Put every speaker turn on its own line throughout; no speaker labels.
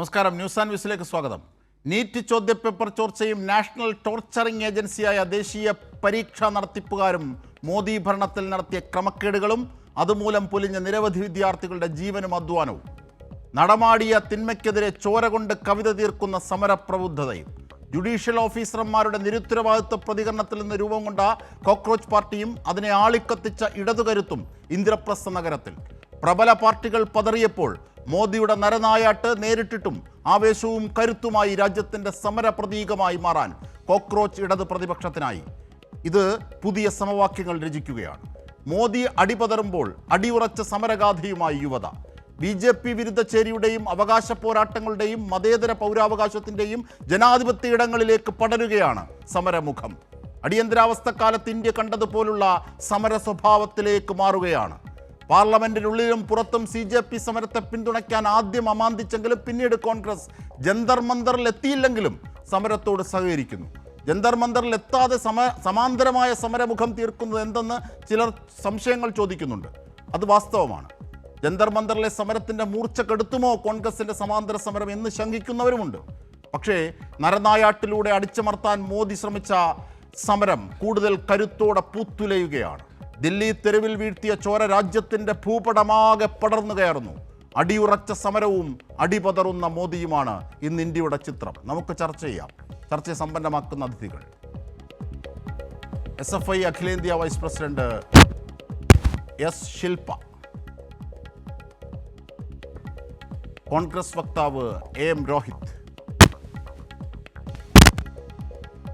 നമസ്കാരം. News and വിസിലേക്ക് സ്വാഗതം. NEET ചോദ്യപേപ്പർ ചോർച്ചയും നാഷണൽ ടോർച്ചറിംഗ് ഏജൻസിയായ ദേശീയ പരീക്ഷാ നടത്തിപ്പുകാരും മോദി ഭരണത്തിൽ നടത്തിയ ക്രമക്കേടുകളും അതുമൂലം പൊലിഞ്ഞ നിരവധി വിദ്യാർത്ഥികളുടെ ജീവനും അധ്വാനവും, നടമാടിയ തിന്മയ്ക്കെതിരെ ചോര കൊണ്ട് കവിത തീർക്കുന്ന സമരപ്രബുദ്ധതയും, ജുഡീഷ്യൽ ഓഫീസർമാരുടെ നിരുത്തരവാദിത്വ പ്രതികരണത്തിൽ നിന്ന് രൂപം കൊണ്ട കോക്രോച്ച് പാർട്ടിയും അതിനെ ആളിക്കത്തിച്ച ഇടതുകരുത്തും ഇന്ദ്രപ്രസ്ഥ നഗരത്തിൽ പ്രബല പാർട്ടികൾ പതറിയപ്പോൾ മോദിയുടെ നരനായാട്ട് നേരിട്ടിട്ടും ആവേശവും കരുത്തുമായി രാജ്യത്തിൻ്റെ സമരപ്രതീകമായി മാറാൻ കോക്രോച്ച് ഇടത് പ്രതിപക്ഷത്തിനായി. ഇത് പുതിയ സമവാക്യങ്ങൾ രചിക്കുകയാണ്. മോദി അടിപതറുമ്പോൾ അടിയുറച്ച സമരഗാഥയുമായി യുവത. BJP വിരുദ്ധ ചേരിയുടെയും അവകാശ പോരാട്ടങ്ങളുടെയും മതേതര പൗരാവകാശത്തിൻ്റെയും ജനാധിപത്യ ഇടങ്ങളിലേക്ക് പടരുകയാണ് സമരമുഖം. അടിയന്തരാവസ്ഥക്കാലത്ത് ഇന്ത്യ കണ്ടതുപോലുള്ള സമര സ്വഭാവത്തിലേക്ക് മാറുകയാണ്. പാർലമെന്റിനുള്ളിലും പുറത്തും CJP സമരത്തെ പിന്തുണയ്ക്കാൻ ആദ്യം അമാന്തിച്ചെങ്കിലും പിന്നീട് കോൺഗ്രസ് ജന്തർ മന്ദറിൽ എത്തിയില്ലെങ്കിലും സമരത്തോട് സഹകരിക്കുന്നു. ജന്തർ മന്ദറിൽ എത്താതെ സമാന്തരമായ സമരമുഖം തീർക്കുന്നത് എന്തെന്ന് ചിലർ സംശയങ്ങൾ ചോദിക്കുന്നുണ്ട്. അത് വാസ്തവമാണ്. ജന്തർ മന്ദറിലെ സമരത്തിൻ്റെ മൂർച്ച കെടുത്തുമോ കോൺഗ്രസിൻ്റെ സമാന്തര സമരം എന്ന് ശങ്കിക്കുന്നവരുമുണ്ട്. പക്ഷേ നരനായാട്ടിലൂടെ അടിച്ചമർത്താൻ മോദി ശ്രമിച്ച സമരം കൂടുതൽ കരുത്തോടെ പൂത്തുലയുകയാണ്. ദില്ലി തെരുവിൽ വീഴ്ത്തിയ ചോര രാജ്യത്തിൻ്റെ ഭൂപടമാകെ പടർന്നു കയറുന്നു. അടിയുറച്ച സമരവും അടിപതറുന്ന മോദിയുമാണ് ഇന്ന് ഇന്ത്യയുടെ ചിത്രം. നമുക്ക് ചർച്ച ചെയ്യാം. ചർച്ചയെ സമ്പന്നമാക്കുന്ന അതിഥികൾ: SFI അഖിലേന്ത്യാ വൈസ് പ്രസിഡന്റ് S. ശിൽപ, കോൺഗ്രസ് വക്താവ് AM രോഹിത്,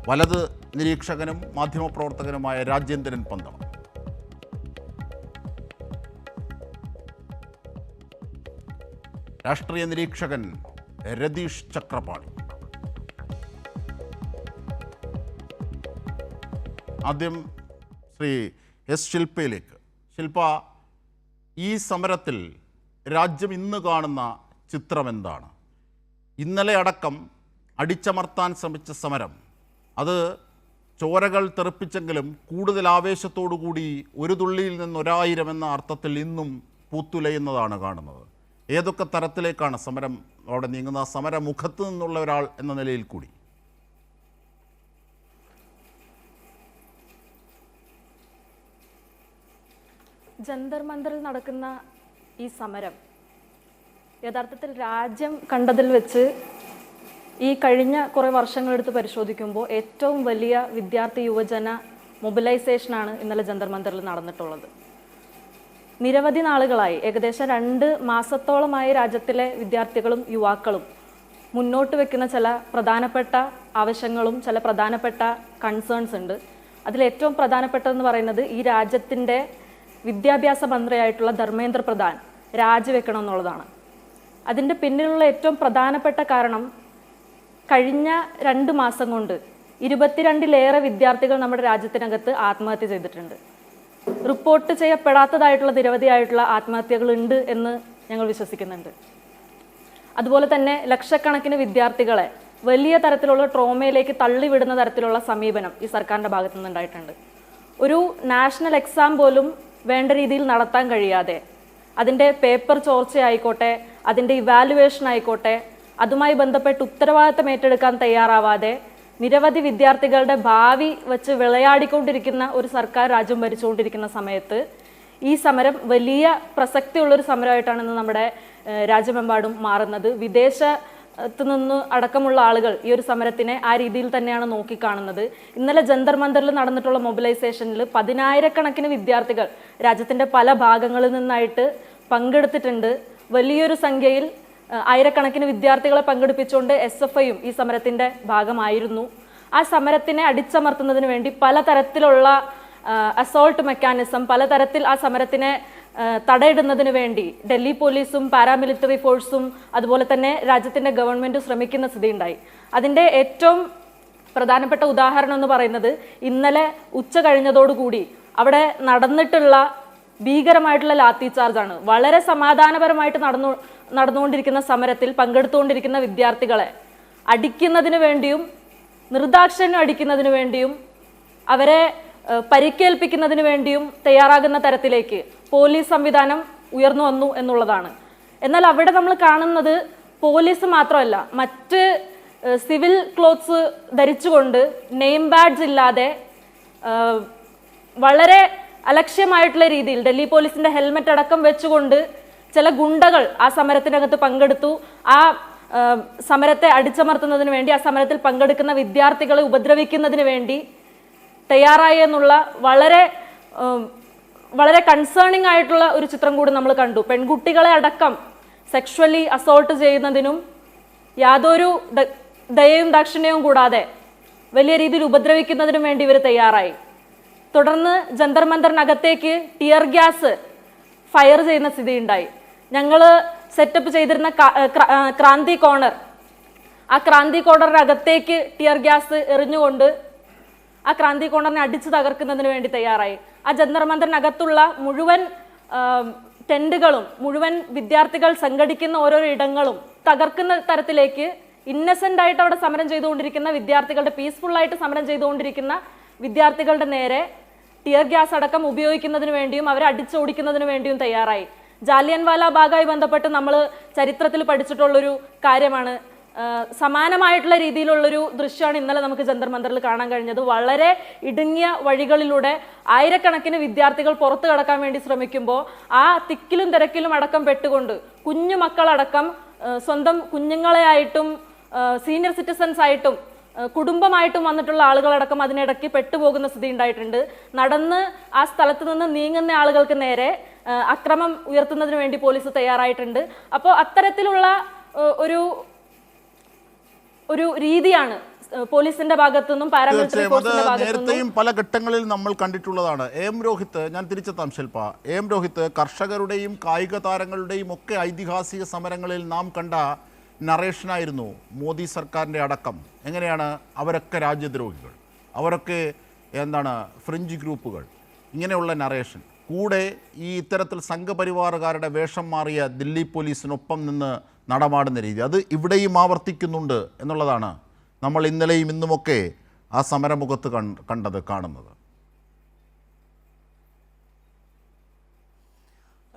വലത് നിരീക്ഷകനും മാധ്യമപ്രവർത്തകനുമായ രാജേന്ദ്രൻ പന്തളം, രാഷ്ട്രീയ നിരീക്ഷകൻ രതീഷ് ചക്രപാണി. ആദ്യം ശ്രീ S. ശിൽപയിലേക്ക്. ശിൽപ, ഈ സമരത്തിൽ രാജ്യം ഇന്ന് കാണുന്ന ചിത്രം എന്താണ്? ഇന്നലെ അടക്കം അടിച്ചമർത്താൻ ശ്രമിച്ച സമരം അത് ചോരകൾ തെറിപ്പിച്ചെങ്കിലും കൂടുതൽ ആവേശത്തോടുകൂടി ഒരു തുള്ളിയിൽ നിന്ന് 1000 എന്ന അർത്ഥത്തിൽ ഇന്നും പൂത്തുലയുന്നതാണ് കാണുന്നത്. ഏതൊക്കെ തരത്തിലേക്കാണ് സമരം അവിടെ നീങ്ങുന്ന? സമരമുഖത്ത് നിന്നുള്ള ഒരാൾ എന്ന നിലയിൽ കൂടി.
ജന്തർ മന്ദറിൽ നടക്കുന്ന ഈ സമരം യഥാർത്ഥത്തിൽ രാജ്യം കണ്ടതിൽ വെച്ച് ഈ കഴിഞ്ഞ കുറേ വർഷങ്ങളെടുത്ത് പരിശോധിക്കുമ്പോൾ ഏറ്റവും വലിയ വിദ്യാർത്ഥി യുവജന മൊബിലൈസേഷനാണ് ഇന്നലെ ജന്തർ മന്ദറിൽ നടന്നിട്ടുള്ളത്. നിരവധി നാളുകളായി, ഏകദേശം 2 മാസത്തോളമായി രാജ്യത്തിലെ വിദ്യാർത്ഥികളും യുവാക്കളും മുന്നോട്ട് വെക്കുന്ന ചില പ്രധാനപ്പെട്ട ആവശ്യങ്ങളും ചില പ്രധാനപ്പെട്ട കൺസേൺസ് ഉണ്ട്. അതിലേറ്റവും പ്രധാനപ്പെട്ടതെന്ന് പറയുന്നത് ഈ രാജ്യത്തിൻ്റെ വിദ്യാഭ്യാസ മന്ത്രിയായിട്ടുള്ള ധർമ്മേന്ദ്ര പ്രധാൻ രാജിവെക്കണം എന്നുള്ളതാണ്. അതിൻ്റെ പിന്നിലുള്ള ഏറ്റവും പ്രധാനപ്പെട്ട കാരണം കഴിഞ്ഞ 2 മാസം കൊണ്ട് 22-ലേറെ വിദ്യാർത്ഥികൾ നമ്മുടെ രാജ്യത്തിനകത്ത് ആത്മഹത്യ ചെയ്തിട്ടുണ്ട്. റിപ്പോർട്ട് ചെയ്യപ്പെടാത്തതായിട്ടുള്ള നിരവധിയായിട്ടുള്ള ആത്മഹത്യകളുണ്ട് എന്ന് ഞങ്ങൾ വിശ്വസിക്കുന്നുണ്ട്. അതുപോലെ തന്നെ ലക്ഷക്കണക്കിന് വിദ്യാർത്ഥികളെ വലിയ തരത്തിലുള്ള ട്രോമയിലേക്ക് തള്ളിവിടുന്ന തരത്തിലുള്ള സമീപനം ഈ സർക്കാരിൻ്റെ ഭാഗത്തു നിന്നുണ്ടായിട്ടുണ്ട്. ഒരു നാഷണൽ എക്സാം പോലും വേണ്ട രീതിയിൽ നടത്താൻ കഴിയാതെ, അതിൻ്റെ പേപ്പർ ചോർച്ചയായിക്കോട്ടെ, അതിൻ്റെ ഇവാലുവേഷൻ ആയിക്കോട്ടെ, അതുമായി ബന്ധപ്പെട്ട് ഉത്തരവാദിത്തം ഏറ്റെടുക്കാൻ തയ്യാറാവാതെ നിരവധി വിദ്യാർത്ഥികളുടെ ഭാവി വെച്ച് വിളയാടിക്കൊണ്ടിരിക്കുന്ന ഒരു സർക്കാർ രാജ്യം ഭരിച്ചുകൊണ്ടിരിക്കുന്ന സമയത്ത് ഈ സമരം വലിയ പ്രസക്തിയുള്ളൊരു സമരമായിട്ടാണ് ഇന്ന് നമ്മുടെ രാജ്യമെമ്പാടും മാറുന്നത്. വിദേശത്ത് നിന്ന് അടക്കമുള്ള ആളുകൾ ഈ ഒരു സമരത്തിനെ ആ രീതിയിൽ തന്നെയാണ് നോക്കിക്കാണുന്നത്. ഇന്നലെ ജന്തർ മന്ദറിൽ നടന്നിട്ടുള്ള മൊബിലൈസേഷനിൽ 10,000-കണക്കിന് വിദ്യാർത്ഥികൾ രാജ്യത്തിൻ്റെ പല ഭാഗങ്ങളിൽ നിന്നായിട്ട് പങ്കെടുത്തിട്ടുണ്ട്. വലിയൊരു സംഖ്യയിൽ ആയിരക്കണക്കിന് വിദ്യാർത്ഥികളെ പങ്കെടുപ്പിച്ചുകൊണ്ട് SFIയും ഈ സമരത്തിൻ്റെ ഭാഗമായിരുന്നു. ആ സമരത്തിനെ അടിച്ചമർത്തുന്നതിന് വേണ്ടി പലതരത്തിലുള്ള അസോൾട്ട് മെക്കാനിസം, പലതരത്തിൽ ആ സമരത്തിനെ തടയിടുന്നതിന് വേണ്ടി ഡൽഹി പോലീസും പാരാമിലിറ്ററി ഫോഴ്സും അതുപോലെ തന്നെ രാജ്യത്തിൻ്റെ ഗവൺമെൻറ്റും ശ്രമിക്കുന്ന സ്ഥിതിയുണ്ടായി. അതിൻ്റെ ഏറ്റവും പ്രധാനപ്പെട്ട ഉദാഹരണം എന്ന് പറയുന്നത് ഇന്നലെ ഉച്ച കഴിഞ്ഞതോടുകൂടി അവിടെ നടന്നിട്ടുള്ള ഭീകരമായിട്ടുള്ള ലാത്തി ചാർജാണ്. വളരെ സമാധാനപരമായിട്ട് നടന്നുകൊണ്ടിരിക്കുന്ന സമരത്തിൽ പങ്കെടുത്തുകൊണ്ടിരിക്കുന്ന വിദ്യാർത്ഥികളെ അടിക്കുന്നതിന് വേണ്ടിയും നിർദാക്ഷിണ്യം അടിക്കുന്നതിന് വേണ്ടിയും അവരെ പരിക്കേൽപ്പിക്കുന്നതിന് വേണ്ടിയും തയ്യാറാകുന്ന തരത്തിലേക്ക് പോലീസ് സംവിധാനം ഉയർന്നു വന്നു എന്നുള്ളതാണ്. എന്നാൽ അവിടെ നമ്മൾ കാണുന്നത് പോലീസ് മാത്രമല്ല മറ്റ് സിവിൽ ക്ലോത്ത്സ് ധരിച്ചുകൊണ്ട് നെയിം ബാഡ്ജ് ഇല്ലാതെ വളരെ അലക്ഷ്യമായിട്ടുള്ള രീതിയിൽ ഡൽഹി പോലീസിന്റെ ഹെൽമെറ്റ് അടക്കം വെച്ചുകൊണ്ട് ചില ഗുണ്ടകൾ ആ സമരത്തിനകത്ത് പങ്കെടുത്തു. ആ സമരത്തെ അടിച്ചമർത്തുന്നതിന് വേണ്ടി, ആ സമരത്തിൽ പങ്കെടുക്കുന്ന വിദ്യാർത്ഥികളെ ഉപദ്രവിക്കുന്നതിന് വേണ്ടി തയ്യാറായി എന്നുള്ള വളരെ വളരെ കൺസേണിംഗ് ആയിട്ടുള്ള ഒരു ചിത്രം കൂടി നമ്മൾ കണ്ടു. പെൺകുട്ടികളെ അടക്കം സെക്ഷുവലി അസോൾട്ട് ചെയ്യുന്നതിനും യാതൊരു ദയയും ദാക്ഷിണ്യവും കൂടാതെ വലിയ രീതിയിൽ ഉപദ്രവിക്കുന്നതിനും വേണ്ടി ഇവർ തയ്യാറായി. തുടർന്ന് ജന്തർ മന്ദറിനകത്തേക്ക് ടിയർ ഗ്യാസ് ഫയർ ചെയ്യുന്ന സ്ഥിതി ഉണ്ടായി. ഞങ്ങൾ സെറ്റപ്പ് ചെയ്തിരുന്ന ക്രാന്തി കോർണർ, ആ ക്രാന്തി കോർണറിനകത്തേക്ക് ടിയർ ഗ്യാസ് എറിഞ്ഞുകൊണ്ട് ആ ക്രാന്തി കോർണറിനെ അടിച്ചു തകർക്കുന്നതിന് വേണ്ടി തയ്യാറായി. ആ ജന്തർ മന്ദറിനകത്തുള്ള മുഴുവൻ ടെന്റുകളും മുഴുവൻ വിദ്യാർത്ഥികൾ സംഘടിക്കുന്ന ഓരോരോ ഇടങ്ങളും തകർക്കുന്ന തരത്തിലേക്ക് ഇന്നസെന്റ് ആയിട്ട് അവിടെ സമരം ചെയ്തുകൊണ്ടിരിക്കുന്ന വിദ്യാർത്ഥികളുടെ, പീസ്ഫുൾ ആയിട്ട് സമരം ചെയ്തുകൊണ്ടിരിക്കുന്ന വിദ്യാർത്ഥികളുടെ നേരെ ടിയർ ഗ്യാസ് അടക്കം ഉപയോഗിക്കുന്നതിന് വേണ്ടിയും അവരെ അടിച്ചോടിക്കുന്നതിന് വേണ്ടിയും തയ്യാറായി. ജാലിയൻവാല ബാഗുമായി ബന്ധപ്പെട്ട് നമ്മൾ ചരിത്രത്തിൽ പഠിച്ചിട്ടുള്ളൊരു കാര്യമാണ്. സമാനമായിട്ടുള്ള രീതിയിലുള്ളൊരു ദൃശ്യമാണ് ഇന്നലെ നമുക്ക് ജന്തർ മന്ദറിൽ കാണാൻ കഴിഞ്ഞത്. വളരെ ഇടുങ്ങിയ വഴികളിലൂടെ ആയിരക്കണക്കിന് വിദ്യാർത്ഥികൾ പുറത്തു കടക്കാൻ വേണ്ടി ശ്രമിക്കുമ്പോൾ ആ തിക്കിലും തിരക്കിലും അടക്കം പെട്ടുകൊണ്ട് കുഞ്ഞു മക്കളടക്കം സ്വന്തം കുഞ്ഞുങ്ങളെയായിട്ടും സീനിയർ സിറ്റിസൺസ് ആയിട്ടും കുടുംബമായിട്ടും വന്നിട്ടുള്ള ആളുകളടക്കം അതിനിടയ്ക്ക് പെട്ടുപോകുന്ന സ്ഥിതി ഉണ്ടായിട്ടുണ്ട്. നടന്ന് ആ സ്ഥലത്ത് നിന്ന് നീങ്ങുന്ന ആളുകൾക്ക് നേരെ അക്രമം ഉയർത്തുന്നതിന് വേണ്ടി പോലീസ് തയ്യാറായിട്ടുണ്ട്. അപ്പോൾ അത്തരത്തിലുള്ള ഒരു രീതിയാണ് പോലീസിന്റെ ഭാഗത്തുനിന്നും പാരാമിലിറ്ററി ഫോഴ്സിന്റെ ഭാഗത്തുനിന്നും
നേരത്തെയും പല ഘട്ടങ്ങളിൽ നമ്മൾ കണ്ടിട്ടുള്ളതാണ്. എം രോഹിത്, ഞാൻ തിരിച്ചെത്താം ശിൽപ. എം രോഹിത്, കർഷകരുടെയും കായിക താരങ്ങളുടെയും ഒക്കെ ഐതിഹാസിക സമരങ്ങളിൽ നാം കണ്ട നറേഷനായിരുന്നു മോദി സർക്കാരിൻ്റെ അടക്കം. എങ്ങനെയാണ് അവരൊക്കെ രാജ്യദ്രോഹികൾ, അവരൊക്കെ ഫ്രഞ്ച് ഗ്രൂപ്പുകൾ, ഇങ്ങനെയുള്ള നറേഷൻ. കൂടെ ഈ ഇത്തരത്തിൽ സംഘപരിവാറുകാരുടെ വേഷം മാറിയ ദില്ലി പോലീസിനൊപ്പം നിന്ന് നടമാടുന്ന രീതി, അത് ഇവിടെയും ആവർത്തിക്കുന്നുണ്ട് എന്നുള്ളതാണ് നമ്മൾ ഇന്നലെയും ഇന്നുമൊക്കെ ആ സമരമുഖത്ത് കാണുന്നത്.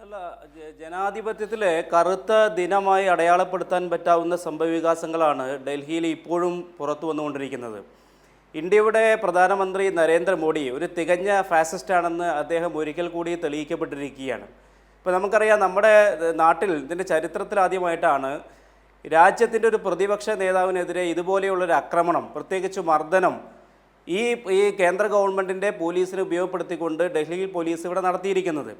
അല്ല, ജനാധിപത്യത്തിലെ കറുത്ത ദിനമായി അടയാളപ്പെടുത്താൻ പറ്റാവുന്ന സംഭവവികാസങ്ങളാണ് ഡൽഹിയിൽ ഇപ്പോഴും പുറത്തു വന്നുകൊണ്ടിരിക്കുന്നത്. ഇന്ത്യയുടെ പ്രധാനമന്ത്രി നരേന്ദ്രമോദി ഒരു തികഞ്ഞ ഫാസിസ്റ്റാണെന്ന് അദ്ദേഹം ഒരിക്കൽ കൂടി തെളിയിക്കപ്പെട്ടിരിക്കുകയാണ്. ഇപ്പോൾ നമുക്കറിയാം, നമ്മുടെ നാട്ടിൽ ഇതിൻ്റെ ചരിത്രത്തിൽ ആദ്യമായിട്ടാണ് രാജ്യത്തിൻ്റെ ഒരു പ്രതിപക്ഷ നേതാവിനെതിരെ ഇതുപോലെയുള്ളൊരു ആക്രമണം, പ്രത്യേകിച്ച് മർദ്ദനം ഈ കേന്ദ്ര ഗവൺമെൻറ്റിൻ്റെ പോലീസിനെ ഉപയോഗപ്പെടുത്തിക്കൊണ്ട് ഡൽഹിയിൽ പോലീസ് ഇവിടെ നടത്തിയിരിക്കുന്നത്.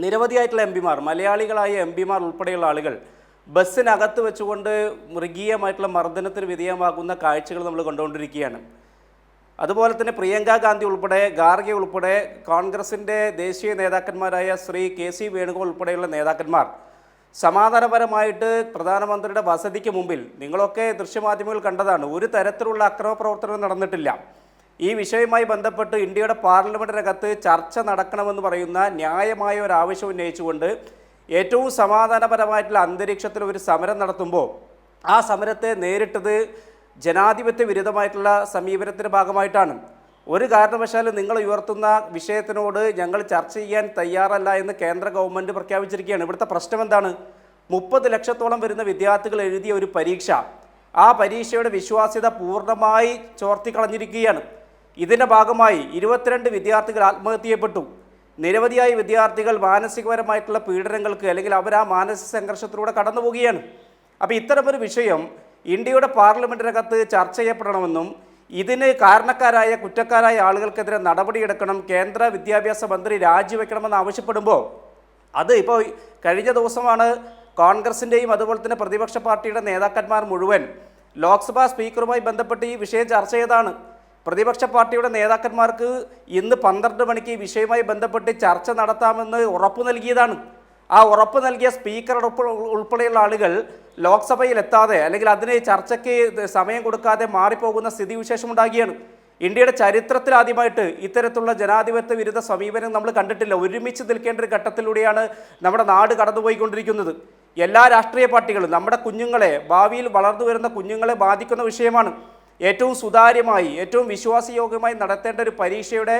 നിരവധിയായിട്ടുള്ള എം പിമാർ, മലയാളികളായ എം പിമാർ ഉൾപ്പെടെയുള്ള ആളുകൾ ബസ്സിനകത്ത് വെച്ചുകൊണ്ട് മൃഗീയമായിട്ടുള്ള മർദ്ദനത്തിന് വിധേയമാകുന്ന കാഴ്ചകൾ നമ്മൾ കണ്ടുകൊണ്ടിരിക്കുകയാണ്. അതുപോലെ തന്നെ പ്രിയങ്ക ഗാന്ധി ഉൾപ്പെടെ, ഖാർഗെ ഉൾപ്പെടെ, കോൺഗ്രസിൻ്റെ ദേശീയ നേതാക്കന്മാരായ ശ്രീ KC വേണുഗോപാൽ ഉൾപ്പെടെയുള്ള നേതാക്കന്മാർ സമാധാനപരമായിട്ട് പ്രധാനമന്ത്രിയുടെ വസതിക്ക് മുമ്പിൽ, നിങ്ങളൊക്കെ ദൃശ്യമാധ്യമങ്ങൾ കണ്ടതാണ്, ഒരു തരത്തിലുള്ള അക്രമ പ്രവർത്തനം നടന്നിട്ടില്ല. ഈ വിഷയവുമായി ബന്ധപ്പെട്ട് ഇന്ത്യയുടെ പാർലമെൻറ്റിനകത്ത് ചർച്ച നടക്കണമെന്ന് പറയുന്ന ന്യായമായ ഒരു ആവശ്യം ഉന്നയിച്ചുകൊണ്ട് ഏറ്റവും സമാധാനപരമായിട്ടുള്ള അന്തരീക്ഷത്തിൽ ഒരു സമരം നടത്തുമ്പോൾ ആ സമരത്തെ നേരിട്ടത് ജനാധിപത്യ വിരുദ്ധമായിട്ടുള്ള സമീപനത്തിൻ്റെ ഭാഗമായിട്ടാണ്. ഒരു കാരണവശാലും നിങ്ങൾ ഉയർത്തുന്ന വിഷയത്തിനോട് ഞങ്ങൾ ചർച്ച ചെയ്യാൻ തയ്യാറല്ല എന്ന് കേന്ദ്ര ഗവൺമെൻറ് പ്രഖ്യാപിച്ചിരിക്കുകയാണ്. ഇവിടുത്തെ പ്രശ്നം എന്താണ്? 30 ലക്ഷത്തോളം വരുന്ന വിദ്യാർത്ഥികൾ എഴുതിയ ഒരു പരീക്ഷ, ആ പരീക്ഷയുടെ വിശ്വാസ്യത പൂർണ്ണമായി ചോർത്തിക്കളഞ്ഞിരിക്കുകയാണ്. ഇതിൻ്റെ ഭാഗമായി 22 വിദ്യാർത്ഥികൾ ആത്മഹത്യ ചെയ്യപ്പെട്ടു. നിരവധിയായ വിദ്യാർത്ഥികൾ മാനസികപരമായിട്ടുള്ള പീഡനങ്ങൾക്ക്, അല്ലെങ്കിൽ അവർ ആ മാനസിക സംഘർഷത്തിലൂടെ കടന്നു പോവുകയാണ്. അപ്പോൾ ഇത്തരമൊരു വിഷയം ഇന്ത്യയുടെ പാർലമെൻറ്റിനകത്ത് ചർച്ച ചെയ്യപ്പെടണമെന്നും ഇതിന് കാരണക്കാരായ കുറ്റക്കാരായ ആളുകൾക്കെതിരെ നടപടിയെടുക്കണം, കേന്ദ്ര വിദ്യാഭ്യാസ മന്ത്രി രാജിവെക്കണമെന്ന് ആവശ്യപ്പെടുമ്പോൾ, അത് ഇപ്പോൾ കഴിഞ്ഞ ദിവസമാണ് കോൺഗ്രസിൻ്റെയും അതുപോലെ തന്നെ പ്രതിപക്ഷ പാർട്ടിയുടെ നേതാക്കന്മാർ മുഴുവൻ ലോക്സഭാ സ്പീക്കറുമായി ബന്ധപ്പെട്ട് ഈ വിഷയം ചർച്ച ചെയ്തതാണ്. പ്രതിപക്ഷ പാർട്ടിയുടെ നേതാക്കന്മാർക്ക് ഇന്ന് 12 മണിക്ക് ഈ വിഷയവുമായി ബന്ധപ്പെട്ട് ചർച്ച നടത്താമെന്ന് ഉറപ്പു നൽകിയതാണ്. ആ ഉറപ്പ് നൽകിയ സ്പീക്കർ ഉൾപ്പെടെയുള്ള ആളുകൾ ലോക്സഭയിൽ എത്താതെ, അല്ലെങ്കിൽ അതിന് ചർച്ചയ്ക്ക് സമയം കൊടുക്കാതെ മാറിപ്പോകുന്ന സ്ഥിതിവിശേഷം ഉണ്ടാകുകയാണ്. ഇന്ത്യയുടെ ചരിത്രത്തിൽ ആദ്യമായിട്ട് ഇത്തരത്തിലുള്ള ജനാധിപത്യ വിരുദ്ധ സമീപനം നമ്മൾ കണ്ടിട്ടില്ല. ഒരുമിച്ച് നിൽക്കേണ്ട ഒരു ഘട്ടത്തിലൂടെയാണ് നമ്മുടെ നാട് കടന്നുപോയിക്കൊണ്ടിരിക്കുന്നത്. എല്ലാ രാഷ്ട്രീയ പാർട്ടികളും നമ്മുടെ കുഞ്ഞുങ്ങളെ, ഭാവിയിൽ വളർന്നു വരുന്ന കുഞ്ഞുങ്ങളെ ബാധിക്കുന്ന വിഷയമാണ്. ഏറ്റവും സുതാര്യമായി, ഏറ്റവും വിശ്വാസയോഗ്യമായി നടത്തേണ്ട ഒരു പരീക്ഷയുടെ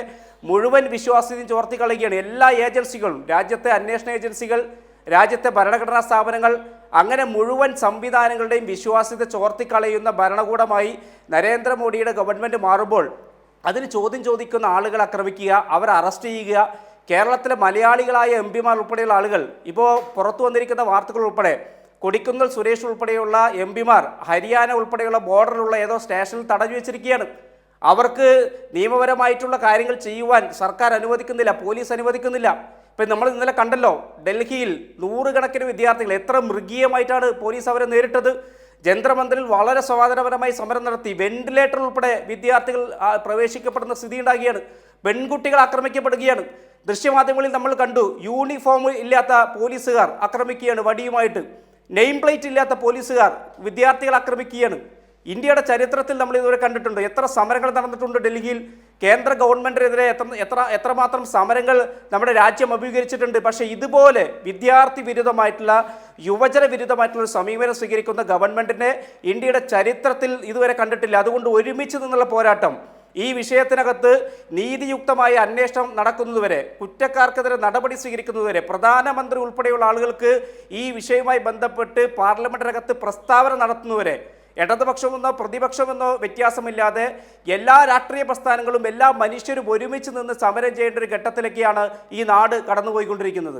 മുഴുവൻ വിശ്വാസ്യതയും ചോർത്തിക്കളയുകയാണ് എല്ലാ ഏജൻസികളും. രാജ്യത്തെ അന്വേഷണ ഏജൻസികൾ, രാജ്യത്തെ ഭരണഘടനാ സ്ഥാപനങ്ങൾ, അങ്ങനെ മുഴുവൻ സംവിധാനങ്ങളുടെയും വിശ്വാസ്യത ചോർത്തിക്കളയുന്ന ഭരണകൂടമായി നരേന്ദ്രമോദിയുടെ ഗവൺമെൻറ് മാറുമ്പോൾ അതിന് ചോദ്യം ചോദിക്കുന്ന ആളുകൾ ആക്രമിക്കുക, അവരെ അറസ്റ്റ് ചെയ്യുക. കേരളത്തിലെ മലയാളികളായ എം പിമാർ ഉൾപ്പെടെയുള്ള ആളുകൾ, ഇപ്പോൾ പുറത്തു വന്നിരിക്കുന്ന വാർത്തകൾ ഉൾപ്പെടെ കൊടിക്കുന്നിൽ സുരേഷ് ഉൾപ്പെടെയുള്ള എം പിമാർ ഹരിയാന ഉൾപ്പെടെയുള്ള ബോർഡറിലുള്ള ഏതോ സ്റ്റേഷനിൽ തടഞ്ഞു വെച്ചിരിക്കുകയാണ്. അവർക്ക് നിയമപരമായിട്ടുള്ള കാര്യങ്ങൾ ചെയ്യുവാൻ സർക്കാർ അനുവദിക്കുന്നില്ല, പോലീസ് അനുവദിക്കുന്നില്ല. ഇപ്പം നമ്മൾ ഇന്നലെ കണ്ടല്ലോ, ഡൽഹിയിൽ നൂറുകണക്കിന് വിദ്യാർത്ഥികൾ, എത്ര മൃഗീയമായിട്ടാണ് പോലീസ് അവരെ നേരിട്ടത്. ജന്തർ-മന്ദിറിൽ വളരെ സ്വാതന്ത്ര്യപരമായി സമരം നടത്തി. വെന്റിലേറ്റർ ഉൾപ്പെടെ വിദ്യാർത്ഥികൾ പ്രവേശിക്കപ്പെടുന്ന സ്ഥിതി ഉണ്ടാകുകയാണ്. പെൺകുട്ടികൾ ആക്രമിക്കപ്പെടുകയാണ്. ദൃശ്യമാധ്യമങ്ങളിൽ നമ്മൾ കണ്ടു, യൂണിഫോം ഇല്ലാത്ത പോലീസുകാർ ആക്രമിക്കുകയാണ് വടിയുമായിട്ട്. നെയിം പ്ലേറ്റ് ഇല്ലാത്ത പോലീസുകാർ വിദ്യാർത്ഥികൾ ആക്രമിക്കുകയാണ്. ഇന്ത്യയുടെ ചരിത്രത്തിൽ നമ്മൾ ഇതുവരെ കണ്ടിട്ടുണ്ട്. എത്ര സമരങ്ങൾ നടന്നിട്ടുണ്ട് ഡൽഹിയിൽ. കേന്ദ്ര ഗവൺമെൻറ്റിനെതിരെ എത്രമാത്രം സമരങ്ങൾ നമ്മുടെ രാജ്യം അഭിമുഖീകരിച്ചിട്ടുണ്ട്. പക്ഷേ ഇതുപോലെ വിദ്യാർത്ഥി വിരുദ്ധമായിട്ടുള്ള, യുവജന വിരുദ്ധമായിട്ടുള്ള ഒരു സമീപനം സ്വീകരിക്കുന്ന ഗവൺമെൻറ്റിനെ ഇന്ത്യയുടെ ചരിത്രത്തിൽ ഇതുവരെ കണ്ടിട്ടില്ല. അതുകൊണ്ട് ഒരുമിച്ച് നിന്നുള്ള പോരാട്ടം, ഈ വിഷയത്തിനകത്ത് നീതിയുക്തമായ അന്വേഷണം നടക്കുന്നതുവരെ, കുറ്റക്കാർക്കെതിരെ നടപടി സ്വീകരിക്കുന്നതുവരെ, പ്രധാനമന്ത്രി ഉൾപ്പെടെയുള്ള ആളുകൾക്ക് ഈ വിഷയവുമായി ബന്ധപ്പെട്ട് പാർലമെന്റിനകത്ത് പ്രസ്താവന നടത്തുന്നതുവരെ, ഇടതുപക്ഷമെന്നോ പ്രതിപക്ഷമെന്നോ വ്യത്യാസമില്ലാതെ എല്ലാ രാഷ്ട്രീയ പ്രസ്ഥാനങ്ങളും എല്ലാ മനുഷ്യരും ഒരുമിച്ച് നിന്ന് സമരം ചെയ്യേണ്ട ഒരു ഘട്ടത്തിലേക്കാണ് ഈ നാട് കടന്നുപോയിക്കൊണ്ടിരിക്കുന്നത്.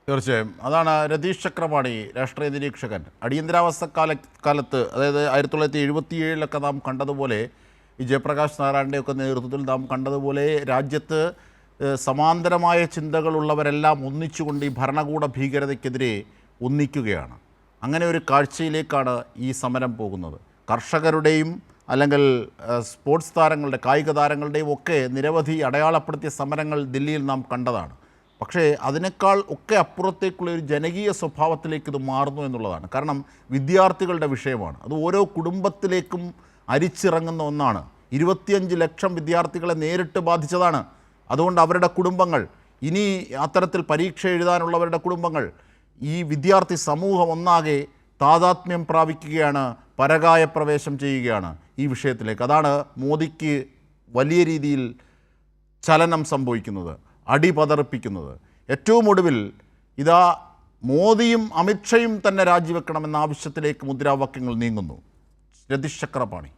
തീർച്ചയായും അതാണ് രതീഷ് ചക്രപാണി, രാഷ്ട്രീയ നിരീക്ഷകൻ. അടിയന്തരാവസ്ഥ കാലത്ത്, അതായത് 1977 നാം കണ്ടതുപോലെ, ഈ ജയപ്രകാശ് നാരായണൻ്റെയൊക്കെ നേതൃത്വത്തിൽ നാം കണ്ടതുപോലെ രാജ്യത്ത് സമാന്തരമായ ചിന്തകളുള്ളവരെല്ലാം ഒന്നിച്ചുകൊണ്ട് ഈ ഭരണകൂട ഭീകരതയ്ക്കെതിരെ ഒന്നിക്കുകയാണ്. അങ്ങനെ ഒരു കാഴ്ചയിലേക്കാണ് ഈ സമരം പോകുന്നത്. കർഷകരുടെയും അല്ലെങ്കിൽ സ്പോർട്സ് താരങ്ങളുടെ, കായിക താരങ്ങളുടെയും ഒക്കെ നിരവധി അടയാളപ്പെടുത്തിയ സമരങ്ങൾ ദില്ലിയിൽ നാം കണ്ടതാണ്. പക്ഷേ അതിനേക്കാൾ ഒക്കെ അപ്പുറത്തേക്കുള്ള ഒരു ജനകീയ സ്വഭാവത്തിലേക്ക് ഇത് മാറുന്നു എന്നുള്ളതാണ്. കാരണം വിദ്യാർത്ഥികളുടെ വിഷയമാണ്. അത് ഓരോ കുടുംബത്തിലേക്കും അരിച്ചിറങ്ങുന്ന ഒന്നാണ്. 25 ലക്ഷം വിദ്യാർത്ഥികളെ നേരിട്ട് ബാധിച്ചതാണ്. അതുകൊണ്ട് അവരുടെ കുടുംബങ്ങൾ, ഇനി അത്തരത്തിൽ പരീക്ഷ എഴുതാനുള്ളവരുടെ കുടുംബങ്ങൾ, ഈ വിദ്യാർത്ഥി സമൂഹം ഒന്നാകെ താതാത്മ്യം പ്രാപിക്കുകയാണ്, പരകായ പ്രവേശം ചെയ്യുകയാണ് ഈ വിഷയത്തിലേക്ക്. അതാണ് മോദിക്ക് വലിയ രീതിയിൽ ചലനം സംഭവിക്കുന്നത്, അടിപതറിപ്പിക്കുന്നത്. ഏറ്റവും ഒടുവിൽ ഇതാ മോദിയും അമിത്ഷയും തന്നെ രാജിവെക്കണമെന്ന ആവശ്യത്തിലേക്ക് മുദ്രാവാക്യങ്ങൾ നീങ്ങുന്നു. രതീഷ് ചക്രപാണി.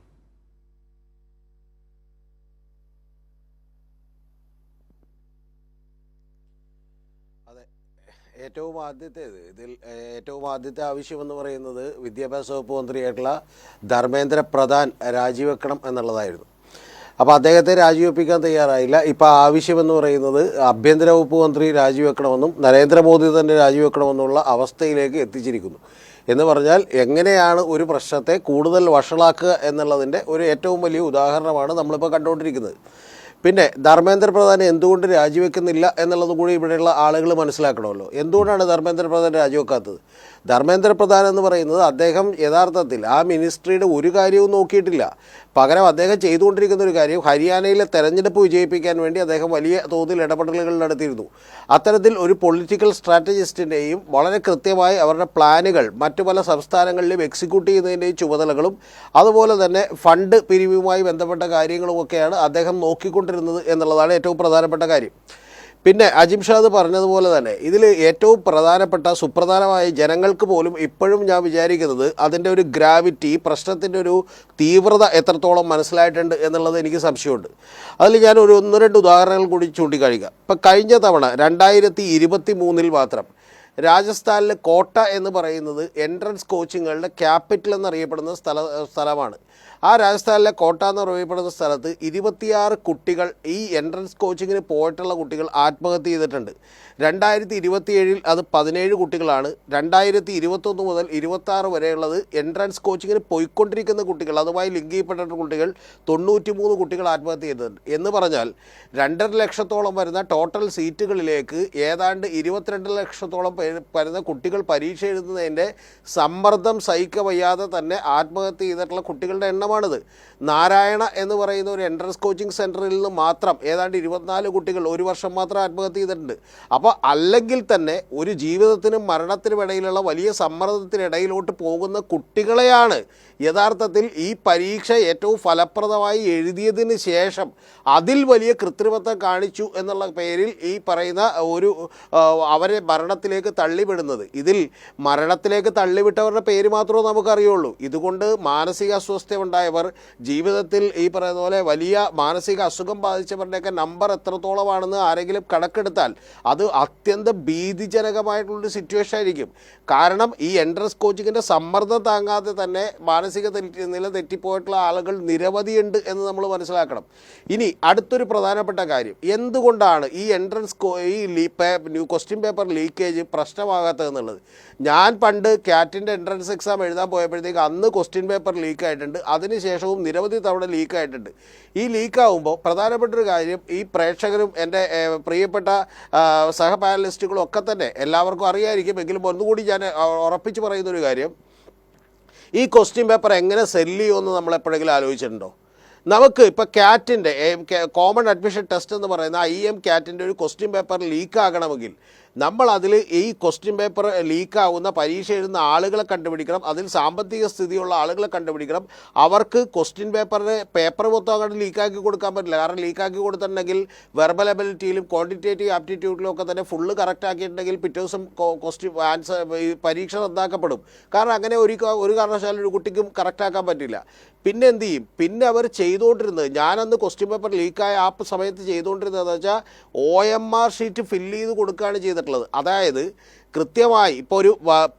ഏറ്റവും ആദ്യത്തെ ആവശ്യമെന്ന് പറയുന്നത് വിദ്യാഭ്യാസ വകുപ്പ് മന്ത്രിയായിട്ടുള്ള ധർമ്മേന്ദ്ര പ്രധാൻ രാജിവെക്കണം എന്നുള്ളതായിരുന്നു. അപ്പോൾ അദ്ദേഹത്തെ രാജിവെപ്പിക്കാൻ തയ്യാറായില്ല. ഇപ്പോൾ ആവശ്യമെന്ന് പറയുന്നത് ആഭ്യന്തര വകുപ്പ് മന്ത്രി രാജിവെക്കണമെന്നും നരേന്ദ്രമോദി തന്നെ രാജിവെക്കണമെന്നുള്ള അവസ്ഥയിലേക്ക് എത്തിച്ചിരിക്കുന്നു. എന്ന് പറഞ്ഞാൽ എങ്ങനെയാണ് ഒരു പ്രശ്നത്തെ കൂടുതൽ വഷളാക്കുക എന്നുള്ളതിൻ്റെ ഒരു ഏറ്റവും വലിയ ഉദാഹരണമാണ് നമ്മളിപ്പോൾ കണ്ടുകൊണ്ടിരിക്കുന്നത്. പിന്നെ ധർമ്മേന്ദ്ര പ്രധാൻ എന്തുകൊണ്ട് രാജിവെക്കുന്നില്ല എന്നുള്ളത് കൂടി ഇവിടെയുള്ള ആളുകൾ മനസ്സിലാക്കണമല്ലോ. എന്തുകൊണ്ടാണ് ധർമ്മേന്ദ്ര പ്രധാൻ രാജിവെക്കാത്തത്? ധർമ്മേന്ദ്ര പ്രധാൻ എന്ന് പറയുന്നത് അദ്ദേഹം യഥാർത്ഥത്തിൽ ആ മിനിസ്ട്രിയുടെ ഒരു കാര്യവും നോക്കിയിട്ടില്ല. പകരം അദ്ദേഹം ചെയ്തുകൊണ്ടിരിക്കുന്ന ഒരു കാര്യം, ഹരിയാനയിലെ തെരഞ്ഞെടുപ്പ് വിജയിപ്പിക്കാൻ വേണ്ടി അദ്ദേഹം വലിയ തോതിൽ ഇടപെടലുകൾ നടത്തിയിരുന്നു. അത്തരത്തിൽ ഒരു പൊളിറ്റിക്കൽ സ്ട്രാറ്റജിസ്റ്റിൻ്റെയും വളരെ കൃത്യമായി അവരുടെ പ്ലാനുകൾ മറ്റു പല സംസ്ഥാനങ്ങളിലും എക്സിക്യൂട്ട് ചെയ്യുന്നതിൻ്റെയും ചുമതലകളും അതുപോലെ തന്നെ ഫണ്ട് പിരിവുമായി ബന്ധപ്പെട്ട കാര്യങ്ങളുമൊക്കെയാണ് അദ്ദേഹം നോക്കിക്കൊണ്ടിരുന്നത് എന്നുള്ളതാണ് ഏറ്റവും പ്രധാനപ്പെട്ട കാര്യം. പിന്നെ അജിംഷാദ് പറഞ്ഞതുപോലെ തന്നെ ഇതിൽ ഏറ്റവും പ്രധാനപ്പെട്ട സുപ്രധാനമായ ജനങ്ങൾക്ക് പോലും ഇപ്പോഴും ഞാൻ വിചാരിക്കുന്നത് അതിൻ്റെ ഒരു ഗ്രാവിറ്റി, പ്രശ്നത്തിൻ്റെ ഒരു തീവ്രത എത്രത്തോളം മനസ്സിലായിട്ടുണ്ട് എന്നുള്ളത് എനിക്ക് സംശയമുണ്ട്. അതിൽ ഞാൻ ഒരു 1-2 ഉദാഹരണങ്ങൾ കൂടി ചൂണ്ടിക്കാണിക്കാം. ഇപ്പം കഴിഞ്ഞ തവണ 2023 മാത്രം രാജസ്ഥാനിലെ കോട്ട എന്ന് പറയുന്നത് എൻട്രൻസ് കോച്ചിങ്ങുകളുടെ ക്യാപിറ്റൽ എന്നറിയപ്പെടുന്ന സ്ഥലമാണ്. ആ രാജസ്ഥാനിലെ കോട്ട എന്നറിയപ്പെടുന്ന സ്ഥലത്ത് 26 കുട്ടികൾ ഈ എൻട്രൻസ് കോച്ചിങ്ങിന് പോയിട്ടുള്ള കുട്ടികൾ ആത്മഹത്യ ചെയ്തിട്ടുണ്ട്. 2027 അത് 17 കുട്ടികളാണ്. 2021 മുതൽ 26 വരെയുള്ളത് എൻട്രൻസ് കോച്ചിങ്ങിന് പോയിക്കൊണ്ടിരിക്കുന്ന കുട്ടികൾ, അതുമായി ലിങ്ക് ചെയ്യപ്പെട്ട കുട്ടികൾ 93 കുട്ടികൾ ആത്മഹത്യ ചെയ്തിട്ടുണ്ട്. എന്ന് പറഞ്ഞാൽ 2.5 ലക്ഷത്തോളം വരുന്ന ടോട്ടൽ സീറ്റുകളിലേക്ക് ഏതാണ്ട് 22 ലക്ഷത്തോളം വരുന്ന കുട്ടികൾ പരീക്ഷ എഴുതുന്നതിൻ്റെ സമ്മർദ്ദം സഹിക്കവയ്യാതെ തന്നെ ആത്മഹത്യ ചെയ്തിട്ടുള്ള കുട്ടികളുടെ എണ്ണമാണ് ഉദാഹരണമാണിത്. നാരായണ എന്ന് പറയുന്ന ഒരു എൻട്രൻസ് കോച്ചിങ് സെൻറ്ററിൽ നിന്ന് മാത്രം ഏതാണ്ട് 24 കുട്ടികൾ ഒരു വർഷം മാത്രം ആത്മഹത്യ ചെയ്തിട്ടുണ്ട്. അപ്പോൾ അല്ലെങ്കിൽ തന്നെ ഒരു ജീവിതത്തിനും മരണത്തിനും ഇടയിലുള്ള വലിയ സമ്മർദ്ദത്തിനിടയിലോട്ട് പോകുന്ന കുട്ടികളെയാണ് യഥാർത്ഥത്തിൽ ഈ പരീക്ഷ ഏറ്റവും ഫലപ്രദമായി എഴുതിയതിന് ശേഷം അതിൽ വലിയ കൃത്രിമത്വം കാണിച്ചു എന്നുള്ള പേരിൽ ഈ പറയുന്ന ഒരു അവരെ മരണത്തിലേക്ക് തള്ളിവിടുന്നത്. ഇതിൽ മരണത്തിലേക്ക് തള്ളിവിട്ടവരുടെ പേര് മാത്രമേ നമുക്കറിയുള്ളൂ. ഇതുകൊണ്ട് മാനസിക അസ്വസ്ഥ ഉണ്ടായവർ, ജീവിതത്തിൽ ഈ പറയുന്ന പോലെ വലിയ മാനസിക അസുഖം ബാധിച്ചവരുടെയൊക്കെ നമ്പർ എത്രത്തോളമാണെന്ന് ആരെങ്കിലും കണക്കെടുത്താൽ അത് അത്യന്തം ഭീതിജനകമായിട്ടുള്ളൊരു സിറ്റുവേഷൻ ആയിരിക്കും. കാരണം ഈ എൻട്രൻസ് കോച്ചിങ്ങിൻ്റെ സമ്മർദ്ദം താങ്ങാതെ തന്നെ മാനസിക നില തെറ്റിപ്പോയിട്ടുള്ള ആളുകൾ നിരവധിയുണ്ട് എന്ന് നമ്മൾ മനസ്സിലാക്കണം. ഇനി അടുത്തൊരു പ്രധാനപ്പെട്ട കാര്യം, എന്തുകൊണ്ടാണ് ഈ എൻട്രൻസ് ക്വസ്റ്റ്യൻ പേപ്പർ ലീക്കേജ് പ്രശ്നമാകാത്തതെന്നുള്ളത്. ഞാൻ പണ്ട് ക്യാറ്റിൻ്റെ എൻട്രൻസ് എക്സാം എഴുതാൻ പോയപ്പോഴത്തേക്ക് അന്ന് ക്വസ്റ്റ്യൻ പേപ്പർ ലീക്കായിട്ടുണ്ട്. അതിനുശേഷവും നിരവധി തവണ ലീക്കായിട്ടുണ്ട്. ഈ ലീക്കാവുമ്പോൾ പ്രധാനപ്പെട്ടൊരു കാര്യം, ഈ പ്രേക്ഷകരും എൻ്റെ പ്രിയപ്പെട്ട സഹപാനലിസ്റ്റുകളും ഒക്കെ തന്നെ എല്ലാവർക്കും അറിയാമായിരിക്കും, എങ്കിലും ഒന്നുകൂടി ഞാൻ ഉറപ്പിച്ച് പറയുന്നൊരു കാര്യം, ഈ ക്വസ്റ്റ്യൻ പേപ്പർ എങ്ങനെ സെല്ല് ചെയ്യുമെന്ന് നമ്മൾ എപ്പോഴെങ്കിലും ആലോചിച്ചിട്ടുണ്ടോ? നമുക്ക് ഇപ്പോൾ ക്യാറ്റിൻ്റെ കോമൺ അഡ്മിഷൻ ടെസ്റ്റ് എന്ന് പറയുന്ന IM ക്യാറ്റിൻ്റെ ഒരു ക്വസ്റ്റ്യൻ പേപ്പർ ലീക്കാകണമെങ്കിൽ നമ്മൾ അതിൽ ഈ ക്വസ്റ്റ്യൻ പേപ്പർ ലീക്കാവുന്ന പരീക്ഷ എഴുതുന്ന ആളുകളെ കണ്ടുപിടിക്കണം, അതിൽ സാമ്പത്തിക സ്ഥിതിയുള്ള ആളുകളെ കണ്ടുപിടിക്കണം. അവർക്ക് ക്വസ്റ്റ്യൻ പേപ്പർ മൊത്തം അങ്ങോട്ട് ലീക്കാക്കി കൊടുക്കാൻ പറ്റില്ല. കാരണം ലീക്കാക്കി കൊടുത്തിട്ടുണ്ടെങ്കിൽ വെർബൽ എബിലിറ്റിയിലും ക്വാണ്ടിറ്റേറ്റീവ് ആപ്റ്റിറ്റ്യൂഡിലും ഒക്കെ തന്നെ ഫുള്ള് കറക്റ്റ് ആക്കിയിട്ടുണ്ടെങ്കിൽ പിറ്റേ ദിവസം പരീക്ഷ റദ്ദാക്കപ്പെടും. കാരണം അങ്ങനെ ഒരു കാരണവശാലും ഒരു കുട്ടിക്കും കറക്റ്റാക്കാൻ പറ്റില്ല. പിന്നെ എന്ത് ചെയ്യും? പിന്നെ അവർ ചെയ്തുകൊണ്ടിരുന്നത്, ഞാനന്ന് ക്വസ്റ്റ്യൻ പേപ്പർ ലീക്കായ ആ സമയത്ത് ചെയ്തുകൊണ്ടിരുന്നതെന്ന് വെച്ചാൽ OMR ഷീറ്റ് ഫില്ല് ചെയ്ത് കൊടുക്കുകയാണ് ചെയ്തിട്ടുള്ളത്. അതായത് കൃത്യമായി ഇപ്പോൾ ഒരു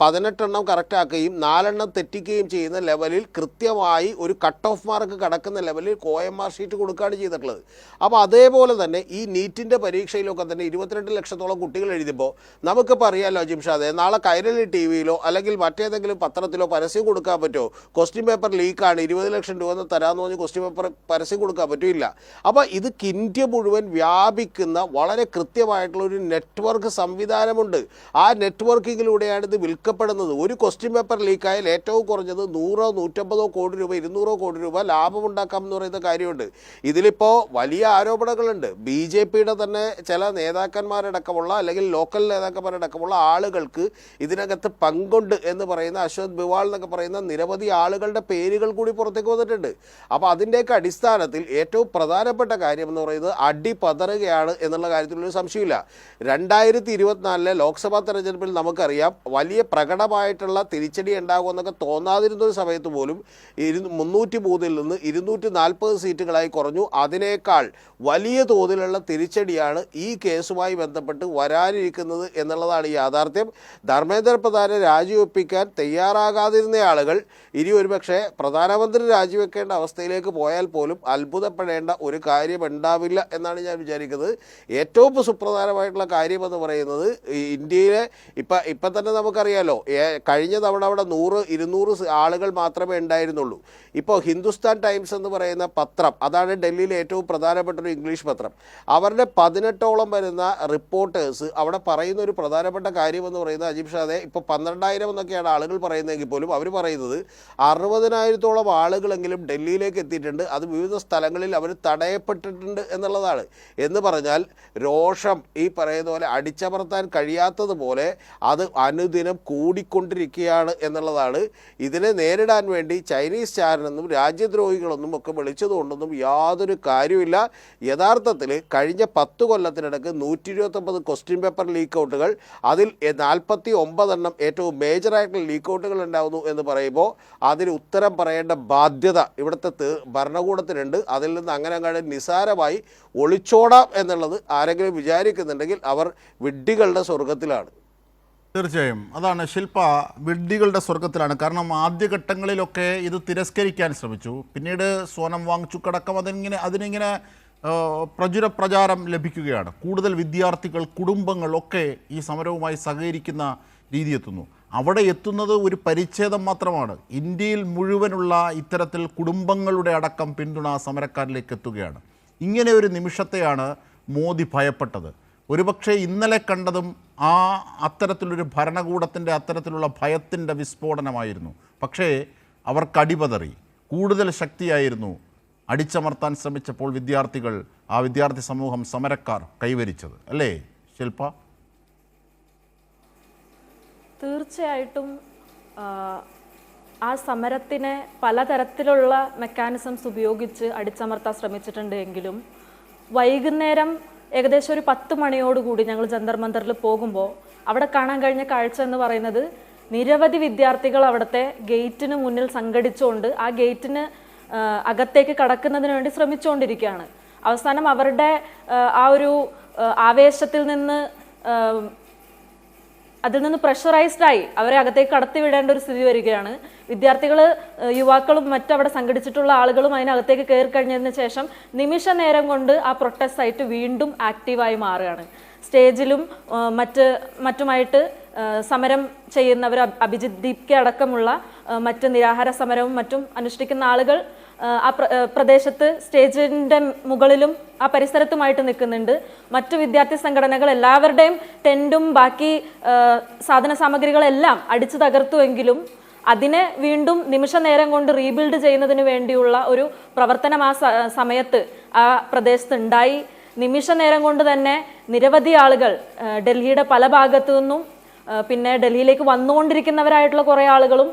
18 എണ്ണം കറക്റ്റാക്കുകയും 4 എണ്ണം തെറ്റിക്കുകയും ചെയ്യുന്ന ലെവലിൽ കൃത്യമായി ഒരു കട്ട് ഓഫ് മാർക്ക് കടക്കുന്ന ലെവലിൽ OMR ഷീറ്റ് കൊടുക്കുകയാണ് ചെയ്തിട്ടുള്ളത്. അപ്പോൾ അതേപോലെ തന്നെ ഈ നീറ്റിൻ്റെ പരീക്ഷയിലൊക്കെ തന്നെ 22 ലക്ഷത്തോളം കുട്ടികൾ എഴുതിയപ്പോൾ നമുക്കിപ്പോൾ അറിയാമല്ലോ ജിംഷാദെ, നാളെ കൈരളി TV-യിലോ അല്ലെങ്കിൽ മറ്റേതെങ്കിലും പത്രത്തിലോ പരസ്യം കൊടുക്കാൻ പറ്റുമോ? ക്വസ്റ്റ്യൻ പേപ്പർ ലീക്കാണ്, 20 ലക്ഷം രൂപ തരാമെന്ന് പറഞ്ഞ് ക്വസ്റ്റ്യൻ പേപ്പർ പരസ്യം കൊടുക്കാൻ പറ്റില്ല. അപ്പോൾ ഇത് ഇന്ത്യ മുഴുവൻ വ്യാപിക്കുന്ന വളരെ കൃത്യമായിട്ടുള്ളൊരു നെറ്റ്വർക്ക് സംവിധാനമുണ്ട്. ആ നെറ്റ്വർക്കിങ്ങിലൂടെയാണ് ഇത് വിൽക്കപ്പെടുന്നത്. ഒരു ക്വസ്റ്റ്യൻ പേപ്പർ ലീക്കായാൽ ഏറ്റവും കുറഞ്ഞത് 100, 150 കോടി രൂപ, 200 കോടി രൂപ ലാഭമുണ്ടാക്കാമെന്ന് പറയുന്ന കാര്യമുണ്ട്. ഇതിലിപ്പോൾ വലിയ ആരോപണങ്ങളുണ്ട്. BJPയുടെ തന്നെ ചില നേതാക്കന്മാരടക്കമുള്ള അല്ലെങ്കിൽ ലോക്കൽ നേതാക്കന്മാരടക്കമുള്ള ആളുകൾക്ക് ഇതിനകത്ത് പങ്കുണ്ട് എന്ന് പറയുന്ന അശ്വത് ബിവാൾ എന്നൊക്കെ പറയുന്ന നിരവധി ആളുകളുടെ പേരുകൾ കൂടി പുറത്തേക്ക് വന്നിട്ടുണ്ട്. അപ്പോൾ അതിൻ്റെയൊക്കെ അടിസ്ഥാനത്തിൽ ഏറ്റവും പ്രധാനപ്പെട്ട കാര്യം എന്ന് പറയുന്നത് അടി പതറുകയാണ് എന്നുള്ള കാര്യത്തിലൊരു സംശയമില്ല. 2024 ലോക്സഭാ തെരഞ്ഞെടുപ്പിൽ നമുക്കറിയാം വലിയ പ്രകടമായിട്ടുള്ള തിരിച്ചടി ഉണ്ടാകുമെന്നൊക്കെ തോന്നാതിരുന്ന ഒരു സമയത്ത് പോലും 303 നിന്ന് 240 സീറ്റുകളായി കുറഞ്ഞു. അതിനേക്കാൾ വലിയ തോതിലുള്ള തിരിച്ചടിയാണ് ഈ കേസുമായി ബന്ധപ്പെട്ട് വരാനിരിക്കുന്നത് എന്നുള്ളതാണ് യാഥാർത്ഥ്യം. ധർമ്മേന്ദ്ര പ്രധാനെ രാജിവെപ്പിക്കാൻ തയ്യാറാകാതിരുന്ന ആളുകൾ ഇനി ഒരുപക്ഷെ പ്രധാനമന്ത്രി രാജിവെക്കേണ്ട അവസ്ഥയിലേക്ക് പോയാൽ പോലും അത്ഭുതപ്പെടേണ്ട ഒരു കാര്യം ഉണ്ടാവില്ല എന്നാണ് ഞാൻ വിചാരിക്കുന്നത്. ഏറ്റവും സുപ്രധാനമായിട്ടുള്ള കാര്യമെന്ന് പറയുന്നത് ഇന്ത്യയിലെ ഇപ്പം തന്നെ നമുക്കറിയാലോ, കഴിഞ്ഞ തവണ അവിടെ 100-200 ആളുകൾ മാത്രമേ ഉണ്ടായിരുന്നുള്ളൂ. ഇപ്പോൾ ഹിന്ദുസ്ഥാൻ ടൈംസ് എന്ന് പറയുന്ന പത്രം, അതാണ് ഡൽഹിയിലെ ഏറ്റവും പ്രധാനപ്പെട്ട ഒരു ഇംഗ്ലീഷ് പത്രം, അവരുടെ 18ഓളം വരുന്ന റിപ്പോർട്ടേഴ്സ് അവിടെ പറയുന്ന ഒരു പ്രധാനപ്പെട്ട കാര്യമെന്ന് പറയുന്നത് അജീബ് ഷാദെ, ഇപ്പോൾ 12,000 എന്നൊക്കെയാണ് ആളുകൾ പറയുന്നതെങ്കിൽ പോലും അവർ പറയുന്നത് 60,000-ഓളം ആളുകളെങ്കിലും ഡൽഹിയിലേക്ക് എത്തിയിട്ടുണ്ട്. അത് വിവിധ സ്ഥലങ്ങളിൽ അവർ തടയപ്പെട്ടിട്ടുണ്ട് എന്നുള്ളതാണ്. എന്ന് പറഞ്ഞാൽ രോഷം ഈ പറയുന്ന പോലെ അടിച്ചമർത്താൻ കഴിയാത്തതുപോലെ അത് അനുദിനം കൂടിക്കൊണ്ടിരിക്കുകയാണ് എന്നുള്ളതാണ്. ഇതിനെ നേരിടാൻ വേണ്ടി ചൈനീസ് ചാരനെന്നും രാജ്യദ്രോഹികളൊന്നും ഒക്കെ വിളിച്ചതുകൊണ്ടൊന്നും യാതൊരു കാര്യമില്ല. യഥാർത്ഥത്തിൽ കഴിഞ്ഞ 10 കൊല്ലത്തിനിടയ്ക്ക് 129 ക്വസ്റ്റ്യൻ പേപ്പർ ലീക്കൗട്ടുകൾ, അതിൽ 49 എണ്ണം ഏറ്റവും മേജറായിട്ടുള്ള ലീക്കൗട്ടുകൾ ഉണ്ടാകുന്നു എന്ന് പറയുമ്പോൾ അതിന് ഉത്തരം പറയേണ്ട ബാധ്യത ഇവിടുത്തെ ഭരണകൂടത്തിനുണ്ട്. അതിൽ നിന്ന് അങ്ങനെ നിസാരമായി ഒളിച്ചോടാം എന്നുള്ളത് ആരെങ്കിലും വിചാരിക്കുന്നുണ്ടെങ്കിൽ അവർ വിഡ്ഢികളുടെ സ്വർഗത്തിലാണ്.
തീർച്ചയായും അതാണ് ശില്പ, വിഡ്ഢികളുടെ സ്വർഗത്തിലാണ്. കാരണം ആദ്യഘട്ടങ്ങളിലൊക്കെ ഇത് തിരസ്കരിക്കാൻ ശ്രമിച്ചു, പിന്നീട് സോനം വാങ്ചുക്കടക്കം അതിനിങ്ങനെ പ്രചാരം ലഭിക്കുകയാണ്. കൂടുതൽ വിദ്യാർത്ഥികൾ, കുടുംബങ്ങൾ ഒക്കെ ഈ സമരവുമായി സഹകരിക്കുന്ന രീതി എത്തുന്നു. അവിടെ എത്തുന്നത് ഒരു പരിച്ഛേദം മാത്രമാണ്. ഇന്ത്യയിൽ മുഴുവനുള്ള ഇത്തരത്തിൽ കുടുംബങ്ങളുടെ അടക്കം പിന്തുണ സമരക്കാരിലേക്ക് എത്തുകയാണ്. ഇങ്ങനെ ഒരു നിമിഷത്തെയാണ് മോദി ഭയപ്പെട്ടത്. ഒരുപക്ഷെ ഇന്നലെ കണ്ടതും അത്തരത്തിലൊരു ഭരണകൂടത്തിൻ്റെ അത്തരത്തിലുള്ള ഭയത്തിൻ്റെ വിസ്ഫോടനമായിരുന്നു. പക്ഷേ അവർ കടിപതറി. കൂടുതൽ ശക്തിയായിരുന്നു അടിച്ചമർത്താൻ ശ്രമിച്ചപ്പോൾ വിദ്യാർത്ഥി സമൂഹം സമരക്കാർ കൈവരിച്ചത് അല്ലേ ശില്പ?
തീർച്ചയായിട്ടും ആ സമരത്തിനെ പലതരത്തിലുള്ള മെക്കാനിസംസ് ഉപയോഗിച്ച് അടിച്ചമർത്താൻ ശ്രമിച്ചിട്ടുണ്ട് എങ്കിലും വൈകുന്നേരം ഏകദേശം ഒരു 10 മണിയോടുകൂടി ഞങ്ങൾ ജന്തർ മന്ദറിൽ പോകുമ്പോൾ അവിടെ കാണാൻ കഴിഞ്ഞ കാഴ്ച എന്ന് പറയുന്നത് നിരവധി വിദ്യാർത്ഥികൾ അവിടുത്തെ ഗേറ്റിന് മുന്നിൽ സംഘടിച്ചുകൊണ്ട് ആ ഗേറ്റിന് അകത്തേക്ക് കടക്കുന്നതിന് വേണ്ടി ശ്രമിച്ചുകൊണ്ടിരിക്കുകയാണ്. അവസാനം അവരുടെ ആ ഒരു ആവേശത്തിൽ നിന്ന് അതിൽ നിന്ന് പ്രഷറൈസ്ഡായി അവരെ അകത്തേക്ക് കടത്തിവിടേണ്ട ഒരു സ്ഥിതി വരികയാണ്. വിദ്യാർത്ഥികൾ, യുവാക്കളും മറ്റവിടെ സംഘടിച്ചിട്ടുള്ള ആളുകളും അതിനകത്തേക്ക് കയറി കഴിഞ്ഞതിന് ശേഷം നിമിഷ നേരം കൊണ്ട് ആ പ്രൊട്ടസ്റ്റ് സൈറ്റ് വീണ്ടും ആക്റ്റീവായി മാറുകയാണ്. സ്റ്റേജിലും മറ്റുമായിട്ട് സമരം ചെയ്യുന്നവർ, അഭിജിത് ദീപ്കെ അടക്കമുള്ള മറ്റ് നിരാഹാര സമരവും മറ്റും അനുഷ്ഠിക്കുന്ന ആളുകൾ ആ പ്രദേശത്ത് സ്റ്റേജിൻ്റെ മുകളിലും ആ പരിസരത്തുമായിട്ട് നിൽക്കുന്നുണ്ട്. മറ്റു വിദ്യാർത്ഥി സംഘടനകൾ എല്ലാവരുടെയും ടെൻറ്റും ബാക്കി സാധന സാമഗ്രികളെല്ലാം അടിച്ചു തകർത്തുവെങ്കിലും അതിനെ വീണ്ടും നിമിഷ നേരം കൊണ്ട് റീബിൽഡ് ചെയ്യുന്നതിന് വേണ്ടിയുള്ള ഒരു പ്രവർത്തനം ആ സമയത്ത് ആ പ്രദേശത്ത് ഉണ്ടായി. നിമിഷ നേരം കൊണ്ട് തന്നെ നിരവധി ആളുകൾ ഡൽഹിയുടെ പല ഭാഗത്തു നിന്നും പിന്നെ ഡൽഹിയിലേക്ക് വന്നുകൊണ്ടിരിക്കുന്നവരായിട്ടുള്ള കുറേ ആളുകളും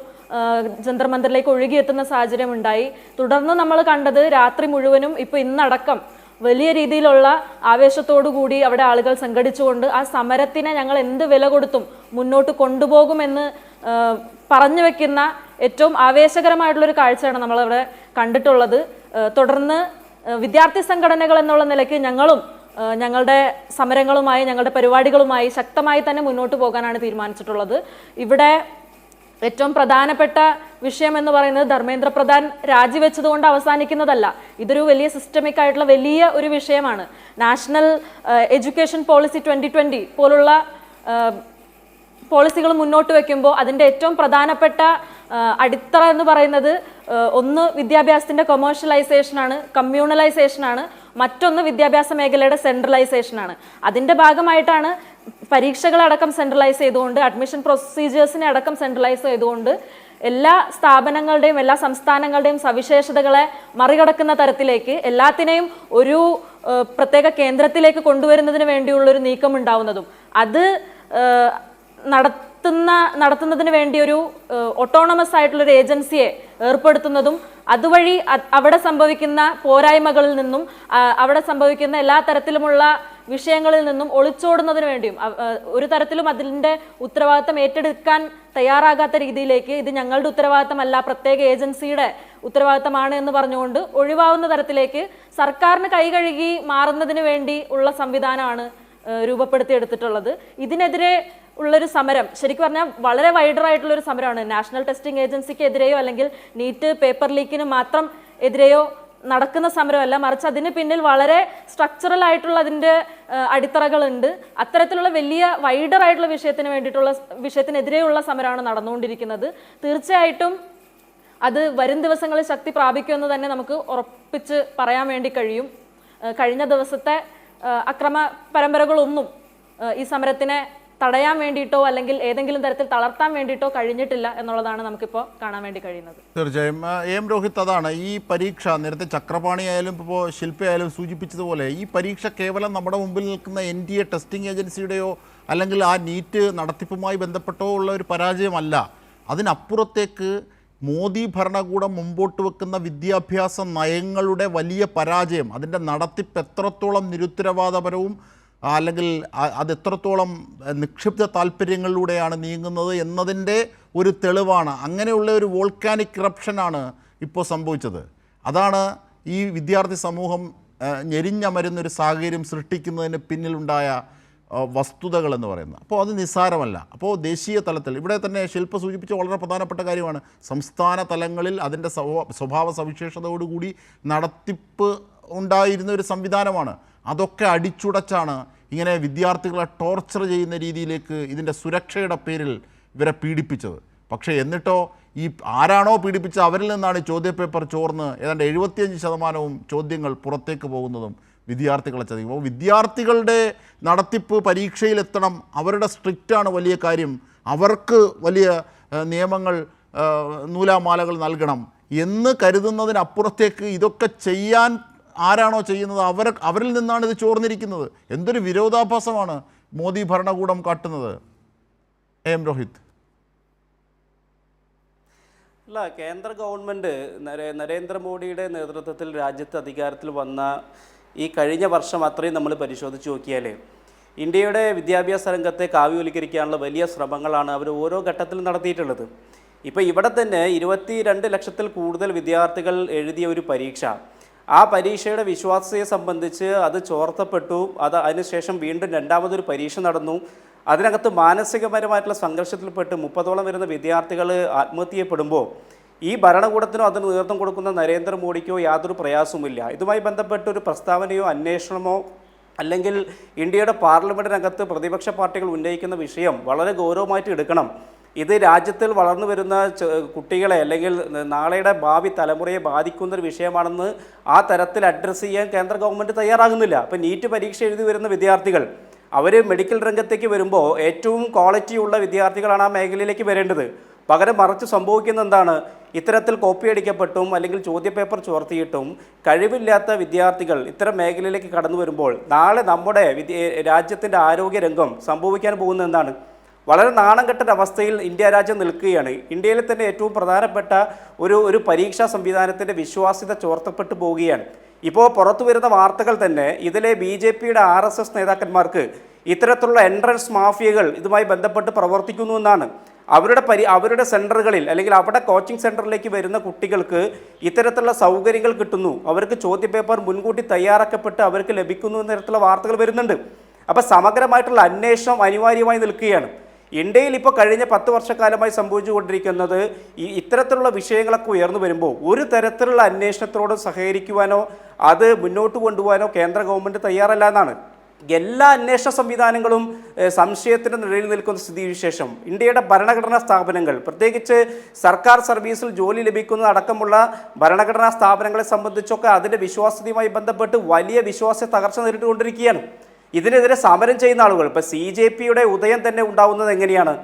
ജന്തർ മന്ദറിലേക്ക് ഒഴുകിയെത്തുന്ന സാഹചര്യം ഉണ്ടായി. തുടർന്ന് നമ്മൾ കണ്ടത് രാത്രി മുഴുവനും ഇപ്പോൾ ഇന്നടക്കം വലിയ രീതിയിലുള്ള ആവേശത്തോടു കൂടി അവിടെ ആളുകൾ സംഘടിച്ചുകൊണ്ട് ആ സമരത്തിനെ ഞങ്ങൾ എന്ത് വില കൊടുത്തും മുന്നോട്ട് കൊണ്ടുപോകുമെന്ന് പറഞ്ഞു വെക്കുന്ന ഏറ്റവും ആവേശകരമായിട്ടുള്ളൊരു കാഴ്ചയാണ് നമ്മളവിടെ കണ്ടിട്ടുള്ളത്. തുടർന്ന് വിദ്യാർത്ഥി സംഘടനകൾ എന്നുള്ള നിലയ്ക്ക് ഞങ്ങളും ഞങ്ങളുടെ സമരങ്ങളുമായി ഞങ്ങളുടെ പരിപാടികളുമായി ശക്തമായി തന്നെ മുന്നോട്ട് പോകാനാണ് തീരുമാനിച്ചിട്ടുള്ളത്. ഇവിടെ ഏറ്റവും പ്രധാനപ്പെട്ട വിഷയം എന്ന് പറയുന്നത് ധർമ്മേന്ദ്ര പ്രധാൻ രാജിവെച്ചതുകൊണ്ട് അവസാനിക്കുന്നതല്ല. ഇതൊരു വലിയ സിസ്റ്റമിക് ആയിട്ടുള്ള വലിയ ഒരു വിഷയമാണ്. നാഷണൽ എഡ്യൂക്കേഷൻ പോളിസി 2020 പോലുള്ള പോളിസികൾ മുന്നോട്ട് വെക്കുമ്പോൾ അതിൻ്റെ ഏറ്റവും പ്രധാനപ്പെട്ട അടിത്തറ എന്ന് പറയുന്നത് ഒന്ന് വിദ്യാഭ്യാസത്തിൻ്റെ കൊമേഴ്ഷ്യലൈസേഷനാണ്, കമ്മ്യൂണലൈസേഷനാണ്. മറ്റൊന്ന് വിദ്യാഭ്യാസ മേഖലയുടെ സെൻട്രലൈസേഷനാണ്. അതിൻ്റെ ഭാഗമായിട്ടാണ് പരീക്ഷകളടക്കം സെൻട്രലൈസ് ചെയ്തുകൊണ്ട്, അഡ്മിഷൻ പ്രൊസീജിയേഴ്സിനെ അടക്കം സെൻട്രലൈസ് ചെയ്തുകൊണ്ട് എല്ലാ സ്ഥാപനങ്ങളുടെയും എല്ലാ സംസ്ഥാനങ്ങളുടെയും സവിശേഷതകളെ മറികടക്കുന്ന തരത്തിലേക്ക് എല്ലാത്തിനെയും ഒരു പ്രത്യേക കേന്ദ്രത്തിലേക്ക് കൊണ്ടുവരുന്നതിന് വേണ്ടിയുള്ളൊരു നീക്കം ഉണ്ടാവുന്നതും അത് നടത്തുന്നതിന് വേണ്ടി ഒരു ഓട്ടോണമസ് ആയിട്ടുള്ളൊരു ഏജൻസിയെ ഏർപ്പെടുത്തുന്നതും അതുവഴി അവിടെ സംഭവിക്കുന്ന പോരായ്മകളിൽ നിന്നും അവിടെ സംഭവിക്കുന്ന എല്ലാ തരത്തിലുമുള്ള വിഷയങ്ങളിൽ നിന്നും ഒളിച്ചോടുന്നതിന് വേണ്ടിയും ഒരു തരത്തിലും അതിൻ്റെ ഉത്തരവാദിത്തം ഏറ്റെടുക്കാൻ തയ്യാറാകാത്ത രീതിയിലേക്ക് ഇത് ഞങ്ങളുടെ ഉത്തരവാദിത്തമല്ല, പ്രത്യേക ഏജൻസിയുടെ ഉത്തരവാദിത്തമാണ് എന്ന് പറഞ്ഞുകൊണ്ട് ഒഴിവാവുന്ന തരത്തിലേക്ക് സർക്കാരിന് കൈകഴുകി മാറുന്നതിന് വേണ്ടി ഉള്ള സംവിധാനമാണ് രൂപപ്പെടുത്തിയെടുത്തിട്ടുള്ളത്. ഇതിനെതിരെ ഉള്ളൊരു സമരം ശരിക്കും പറഞ്ഞാൽ വളരെ വൈഡറായിട്ടുള്ളൊരു സമരമാണ്. നാഷണൽ ടെസ്റ്റിംഗ് ഏജൻസിക്ക് എതിരെയോ അല്ലെങ്കിൽ നീറ്റ് പേപ്പർ ലീക്കിന് മാത്രം എതിരെയോ നടക്കുന്ന സമരമല്ല, മറിച്ച് അതിന് പിന്നിൽ വളരെ സ്ട്രക്ചറൽ ആയിട്ടുള്ള അതിൻ്റെ അടിത്തറകളുണ്ട്. അത്തരത്തിലുള്ള വലിയ വൈഡറായിട്ടുള്ള വിഷയത്തിനെതിരെയുള്ള സമരമാണ് നടന്നുകൊണ്ടിരിക്കുന്നത്. തീർച്ചയായിട്ടും അത് വരും ദിവസങ്ങളിൽ ശക്തി പ്രാപിക്കുമെന്ന് തന്നെ നമുക്ക് ഉറപ്പിച്ച് പറയാൻ വേണ്ടി കഴിയും. കഴിഞ്ഞ ദിവസത്തെ അക്രമ പരമ്പരകളൊന്നും ഈ സമരത്തിനെ തടയാൻ വേണ്ടിയിട്ടോ അല്ലെങ്കിൽ ഏതെങ്കിലും തരത്തിൽ തളർത്താൻ വേണ്ടിയിട്ടോ കഴിഞ്ഞിട്ടില്ല എന്നുള്ളതാണ് നമുക്കിപ്പോൾ കാണാൻ വേണ്ടി കഴിയുന്നത്.
തീർച്ചയായും എം രോഹിത്, അതാണ് ഈ പരീക്ഷ നേരത്തെ ചക്രപാണി ആയാലും ഇപ്പോൾ ശില്പയായാലും സൂചിപ്പിച്ചതുപോലെ ഈ പരീക്ഷ കേവലം നമ്മുടെ മുമ്പിൽ നിൽക്കുന്ന NTA ടെസ്റ്റിംഗ് ഏജൻസിയുടെയോ അല്ലെങ്കിൽ ആ നീറ്റ് നടത്തിപ്പുമായി ബന്ധപ്പെട്ടോ ഉള്ള ഒരു പരാജയമല്ല. അതിനപ്പുറത്തേക്ക് മോദി ഭരണകൂടം മുമ്പോട്ട് വെക്കുന്ന വിദ്യാഭ്യാസ നയങ്ങളുടെ വലിയ പരാജയം, അതിൻ്റെ നടത്തിപ്പ് എത്രത്തോളം നിരുത്തരവാദപരവും അല്ലെങ്കിൽ അത് എത്രത്തോളം നിക്ഷിപ്ത താല്പര്യങ്ങളിലൂടെയാണ് നീങ്ങുന്നത് എന്നതിൻ്റെ ഒരു തെളിവാണ്. അങ്ങനെയുള്ള ഒരു വോൾക്കാനിക് ഇറപ്ഷനാണ് ഇപ്പോൾ സംഭവിച്ചത്. അതാണ് ഈ വിദ്യാർത്ഥി സമൂഹം ഞെരിഞ്ഞമരുന്നൊരു സാഹചര്യം സൃഷ്ടിക്കുന്നതിന് പിന്നിലുണ്ടായ വസ്തുതകൾ എന്ന് പറയുന്നത്. അപ്പോൾ അത് നിസ്സാരമല്ല. അപ്പോൾ ദേശീയ തലത്തിൽ ഇവിടെ തന്നെ ശില്പ സൂചിപ്പിച്ച വളരെ പ്രധാനപ്പെട്ട കാര്യമാണ്. സംസ്ഥാന തലങ്ങളിൽ അതിൻ്റെ സ്വഭാവ സവിശേഷതയോടുകൂടി നടത്തിപ്പ് ഉണ്ടായിരുന്ന ഒരു സംവിധാനമാണ്. അതൊക്കെ അടിച്ചുടച്ചാണ് ഇങ്ങനെ വിദ്യാർത്ഥികളെ ടോർച്ചർ ചെയ്യുന്ന രീതിയിലേക്ക് ഇതിൻ്റെ സുരക്ഷയുടെ പേരിൽ ഇവരെ പീഡിപ്പിച്ചത്. പക്ഷേ എന്നിട്ടോ ഈ ആരാണോ പീഡിപ്പിച്ചത് അവരിൽ നിന്നാണ് ചോദ്യപേപ്പർ ചോർന്ന് ഏതാണ്ട് 75% ചോദ്യങ്ങൾ പുറത്തേക്ക് പോകുന്നതും വിദ്യാർത്ഥികളെ ചതിക്കും. അപ്പോൾ വിദ്യാർത്ഥികളുടെ നടത്തിപ്പ് പരീക്ഷയിലെത്തണം, അവരുടെ സ്ട്രിക്റ്റാണ് വലിയ കാര്യം, അവർക്ക് വലിയ നിയമങ്ങൾ നൂലാമാലകൾ നൽകണം. എന്ന് കരുതുന്നതിനപ്പുറത്തേക്ക് ഇതൊക്കെ ചെയ്യാൻ ആരാണോ ചെയ്യുന്നത് അവരിൽ നിന്നാണ് ഇത് ചോർന്നിരിക്കുന്നത്. എന്തൊരു വിരോധാഭാസമാണ് മോദി ഭരണകൂടം കാട്ടുന്നത്. എം രോഹിത്.
അല്ല, കേന്ദ്ര ഗവൺമെൻറ് നരേന്ദ്രമോദിയുടെ നേതൃത്വത്തിൽ രാജ്യത്ത് അധികാരത്തിൽ വന്ന ഈ കഴിഞ്ഞ വർഷം അത്രയും നമ്മൾ പരിശോധിച്ച് നോക്കിയാൽ ഇന്ത്യയുടെ വിദ്യാഭ്യാസ രംഗത്തെ കാവ്യവൽക്കരിക്കാനുള്ള വലിയ ശ്രമങ്ങളാണ് അവർ ഓരോ ഘട്ടത്തിലും നടത്തിയിട്ടുള്ളത്. ഇപ്പോൾ ഇവിടെ തന്നെ 22 ലക്ഷത്തിൽ കൂടുതൽ വിദ്യാർത്ഥികൾ എഴുതിയ ഒരു പരീക്ഷ, ആ പരീക്ഷയുടെ വിശ്വാസ്യതയെ സംബന്ധിച്ച് അത് ചോർത്തപ്പെട്ടു. അതിനുശേഷം വീണ്ടും രണ്ടാമതൊരു പരീക്ഷ നടന്നു. അതിനകത്ത് മാനസികപരമായിട്ടുള്ള സംഘർഷത്തിൽപ്പെട്ട് 30ഓളം വരുന്ന വിദ്യാർത്ഥികൾ ആത്മഹത്യ ചെയ്യപ്പെടുമ്പോൾ ഈ ഭരണകൂടത്തിനോ അതിന് നേതൃത്വം കൊടുക്കുന്ന നരേന്ദ്രമോദിക്കോ യാതൊരു പ്രയാസവുമില്ല. ഇതുമായി ബന്ധപ്പെട്ട ഒരു പ്രസ്താവനയോ അന്വേഷണമോ അല്ലെങ്കിൽ ഇന്ത്യയുടെ പാർലമെൻറ്റിനകത്ത് പ്രതിപക്ഷ പാർട്ടികൾ ഉന്നയിക്കുന്ന വിഷയം വളരെ ഗൗരവമായിട്ട് എടുക്കണം. ഇത് രാജ്യത്തിൽ വളർന്നു വരുന്ന കുട്ടികളെ അല്ലെങ്കിൽ നാളെയുടെ ഭാവി തലമുറയെ ബാധിക്കുന്ന ഒരു വിഷയമാണെന്ന് ആ തരത്തിൽ അഡ്രസ്സ് ചെയ്യാൻ കേന്ദ്ര ഗവൺമെൻറ് തയ്യാറാകുന്നില്ല. അപ്പോൾ നീറ്റ് പരീക്ഷ എഴുതി വരുന്ന വിദ്യാർത്ഥികൾ അവർ മെഡിക്കൽ രംഗത്തേക്ക് വരുമ്പോൾ ഏറ്റവും ക്വാളിറ്റിയുള്ള വിദ്യാർത്ഥികളാണ് ആ മേഖലയിലേക്ക് വരേണ്ടത്. പകരം മറിച്ച് സംഭവിക്കുന്ന എന്താണ്? ഇത്തരത്തിൽ കോപ്പി അടിക്കപ്പെട്ടും അല്ലെങ്കിൽ ചോദ്യപേപ്പർ ചോർത്തിയിട്ടും കഴിവില്ലാത്ത വിദ്യാർത്ഥികൾ ഇത്തരം മേഖലയിലേക്ക് കടന്നു വരുമ്പോൾ നാളെ നമ്മുടെ രാജ്യത്തിൻ്റെ ആരോഗ്യരംഗം സംഭവിക്കാൻ പോകുന്നത് എന്താണ്? വളരെ നാണം കെട്ട അവസ്ഥയിൽ ഇന്ത്യ രാജ്യം നിൽക്കുകയാണ്. ഇന്ത്യയിൽ തന്നെ ഏറ്റവും പ്രധാനപ്പെട്ട ഒരു പരീക്ഷാ സംവിധാനത്തിൻ്റെ വിശ്വാസ്യത ചോർത്തപ്പെട്ടു പോവുകയാണ്. ഇപ്പോൾ പുറത്തു വരുന്ന വാർത്തകൾ തന്നെ ഇതിലെ BJPയുടെ RSS നേതാക്കന്മാർക്ക് ഇത്തരത്തിലുള്ള എൻട്രൻസ് മാഫിയകൾ ഇതുമായി ബന്ധപ്പെട്ട് പ്രവർത്തിക്കുന്നു എന്നാണ്. അവരുടെ സെൻറ്ററുകളിൽ അല്ലെങ്കിൽ അവിടെ കോച്ചിങ് സെൻറ്ററിലേക്ക് വരുന്ന കുട്ടികൾക്ക് ഇത്തരത്തിലുള്ള സൗകര്യങ്ങൾ കിട്ടുന്നു, അവർക്ക് ചോദ്യപേപ്പർ മുൻകൂട്ടി തയ്യാറാക്കപ്പെട്ട് അവർക്ക് ലഭിക്കുന്നു എന്ന തരത്തിലുള്ള വാർത്തകൾ വരുന്നുണ്ട്. അപ്പോൾ സമഗ്രമായിട്ടുള്ള അന്വേഷണം അനിവാര്യമായി നിൽക്കുകയാണ്. ഇന്ത്യയിൽ ഇപ്പോൾ കഴിഞ്ഞ 10 വർഷക്കാലമായി സംഭവിച്ചുകൊണ്ടിരിക്കുന്നത് ഇത്തരത്തിലുള്ള വിഷയങ്ങളൊക്കെ ഉയർന്നു വരുമ്പോൾ ഒരു തരത്തിലുള്ള അന്വേഷണത്തോട് സഹകരിക്കുവാനോ അത് മുന്നോട്ട് കൊണ്ടുപോകാനോ കേന്ദ്ര ഗവൺമെൻറ് തയ്യാറല്ല എന്നാണ്. എല്ലാ അന്വേഷണ സംവിധാനങ്ങളും സംശയത്തിൻ്റെ നിഴലിൽ നിൽക്കുന്ന സ്ഥിതിവിശേഷം ഇന്ത്യയുടെ ഭരണഘടനാ സ്ഥാപനങ്ങൾ, പ്രത്യേകിച്ച് സർക്കാർ സർവീസിൽ ജോലി ലഭിക്കുന്നത് അടക്കമുള്ള ഭരണഘടനാ സ്ഥാപനങ്ങളെ സംബന്ധിച്ചൊക്കെ അതിൻ്റെ വിശ്വാസ്യതയുമായി ബന്ധപ്പെട്ട് വലിയ വിശ്വാസ്യ തകർച്ച നേരിട്ടുകൊണ്ടിരിക്കുകയാണ്. ഇതിനെതിരെ സമരം ചെയ്യുന്ന ആളുകൾ, ഇപ്പോൾ CJPയുടെ ഉദയം തന്നെ ഉണ്ടാവുന്നത് എങ്ങനെയാണ്?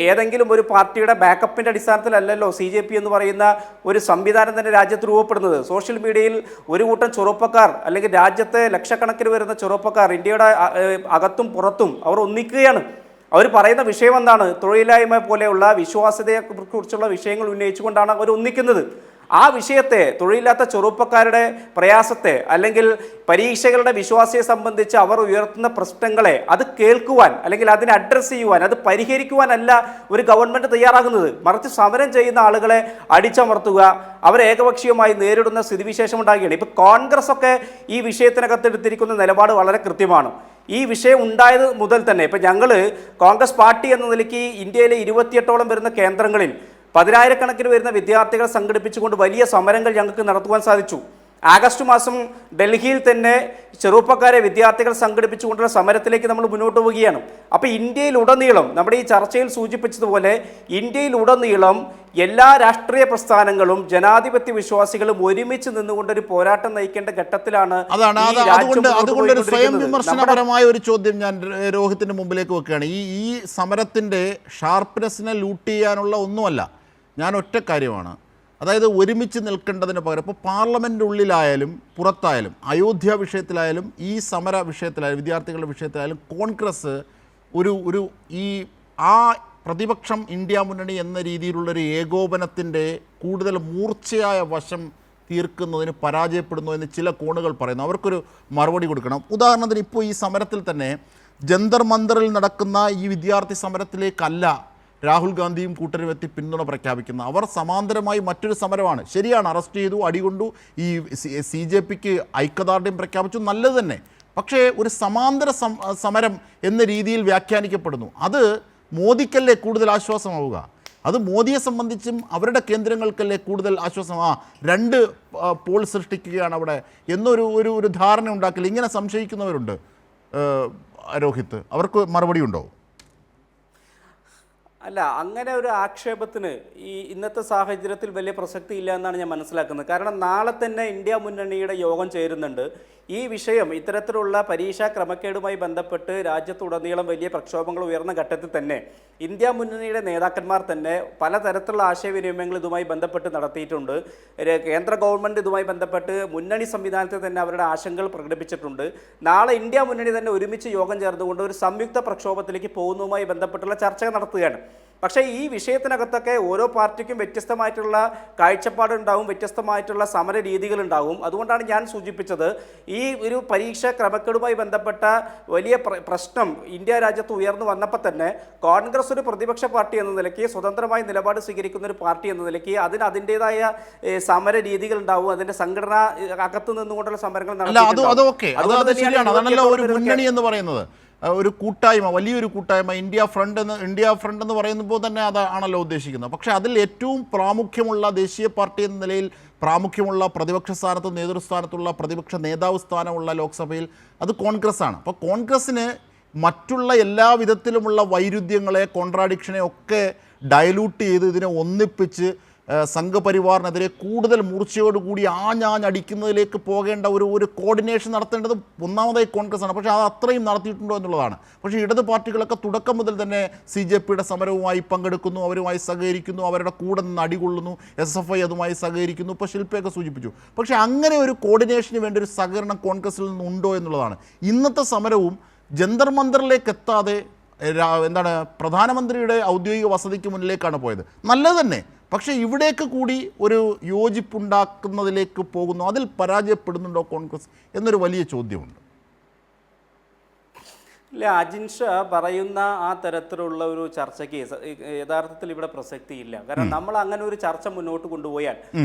ഏതെങ്കിലും ഒരു പാർട്ടിയുടെ ബാക്കപ്പിൻ്റെ അടിസ്ഥാനത്തിലല്ലല്ലോ CJP എന്ന് പറയുന്ന ഒരു സംവിധാനം തന്നെ രാജ്യത്ത് രൂപപ്പെടുന്നത്. സോഷ്യൽ മീഡിയയിൽ ഒരു കൂട്ടം ചെറുപ്പക്കാർ അല്ലെങ്കിൽ രാജ്യത്തെ ലക്ഷക്കണക്കിന് വരുന്ന ചെറുപ്പക്കാർ ഇന്ത്യയുടെ അകത്തും പുറത്തും അവർ ഒന്നിക്കുകയാണ്. അവർ പറയുന്ന വിഷയം എന്താണ്? തൊഴിലില്ലായ്മ പോലെയുള്ള വിശ്വാസ്യതയെക്കുറിച്ചുള്ള വിഷയങ്ങൾ ഉന്നയിച്ചുകൊണ്ടാണ് അവർ ഒന്നിക്കുന്നത്. ആ വിഷയത്തെ, തൊഴിലില്ലാത്ത ചെറുപ്പക്കാരുടെ പ്രയാസത്തെ അല്ലെങ്കിൽ പരീക്ഷകളുടെ വിശ്വാസ്യതയെ സംബന്ധിച്ച് അവർ ഉയർത്തുന്ന പ്രശ്നങ്ങളെ അത് കേൾക്കുവാൻ അല്ലെങ്കിൽ അതിനെ അഡ്രസ്സ് ചെയ്യുവാൻ, അത് പരിഹരിക്കുവാനല്ല ഒരു ഗവൺമെൻറ് തയ്യാറാകുന്നത്. മറിച്ച് സമരം ചെയ്യുന്ന ആളുകളെ അടിച്ചമർത്തുക, അവരെ ഏകപക്ഷീയമായി നേരിടുന്ന സ്ഥിതിവിശേഷം ഉണ്ടാകുകയാണ്. ഇപ്പോൾ കോൺഗ്രസ് ഒക്കെ ഈ വിഷയത്തിനകത്ത് എടുത്തിരിക്കുന്ന നിലപാട് വളരെ കൃത്യമാണ്. ഈ വിഷയം ഉണ്ടായത് മുതൽ തന്നെ ഇപ്പോൾ ഞങ്ങൾ കോൺഗ്രസ് പാർട്ടി എന്ന നിലയ്ക്ക് ഇന്ത്യയിലെ 28ഓളം വരുന്ന കേന്ദ്രങ്ങളിൽ 10,000-കണക്കിന് വരുന്ന വിദ്യാർത്ഥികളെ സംഘടിപ്പിച്ചുകൊണ്ട് വലിയ സമരങ്ങൾ ഞങ്ങൾക്ക് നടത്തുവാൻ സാധിച്ചു. ആഗസ്റ്റ് മാസം ഡൽഹിയിൽ തന്നെ ചെറുപ്പക്കാരെ വിദ്യാർത്ഥികൾ സംഘടിപ്പിച്ചുകൊണ്ടുള്ള സമരത്തിലേക്ക് നമ്മൾ മുന്നോട്ട് പോവുകയാണ്. അപ്പോൾ ഇന്ത്യയിലുടനീളം നമ്മുടെ ഈ ചർച്ചയിൽ സൂചിപ്പിച്ചതുപോലെ ഇന്ത്യയിലുടനീളം എല്ലാ രാഷ്ട്രീയ പ്രസ്ഥാനങ്ങളും ജനാധിപത്യ വിശ്വാസികളും ഒരുമിച്ച് നിന്നുകൊണ്ടൊരു പോരാട്ടം നയിക്കേണ്ട ഘട്ടത്തിലാണ്.
അതുകൊണ്ട് ഒരു സ്വയം വിമർശനപരമായ ഒരു ചോദ്യം ഞാൻ രോഹിത്തിന്റെ മുമ്പിലേക്ക് വെക്കുകയാണ്. ഈ സമരത്തിന്റെ ഷാർപ്പ്നെസ്സിനെ ലൂട്ട് ചെയ്യാനുള്ള ഒന്നുമല്ല, ഞാൻ ഒറ്റ കാര്യമാണ്. അതായത് ഒരുമിച്ച് നിൽക്കേണ്ടതിന് പകരം ഇപ്പോൾ പാർലമെൻറ്റിൻ്റെ ഉള്ളിലായാലും പുറത്തായാലും അയോധ്യ വിഷയത്തിലായാലും ഈ സമര വിഷയത്തിലായാലും വിദ്യാർത്ഥികളുടെ വിഷയത്തിലായാലും കോൺഗ്രസ് ആ പ്രതിപക്ഷം ഇന്ത്യ മുന്നണി എന്ന രീതിയിലുള്ളൊരു ഏകോപനത്തിൻ്റെ കൂടുതൽ മൂർച്ചയായ വശം തീർക്കുന്നതിന് പരാജയപ്പെടുന്നു എന്ന് ചില കോണുകൾ പറയുന്നു. അവർക്കൊരു മറുപടി കൊടുക്കണം. ഉദാഹരണത്തിന് ഇപ്പോൾ ഈ സമരത്തിൽ തന്നെ ജന്തർ മന്ദറിൽ നടക്കുന്ന ഈ വിദ്യാർത്ഥി സമരത്തിലേക്കല്ല രാഹുൽ ഗാന്ധിയും കൂട്ടരും എത്തി പിന്തുണ പ്രഖ്യാപിക്കുന്ന. അവർ സമാന്തരമായി മറ്റൊരു സമരമാണ്. ശരിയാണ്, അറസ്റ്റ് ചെയ്തു, അടികൊണ്ടു, ഈ CJPക്ക് ഐക്യദാർഢ്യം പ്രഖ്യാപിച്ചു, നല്ലത് തന്നെ. പക്ഷേ ഒരു സമാന്തര സമരം എന്ന രീതിയിൽ വ്യാഖ്യാനിക്കപ്പെടുന്നു. അത് മോദിക്കല്ലേ കൂടുതൽ ആശ്വാസമാവുക? അത് മോദിയെ സംബന്ധിച്ചും അവരുടെ കേന്ദ്രങ്ങൾക്കല്ലേ കൂടുതൽ ആശ്വാസം? 2 പോൾ സൃഷ്ടിക്കുകയാണ് അവിടെ എന്നൊരു ധാരണ ഉണ്ടാക്കില്ല. ഇങ്ങനെ സംശയിക്കുന്നവരുണ്ട്. രോഹിത്ത്, അവർക്ക് മറുപടി ഉണ്ടോ?
അല്ല, അങ്ങനെ ഒരു ആക്ഷേപത്തിന് ഈ ഇന്നത്തെ സാഹചര്യത്തിൽ വലിയ പ്രസക്തി ഇല്ല എന്നാണ് ഞാൻ മനസ്സിലാക്കുന്നത്. കാരണം നാളെ തന്നെ ഇന്ത്യ മുന്നണിയുടെ യോഗം ചേരുന്നുണ്ട്. ഈ വിഷയം ഇത്തരത്തിലുള്ള പരീക്ഷാ ക്രമക്കേടുമായി ബന്ധപ്പെട്ട് രാജ്യത്തുടനീളം വലിയ പ്രക്ഷോഭങ്ങൾ ഉയർന്ന ഘട്ടത്തിൽ തന്നെ ഇന്ത്യ മുന്നണിയുടെ നേതാക്കന്മാർ തന്നെ പലതരത്തിലുള്ള ആശയവിനിമയങ്ങൾ ഇതുമായി ബന്ധപ്പെട്ട് നടത്തിയിട്ടുണ്ട്. കേന്ദ്ര ഗവൺമെൻറ് ഇതുമായി ബന്ധപ്പെട്ട് മുന്നണി സംവിധാനത്തിൽ തന്നെ അവരുടെ ആശങ്കകൾ പ്രകടിപ്പിച്ചിട്ടുണ്ട്. നാളെ ഇന്ത്യ മുന്നണി തന്നെ ഒരുമിച്ച് യോഗം ചേർന്നുകൊണ്ട് ഒരു സംയുക്ത പ്രക്ഷോഭത്തിലേക്ക് പോകുന്നതുമായി ബന്ധപ്പെട്ടുള്ള ചർച്ച നടത്തുകയാണ്. പക്ഷേ ഈ വിഷയത്തിനകത്തൊക്കെ ഓരോ പാർട്ടിക്കും വ്യത്യസ്തമായിട്ടുള്ള കാഴ്ചപ്പാടുണ്ടാവും, വ്യത്യസ്തമായിട്ടുള്ള സമര രീതികളുണ്ടാവും. അതുകൊണ്ടാണ് ഞാൻ സൂചിപ്പിച്ചത്, ഈ ഒരു പരീക്ഷാ ക്രമക്കേടുമായി ബന്ധപ്പെട്ട വലിയ പ്രശ്നം ഇന്ത്യ രാജ്യത്ത് ഉയർന്നു വന്നപ്പോൾ തന്നെ കോൺഗ്രസ് ഒരു പ്രതിപക്ഷ പാർട്ടി എന്ന നിലയ്ക്ക്, സ്വതന്ത്രമായി നിലപാട് സ്വീകരിക്കുന്ന ഒരു പാർട്ടി എന്ന നിലയ്ക്ക് അതിൻ്റെതായ സമര രീതികൾ ഉണ്ടാവും. അതിൻ്റെ സംഘടന അകത്ത് നിന്നുകൊണ്ടുള്ള സമരങ്ങൾ
അതാണല്ലോ ഒരു മുന്നണി എന്ന് പറയുന്നത്. ഒരു കൂട്ടായ്മ, വലിയൊരു കൂട്ടായ്മ, ഇന്ത്യ ഫ്രണ്ട് എന്ന് പറയുമ്പോൾ തന്നെ അതാണല്ലോ ഉദ്ദേശിക്കുന്നത്. പക്ഷേ അതിൽ ഏറ്റവും പ്രാമുഖ്യമുള്ള ദേശീയ പാർട്ടി എന്ന നിലയിൽ പ്രാമുഖ്യമുള്ള പ്രതിപക്ഷ സ്ഥാനത്ത്, നേതൃസ്ഥാനത്തുള്ള പ്രതിപക്ഷ നേതാവ് സ്ഥാനമുള്ള ലോക്സഭയിൽ അത് കോൺഗ്രസ് ആണ്. അപ്പോൾ കോൺഗ്രസ്സിന് മറ്റുള്ള എല്ലാ വിധത്തിലുമുള്ള വൈരുദ്ധ്യങ്ങളെ, കോൺട്രാഡിക്ഷനെ ഒക്കെ ഡയലൂട്ട് ചെയ്ത് ഇതിനെ ഒന്നിപ്പിച്ച് സംഘപരിവാറിനെതിരെ കൂടുതൽ മൂർച്ചയോടുകൂടി ആഞ്ഞടിക്കുന്നതിലേക്ക് പോകേണ്ട ഒരു കോർഡിനേഷൻ നടത്തേണ്ടത് ഒന്നാമതായി കോൺഗ്രസ് ആണ്. പക്ഷേ അത് അത്രയും നടത്തിയിട്ടുണ്ടോ എന്നുള്ളതാണ്. പക്ഷേ ഇടത് പാർട്ടികളൊക്കെ തുടക്കം മുതൽ തന്നെ CJPയുടെ സമരവുമായി പങ്കെടുക്കുന്നു, അവരുമായി സഹകരിക്കുന്നു, അവരുടെ കൂടെ നിന്ന് അടികൊള്ളുന്നു. SFI അതുമായി സഹകരിക്കുന്നു. ഇപ്പോൾ ശില്പയൊക്കെ സൂചിപ്പിച്ചു. പക്ഷേ അങ്ങനെ ഒരു കോർഡിനേഷന് വേണ്ടി ഒരു സഹകരണം കോൺഗ്രസിൽ നിന്നുണ്ടോ എന്നുള്ളതാണ്. ഇന്നത്തെ സമരവും ജന്തർ മന്ദറിലേക്ക് എത്താതെ എന്താണ് പ്രധാനമന്ത്രിയുടെ ഔദ്യോഗിക വസതിക്ക് മുന്നിലേക്കാണ് പോയത്. നല്ലത് തന്നെ. പക്ഷേ ഇവിടേക്ക് കൂടി ഒരു യോജിപ്പുണ്ടാക്കുന്നതിലേക്ക് പോകുന്നു. അതിൽ പരാജയപ്പെടുന്നുണ്ടോ കോൺഗ്രസ് എന്നൊരു വലിയ ചോദ്യമുണ്ട്.
ഇല്ല, അജിൻ ഷാ പറയുന്ന ആ തരത്തിലുള്ള ഒരു ചർച്ചയ്ക്ക് യഥാർത്ഥത്തിൽ ഇവിടെ പ്രസക്തിയില്ല. കാരണം നമ്മൾ അങ്ങനെ ഒരു ചർച്ച മുന്നോട്ട് കൊണ്ടുപോയാൽ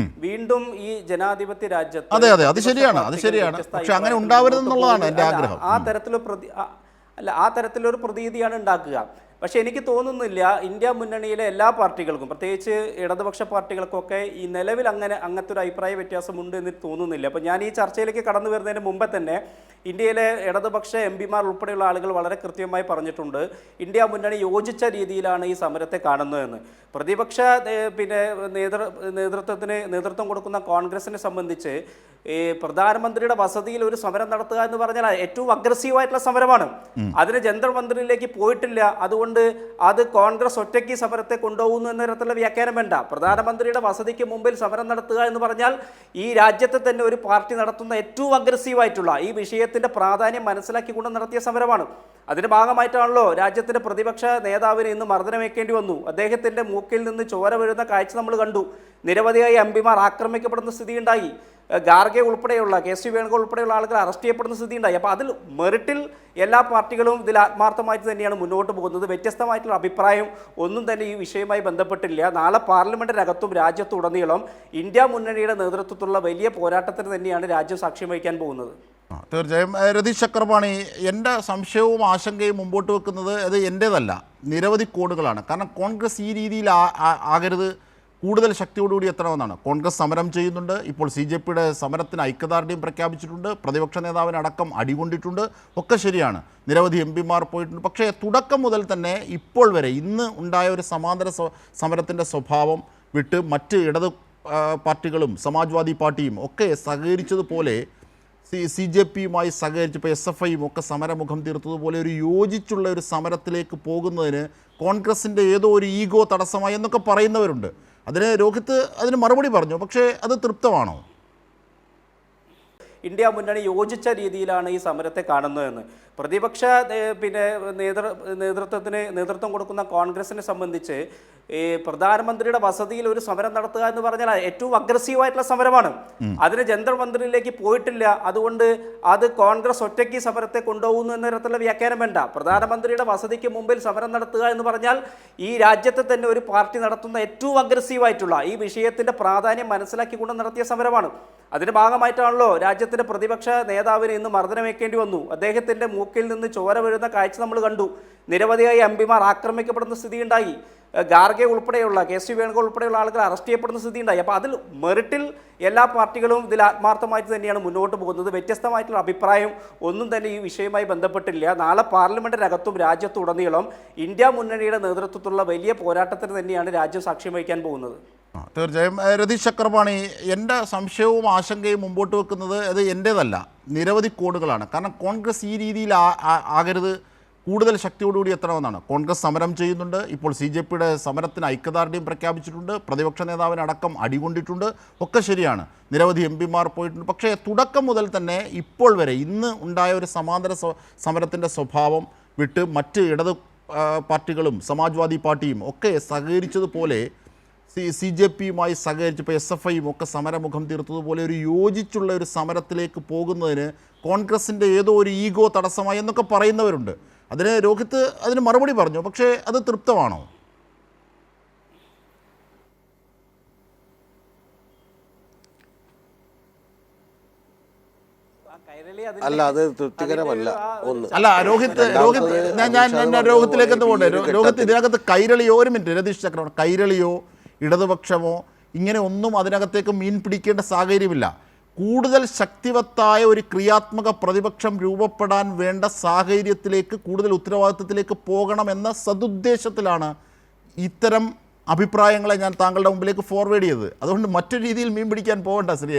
വീണ്ടും ഈ ജനാധിപത്യ രാജ്യത്ത്
അത് ശരിയാണ്. പക്ഷെ അങ്ങനെ ഉണ്ടാവരുതെന്നുള്ളതാണ് എൻ്റെ ആഗ്രഹം.
ആ തരത്തിലൊരു പ്രതീതിയാണ് ഉണ്ടാക്കുക. പക്ഷേ എനിക്ക് തോന്നുന്നില്ല ഇന്ത്യ മുന്നണിയിലെ എല്ലാ പാർട്ടികൾക്കും, പ്രത്യേകിച്ച് ഇടതുപക്ഷ പാർട്ടികൾക്കൊക്കെ ഈ നിലവിൽ അങ്ങനത്തെ ഒരു അഭിപ്രായ വ്യത്യാസമുണ്ട് എന്ന് തോന്നുന്നില്ല. അപ്പോൾ ഞാൻ ഈ ചർച്ചയിലേക്ക് കടന്നു വരുന്നതിന് മുമ്പ് തന്നെ ഇന്ത്യയിലെ ഇടതുപക്ഷ MP-മാർ ഉൾപ്പെടെയുള്ള ആളുകൾ വളരെ കൃത്യമായി പറഞ്ഞിട്ടുണ്ട്, ഇന്ത്യ മുന്നണി യോജിച്ച രീതിയിലാണ് ഈ സമരത്തെ കാണുന്നതെന്ന്. പ്രതിപക്ഷ നേതൃത്വം കൊടുക്കുന്ന കോൺഗ്രസിനെ സംബന്ധിച്ച് ഈ പ്രധാനമന്ത്രിയുടെ വസതിയിൽ ഒരു സമരം നടത്തുക എന്ന് പറഞ്ഞാൽ ഏറ്റവും അഗ്രസീവായിട്ടുള്ള സമരമാണ്. അതിന് ജന്തർ മന്ദിറിലേക്ക് പോയിട്ടില്ല, അതുകൊണ്ട് അത് കോൺഗ്രസ് ഒറ്റയ്ക്ക് സമരത്തെ കൊണ്ടുപോകുന്നു എന്ന തരത്തിലുള്ള വ്യാഖ്യാനം വേണ്ട. പ്രധാനമന്ത്രിയുടെ വസതിക്ക് മുമ്പിൽ സമരം നടത്തുക എന്ന് പറഞ്ഞാൽ ഈ രാജ്യത്തെ തന്നെ ഒരു പാർട്ടി നടത്തുന്ന ഏറ്റവും അഗ്രസീവായിട്ടുള്ള ഈ വിഷയത്തിന്റെ പ്രാധാന്യം മനസ്സിലാക്കിക്കൊണ്ട് നടത്തിയ സമരമാണ്. അതിന്റെ ഭാഗമായിട്ടാണല്ലോ രാജ്യത്തിന്റെ പ്രതിപക്ഷ നേതാവിന് ഇന്ന് മർദ്ദനമേൽക്കേണ്ടി വന്നു. അദ്ദേഹത്തിന്റെ മൂക്കിൽ നിന്ന് ചോര വീഴുന്ന കാഴ്ച നമ്മൾ കണ്ടു. നിരവധിയായി MP-മാർ ആക്രമിക്കപ്പെടുന്ന സ്ഥിതിയുണ്ടായി. ഖാർഗെ ഉൾപ്പെടെയുള്ള KC വേണുഗോപാൽ ഉൾപ്പെടെയുള്ള ആളുകൾ അറസ്റ്റ് ചെയ്യപ്പെടുന്ന സ്ഥിതി ഉണ്ടായി. അപ്പോൾ അതിൽ മെറിറ്റിൽ എല്ലാ പാർട്ടികളും ഇതിൽ ആത്മാർത്ഥമായിട്ട് തന്നെയാണ് മുന്നോട്ട് പോകുന്നത്. വ്യത്യസ്തമായിട്ടുള്ള അഭിപ്രായം ഒന്നും തന്നെ ഈ വിഷയവുമായി ബന്ധപ്പെട്ടില്ല. നാളെ പാർലമെന്റിനകത്തും രാജ്യത്തുടനീളം ഇന്ത്യ മുന്നണിയുടെ നേതൃത്വത്തിലുള്ള വലിയ പോരാട്ടത്തിന് തന്നെയാണ് രാജ്യം സാക്ഷ്യം വഹിക്കാൻ പോകുന്നത്.
തീർച്ചയായും. രതീഷ് ചക്രപാണി, എൻ്റെ സംശയവും ആശങ്കയും മുമ്പോട്ട് വെക്കുന്നത് അത് എൻ്റേതല്ല, നിരവധി കോണുകളാണ്. കാരണം കോൺഗ്രസ് ഈ രീതിയിൽ ആകരുത്, കൂടുതൽ ശക്തിയോടുകൂടി എത്തണമെന്നാണ്. കോൺഗ്രസ് സമരം ചെയ്യുന്നുണ്ട്. ഇപ്പോൾ CJPയുടെ സമരത്തിന് ഐക്യദാർഢ്യം പ്രഖ്യാപിച്ചിട്ടുണ്ട്. പ്രതിപക്ഷ നേതാവിനടക്കം അടികൊണ്ടിട്ടുണ്ട്. ഒക്കെ ശരിയാണ്. നിരവധി MP-മാർ പോയിട്ടുണ്ട്. പക്ഷേ തുടക്കം മുതൽ തന്നെ ഇപ്പോൾ വരെ ഇന്ന് ഉണ്ടായ ഒരു സമാന്തര സമരത്തിൻ്റെ സ്വഭാവം വിട്ട് മറ്റ് ഇടത് പാർട്ടികളും സമാജ്വാദി പാർട്ടിയും ഒക്കെ സഹകരിച്ചതുപോലെ CJPയുമായി സഹകരിച്ചപ്പോൾ SFIയും ഒക്കെ സമരമുഖം തീർത്തതുപോലെ ഒരു യോജിച്ചുള്ള ഒരു സമരത്തിലേക്ക് പോകുന്നതിന് കോൺഗ്രസിൻ്റെ ഏതോ ഒരു ഈഗോ തടസ്സമായി എന്നൊക്കെ പറയുന്നവരുണ്ട്. രോഹിത് അതിന് മറുപടി പറഞ്ഞു. പക്ഷേ അത് തൃപ്തമാണോ?
ഇന്ത്യ മുന്നണി യോജിച്ച രീതിയിലാണ് ഈ സമരത്തെ കാണുന്നതെന്ന് പ്രതിപക്ഷ നേതൃത്വം കൊടുക്കുന്ന കോൺഗ്രസിനെ സംബന്ധിച്ച് ഈ പ്രധാനമന്ത്രിയുടെ വസതിയിൽ ഒരു സമരം നടത്തുക എന്ന് പറഞ്ഞാൽ ഏറ്റവും അഗ്രസീവായിട്ടുള്ള സമരമാണ്. അതിന് ജന്തർ മന്ദിറിലേക്ക് പോയിട്ടില്ല, അതുകൊണ്ട് അത് കോൺഗ്രസ് ഒറ്റയ്ക്ക് സമരത്തെ കൊണ്ടുപോകുന്നു എന്ന തരത്തിലുള്ള വ്യാഖ്യാനം വേണ്ട. പ്രധാനമന്ത്രിയുടെ വസതിക്ക് മുമ്പിൽ സമരം നടത്തുക എന്ന് പറഞ്ഞാൽ ഈ രാജ്യത്തെ തന്നെ ഒരു പാർട്ടി നടത്തുന്ന ഏറ്റവും അഗ്രസീവായിട്ടുള്ള ഈ വിഷയത്തിന്റെ പ്രാധാന്യം മനസ്സിലാക്കിക്കൊണ്ട് നടത്തിയ സമരമാണ്. അതിൻ്റെ ഭാഗമായിട്ടാണല്ലോ രാജ്യത്തിൻ്റെ പ്രതിപക്ഷ നേതാവിന് ഇന്ന് മർദ്ദനമേൽക്കേണ്ടി വന്നു. അദ്ദേഹത്തിൻ്റെ മൂക്കിൽ നിന്ന് ചോര വീഴുന്ന കാഴ്ച നമ്മൾ കണ്ടു. നിരവധിയായി എംപിമാർ ആക്രമിക്കപ്പെടുന്ന സ്ഥിതിയുണ്ടായി. ഖാർഗെ ഉൾപ്പെടെയുള്ള KC വേണുഗോപാൽ ഉൾപ്പെടെയുള്ള ആളുകൾ അറസ്റ്റ് ചെയ്യപ്പെടുന്ന സ്ഥിതിയുണ്ടായി. അപ്പോൾ അതിൽ മെറിറ്റിൽ എല്ലാ പാർട്ടികളും ഇതിൽ ആത്മാർത്ഥമായിട്ട് തന്നെയാണ് മുന്നോട്ട് പോകുന്നത്. വ്യത്യസ്തമായിട്ടുള്ള അഭിപ്രായം ഒന്നും തന്നെ ഈ വിഷയവുമായി ബന്ധപ്പെട്ടില്ല. നാളെ പാർലമെൻറ്റിനകത്തും രാജ്യത്തുടനീളം ഇന്ത്യ മുന്നണിയുടെ നേതൃത്വത്തിലുള്ള വലിയ പോരാട്ടത്തിന് തന്നെയാണ് രാജ്യം സാക്ഷ്യം വഹിക്കാൻ പോകുന്നത്.
തീർച്ചയായും രതീഷ് ചക്രപാണി, എൻ്റെ സംശയവും ആശങ്കയും മുമ്പോട്ട് വെക്കുന്നത് അത് എൻ്റേതല്ല, നിരവധി കോഡുകളാണ്. കാരണം കോൺഗ്രസ് ഈ രീതിയിൽ ആകരുത്, കൂടുതൽ ശക്തിയോടുകൂടി എത്തണമെന്നാണ്. കോൺഗ്രസ് സമരം ചെയ്യുന്നുണ്ട്. ഇപ്പോൾ CJPയുടെ സമരത്തിന് ഐക്യദാർഢ്യം പ്രഖ്യാപിച്ചിട്ടുണ്ട്. പ്രതിപക്ഷ നേതാവിനടക്കം അടികൊണ്ടിട്ടുണ്ട്. ഒക്കെ ശരിയാണ്, നിരവധി MPമാർ പോയിട്ടുണ്ട്. പക്ഷേ തുടക്കം മുതൽ തന്നെ ഇപ്പോൾ വരെ ഇന്ന് ഉണ്ടായ ഒരു സമാന്തര സമരത്തിൻ്റെ സ്വഭാവം വിട്ട് മറ്റ് ഇടത് പാർട്ടികളും സമാജ്വാദി പാർട്ടിയും ഒക്കെ സഹകരിച്ചതുപോലെ CJPയുമായി സഹകരിച്ചപ്പോൾ SFIയും ഒക്കെ സമരമുഖം തീർത്തതുപോലെ ഒരു യോജിച്ചുള്ള ഒരു സമരത്തിലേക്ക് പോകുന്നതിന് കോൺഗ്രസിൻ്റെ ഏതോ ഒരു ഈഗോ തടസ്സമായി എന്നൊക്കെ പറയുന്നവരുണ്ട്. അതിന് രോഹിത് അതിന് മറുപടി പറഞ്ഞു. പക്ഷേ അത് തൃപ്തമാണോ?
അല്ല, അത് തൃപ്തികരമല്ല. ഒന്ന്
അല്ല രോഹിത് ഞാൻ രോഹിത്തിലേക്ക് എന്ത് പോകണ്ടേ? രോഹിത് ഇതിനകത്ത് കൈരളിയോ, ഒരു മിനിറ്റ് രതീഷ് ചക്രവർത്തി, കൈരളിയോ ഇടതുപക്ഷമോ ഇങ്ങനെ ഒന്നും അതിനകത്തേക്ക് മീൻ പിടിക്കേണ്ട സാഹചര്യമില്ല. കൂടുതൽ ശക്തിവത്തായ ഒരു ക്രിയാത്മക പ്രതിപക്ഷം രൂപപ്പെടാൻ വേണ്ട സാഹചര്യത്തിലേക്ക്, കൂടുതൽ ഉത്തരവാദിത്വത്തിലേക്ക് പോകണമെന്ന സതുദ്ദേശത്തിലാണ് ഇത്തരം അഭിപ്രായങ്ങളെ ഞാൻ താങ്കളുടെ മുമ്പിലേക്ക് ഫോർവേഡ് ചെയ്തത്. അതുകൊണ്ട് മറ്റൊരു രീതിയിൽ മീൻ പിടിക്കാൻ പോകണ്ട ശ്രീ.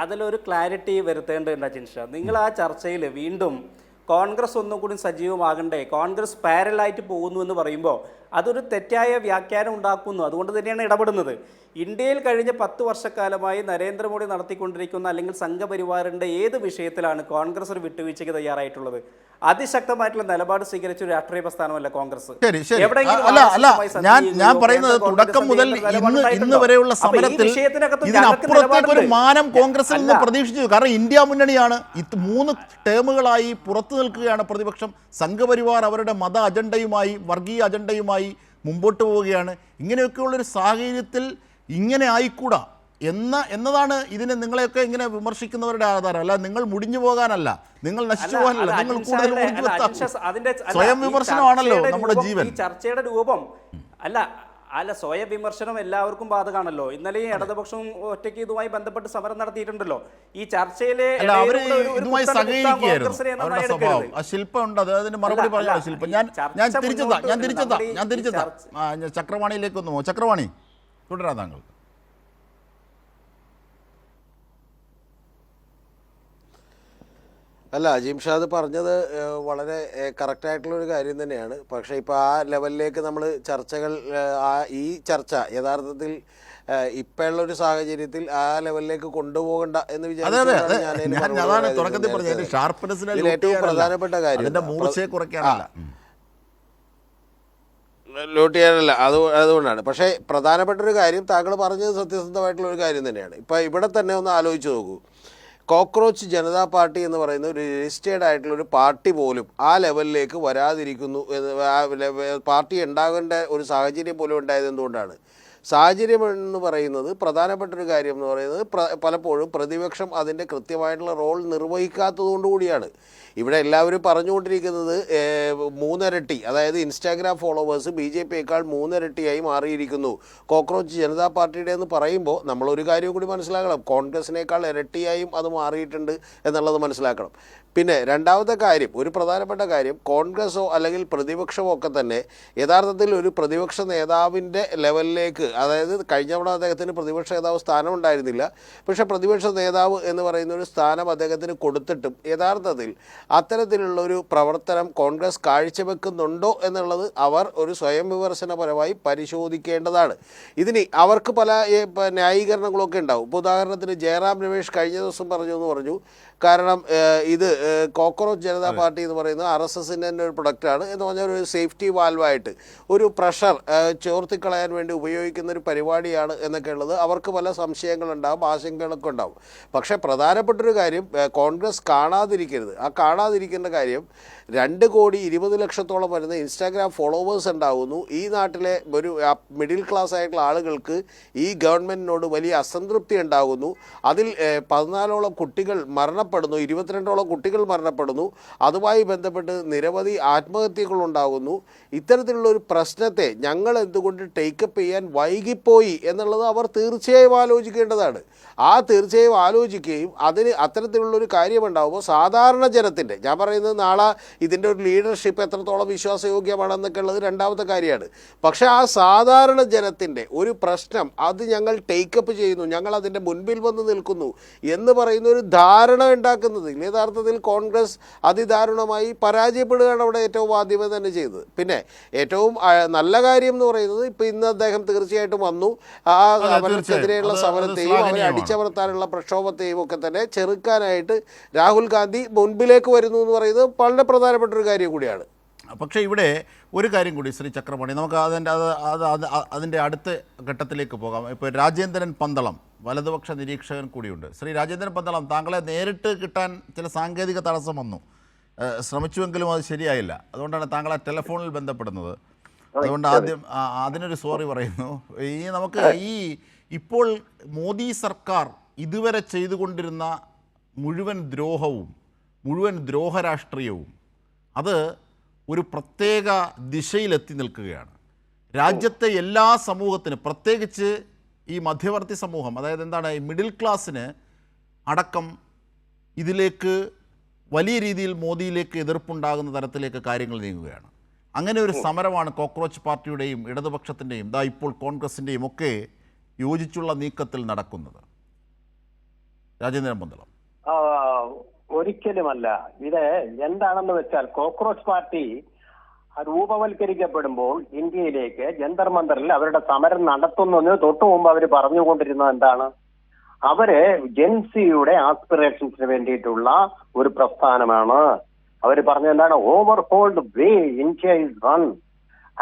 അതിലൊരു ക്ലാരിറ്റി വരുത്തേണ്ടതുണ്ട് ജിൻഷ. നിങ്ങൾ ആ ചർച്ചയിൽ വീണ്ടും കോൺഗ്രസ് ഒന്നും കൂടി സജീവമാകണ്ടേ, കോൺഗ്രസ് പാരലായിട്ട് പോകുന്നു എന്ന് പറയുമ്പോൾ അതൊരു തെറ്റായ വ്യാഖ്യാനം ഉണ്ടാക്കുന്നു. അതുകൊണ്ട് തന്നെയാണ് ഇടപെടുന്നത്. ഇന്ത്യയിൽ കഴിഞ്ഞ 10 വർഷക്കാലമായി നരേന്ദ്രമോദി നടത്തിക്കൊണ്ടിരിക്കുന്ന അല്ലെങ്കിൽ സംഘപരിവാറിൻ്റെ ഏത് വിഷയത്തിലാണ് കോൺഗ്രസ് ഒരു വിട്ടുവീഴ്ചയ്ക്ക് തയ്യാറായിട്ടുള്ളത്? അതിശക്തമായിട്ടുള്ള നിലപാട് സ്വീകരിച്ച ഒരു രാഷ്ട്രീയ പ്രസ്ഥാനമല്ല കോൺഗ്രസ്.
ഞാൻ പറയുന്നത് തുടക്കം മുതൽ ഇന്ന് വരെയുള്ള സമരത്തിൽ ഇതിനപ്പുറത്തേക്ക് ഒരു മാനം കോൺഗ്രസിൽ നിന്ന് പ്രതീക്ഷിച്ചു. കാരണം ഇന്ത്യ മുന്നണിയാണ്. 3 ടേമുകളായി പുറത്തു നിൽക്കുകയാണ് പ്രതിപക്ഷം. സംഘപരിവാർ അവരുടെ മത അജണ്ടയുമായി, വർഗീയ അജണ്ടയുമായി മുമ്പോട്ട് പോവുകയാണ്. ഇങ്ങനെയൊക്കെയുള്ളൊരു സാഹചര്യത്തിൽ ഇങ്ങനെ ആയിക്കൂടാ എന്നതാണ് ഇതിനെ നിങ്ങളെയൊക്കെ ഇങ്ങനെ വിമർശിക്കുന്നവരുടെ ആധാരം. അല്ല, നിങ്ങൾ മുടിഞ്ഞു പോകാനല്ല, നിങ്ങൾ നശിച്ചു പോകാനല്ല, നിങ്ങൾ കൂടുതൽ സ്വയം വിമർശനമാണല്ലോ നമ്മുടെ ജീവൻ.
ഈ ചർച്ചയുടെ രൂപം അല്ല സ്വയം വിമർശനം എല്ലാവർക്കും ബാധകമാണല്ലോ. ഇന്നലെ ഇടതുപക്ഷവും ഒറ്റയ്ക്ക് ഇതുമായി ബന്ധപ്പെട്ട് സമരം നടത്തിയിട്ടുണ്ടല്ലോ. ഈ ചക്രവാണിയിലേക്ക്
ഒന്ന് പോകും. ചക്രവാണി തുടരാം താങ്കൾ.
അല്ല, ജിംഷാദ് പറഞ്ഞത് വളരെ കറക്റ്റായിട്ടുള്ളൊരു കാര്യം തന്നെയാണ്. പക്ഷേ ഇപ്പോൾ ആ ലെവലിലേക്ക് നമ്മൾ ചർച്ചകൾ ഈ ചർച്ച യഥാർത്ഥത്തിൽ ഇപ്പോഴുള്ളൊരു സാഹചര്യത്തിൽ ആ ലെവലിലേക്ക് കൊണ്ടുപോകണ്ട എന്ന് വിചാരിച്ചാണ് ഏറ്റവും പ്രധാനപ്പെട്ട കാര്യം. ലോട്ട് ചെയ്യാനല്ല, അതുകൊണ്ടാണ്. പക്ഷേ പ്രധാനപ്പെട്ടൊരു കാര്യം താങ്കൾ പറഞ്ഞത് സത്യസന്ധമായിട്ടുള്ളൊരു കാര്യം തന്നെയാണ്. ഇപ്പം ഇവിടെ തന്നെ ഒന്ന് ആലോചിച്ച് നോക്കൂ. കോക്രോച്ച് ജനതാ പാർട്ടി എന്ന് പറയുന്ന ഒരു രജിസ്റ്റേർഡ് ആയിട്ടുള്ളൊരു പാർട്ടി പോലും ആ ലെവലിലേക്ക് വരാതിരിക്കുന്നു. പാർട്ടി ഉണ്ടാകേണ്ട ഒരു സാഹചര്യം പോലും ഉണ്ടായത് എന്തുകൊണ്ടാണ്? സാഹചര്യം എന്ന് പറയുന്നത് പ്രധാനപ്പെട്ടൊരു കാര്യം എന്ന് പറയുന്നത് പലപ്പോഴും പ്രതിപക്ഷം അതിൻ്റെ കൃത്യമായിട്ടുള്ള റോൾ നിർവഹിക്കാത്തതുകൊണ്ട് കൂടിയാണ്. ഇവിടെ എല്ലാവരും പറഞ്ഞുകൊണ്ടിരിക്കുന്നത് 3 ഇരട്ടി, അതായത് ഇൻസ്റ്റാഗ്രാം ഫോളോവേഴ്സ് BJPയേക്കാൾ 3 ഇരട്ടിയായി മാറിയിരിക്കുന്നു കോക്രോച്ച് ജനതാ പാർട്ടിയുടെ എന്ന് പറയുമ്പോൾ നമ്മളൊരു കാര്യം കൂടി മനസ്സിലാക്കണം. കോൺഗ്രസിനേക്കാൾ ഇരട്ടിയായും അത് മാറിയിട്ടുണ്ട് എന്നുള്ളത് മനസ്സിലാക്കണം. പിന്നെ രണ്ടാമത്തെ കാര്യം, ഒരു പ്രധാനപ്പെട്ട കാര്യം, കോൺഗ്രസോ അല്ലെങ്കിൽ പ്രതിപക്ഷമോ ഒക്കെ തന്നെ യഥാർത്ഥത്തിൽ ഒരു പ്രതിപക്ഷ നേതാവിൻ്റെ ലെവലിലേക്ക്, അതായത് കഴിഞ്ഞ തവണ അദ്ദേഹത്തിന് പ്രതിപക്ഷ നേതാവ് സ്ഥാനം ഉണ്ടായിരുന്നില്ല, പക്ഷേ പ്രതിപക്ഷ നേതാവ് എന്ന് പറയുന്ന ഒരു സ്ഥാനം അദ്ദേഹത്തിന് കൊടുത്തിട്ടും യഥാർത്ഥത്തിൽ അത്തരത്തിലുള്ളൊരു പ്രവർത്തനം കോൺഗ്രസ് കാഴ്ചവെക്കുന്നുണ്ടോ എന്നുള്ളത് അവർ ഒരു സ്വയം വിമർശനപരമായി പരിശോധിക്കേണ്ടതാണ്. ഇതിന് അവർക്ക് പല ന്യായീകരണങ്ങളൊക്കെ ഉണ്ടാവും. ഇപ്പോൾ ഉദാഹരണത്തിന് ജയറാം രമേശ് കഴിഞ്ഞ ദിവസം പറഞ്ഞു കാരണം ഇത് കോക്രോച്ച് ജനതാ പാർട്ടി എന്ന് പറയുന്നത് RSSൻ്റെ ഒരു പ്രൊഡക്റ്റാണ് എന്ന് പറഞ്ഞാൽ ഒരു സേഫ്റ്റി വാൽവായിട്ട് ഒരു പ്രഷർ ചോർത്തിക്കളയാൻ വേണ്ടി ഉപയോഗിക്കുന്ന ഒരു പരിപാടിയാണ് എന്നൊക്കെ ഉള്ളത് അവർക്ക് പല സംശയങ്ങളുണ്ടാകും, ആശങ്കകളൊക്കെ ഉണ്ടാകും. പക്ഷേ പ്രധാനപ്പെട്ടൊരു കാര്യം കോൺഗ്രസ് കാണാതിരിക്കരുത്. ആ കാണാതിരിക്കേണ്ട കാര്യം 2,20,00,000 വരുന്ന ഇൻസ്റ്റാഗ്രാം ഫോളോവേഴ്സ് ഉണ്ടാകുന്നു. ഈ നാട്ടിലെ ഒരു മിഡിൽ ക്ലാസ് ആയിട്ടുള്ള ആളുകൾക്ക് ഈ ഗവൺമെൻറ്റിനോട് വലിയ അസംതൃപ്തി ഉണ്ടാകുന്നു. അതിൽ 14ഓളം കുട്ടികൾ മരണപ്പെടുന്നു, 22ഓളം കുട്ടികൾ മരണപ്പെടുന്നു. അതുമായി ബന്ധപ്പെട്ട് നിരവധി ആത്മഹത്യകളുണ്ടാകുന്നു. ഇത്തരത്തിലുള്ളൊരു പ്രശ്നത്തെ ഞങ്ങൾ എന്തുകൊണ്ട് ടേക്കപ്പ് ചെയ്യാൻ വൈകിപ്പോയി എന്നുള്ളത് അവർ തീർച്ചയായും ആലോചിക്കേണ്ടതാണ്. തീർച്ചയായും ആലോചിക്കുകയും അത്തരത്തിലുള്ളൊരു കാര്യമുണ്ടാകുമ്പോൾ സാധാരണ ജനത്തിൻ്റെ, ഞാൻ പറയുന്നത് നാളെ ഇതിൻ്റെ ഒരു ലീഡർഷിപ്പ് എത്രത്തോളം വിശ്വാസയോഗ്യമാണെന്നൊക്കെ ഉള്ളത് രണ്ടാമത്തെ കാര്യമാണ്. പക്ഷേ ആ സാധാരണ ജനത്തിൻ്റെ ഒരു പ്രശ്നം അത് ഞങ്ങൾ ടേക്കപ്പ് ചെയ്യുന്നു, ഞങ്ങൾ അതിൻ്റെ മുൻപിൽ വന്ന് നിൽക്കുന്നു എന്ന് പറയുന്ന ഒരു ധാരണ ഉണ്ടാക്കുന്നത് യഥാർത്ഥത്തിൽ കോൺഗ്രസ് അതിദാരുണമായി പരാജയപ്പെടുകയാണ് അവിടെ ഏറ്റവും ആദ്യമേ തന്നെ ചെയ്തത്. പിന്നെ ഏറ്റവും നല്ല കാര്യം എന്ന് പറയുന്നത് ഇപ്പോൾ ഇന്ന് അദ്ദേഹം തീർച്ചയായിട്ടും വന്നു, അവർക്കെതിരെയുള്ള സമരത്തെയും അവരെ അടിച്ചമർത്താനുള്ള പ്രക്ഷോഭത്തെയും ഒക്കെ തന്നെ ചെറുക്കാനായിട്ട് രാഹുൽ ഗാന്ധി മുൻപിലേക്ക് വരുന്നു എന്ന് പറയുന്നത് വളരെ പ്രധാനപ്പെട്ട ഒരു കാര്യം കൂടിയാണ്.
പക്ഷേ ഇവിടെ ഒരു കാര്യം കൂടി ശ്രീ ചക്രപാണി, നമുക്ക് അതിൻ്റെ അടുത്ത ഘട്ടത്തിലേക്ക് പോകാം. ഇപ്പോൾ രാജേന്ദ്രൻ പന്തളം വലതുപക്ഷ നിരീക്ഷകൻ കൂടിയുണ്ട്. ശ്രീ രാജേന്ദ്രൻ പന്തളം, താങ്കളെ നേരിട്ട് കിട്ടാൻ ചില സാങ്കേതിക തടസ്സം വന്നു, ശ്രമിച്ചുവെങ്കിലും അത് ശരിയായില്ല. അതുകൊണ്ടാണ് താങ്കളെ ടെലിഫോണിൽ ബന്ധപ്പെടുന്നത്. അതുകൊണ്ട് ആദ്യം അതിനൊരു സോറി പറയുന്നു. നമുക്ക് ഇപ്പോൾ മോദി സർക്കാർ ഇതുവരെ ചെയ്തുകൊണ്ടിരുന്ന മുഴുവൻ ദ്രോഹരാഷ്ട്രീയവും അത് ഒരു പ്രത്യേക ദിശയിലെത്തി നിൽക്കുകയാണ്. രാജ്യത്തെ എല്ലാ സമൂഹത്തിനും, പ്രത്യേകിച്ച് ഈ മധ്യവർത്തി സമൂഹം, അതായത് എന്താണ് ഈ മിഡിൽ ക്ലാസ്സിന് അടക്കം ഇതിലേക്ക് വലിയ രീതിയിൽ മോദിയിലേക്ക് എതിർപ്പുണ്ടാകുന്ന തരത്തിലേക്ക് കാര്യങ്ങൾ നീങ്ങുകയാണ്. അങ്ങനെ ഒരു സമരമാണ് കോക്രോച്ച് പാർട്ടിയുടെയും ഇടതുപക്ഷത്തിൻ്റെയും ഇപ്പോൾ കോൺഗ്രസിൻ്റെയും ഒക്കെ യോജിച്ചുള്ള നീക്കത്തിൽ നടക്കുന്നത്. രാജേന്ദ്രൻ പന്തളം.
ഒരിക്കലുമല്ല. ഇത് എന്താണെന്ന് വെച്ചാൽ കോക്രോച്ച് പാർട്ടി രൂപവൽക്കരിക്കപ്പെടുമ്പോൾ ഇന്ത്യയിലേക്ക് ജന്തർ മന്ദറിൽ അവരുടെ സമരം നടത്തുന്നതിന് തൊട്ടു മുമ്പ് അവർ പറഞ്ഞുകൊണ്ടിരുന്നത് എന്താണ്? അവര് ജെൻസിയുടെ ആസ്പിറേഷൻസിന് വേണ്ടിയിട്ടുള്ള ഒരു പ്രസ്ഥാനമാണ്. അവർ പറഞ്ഞത് എന്താണ്? Overhaul way India is run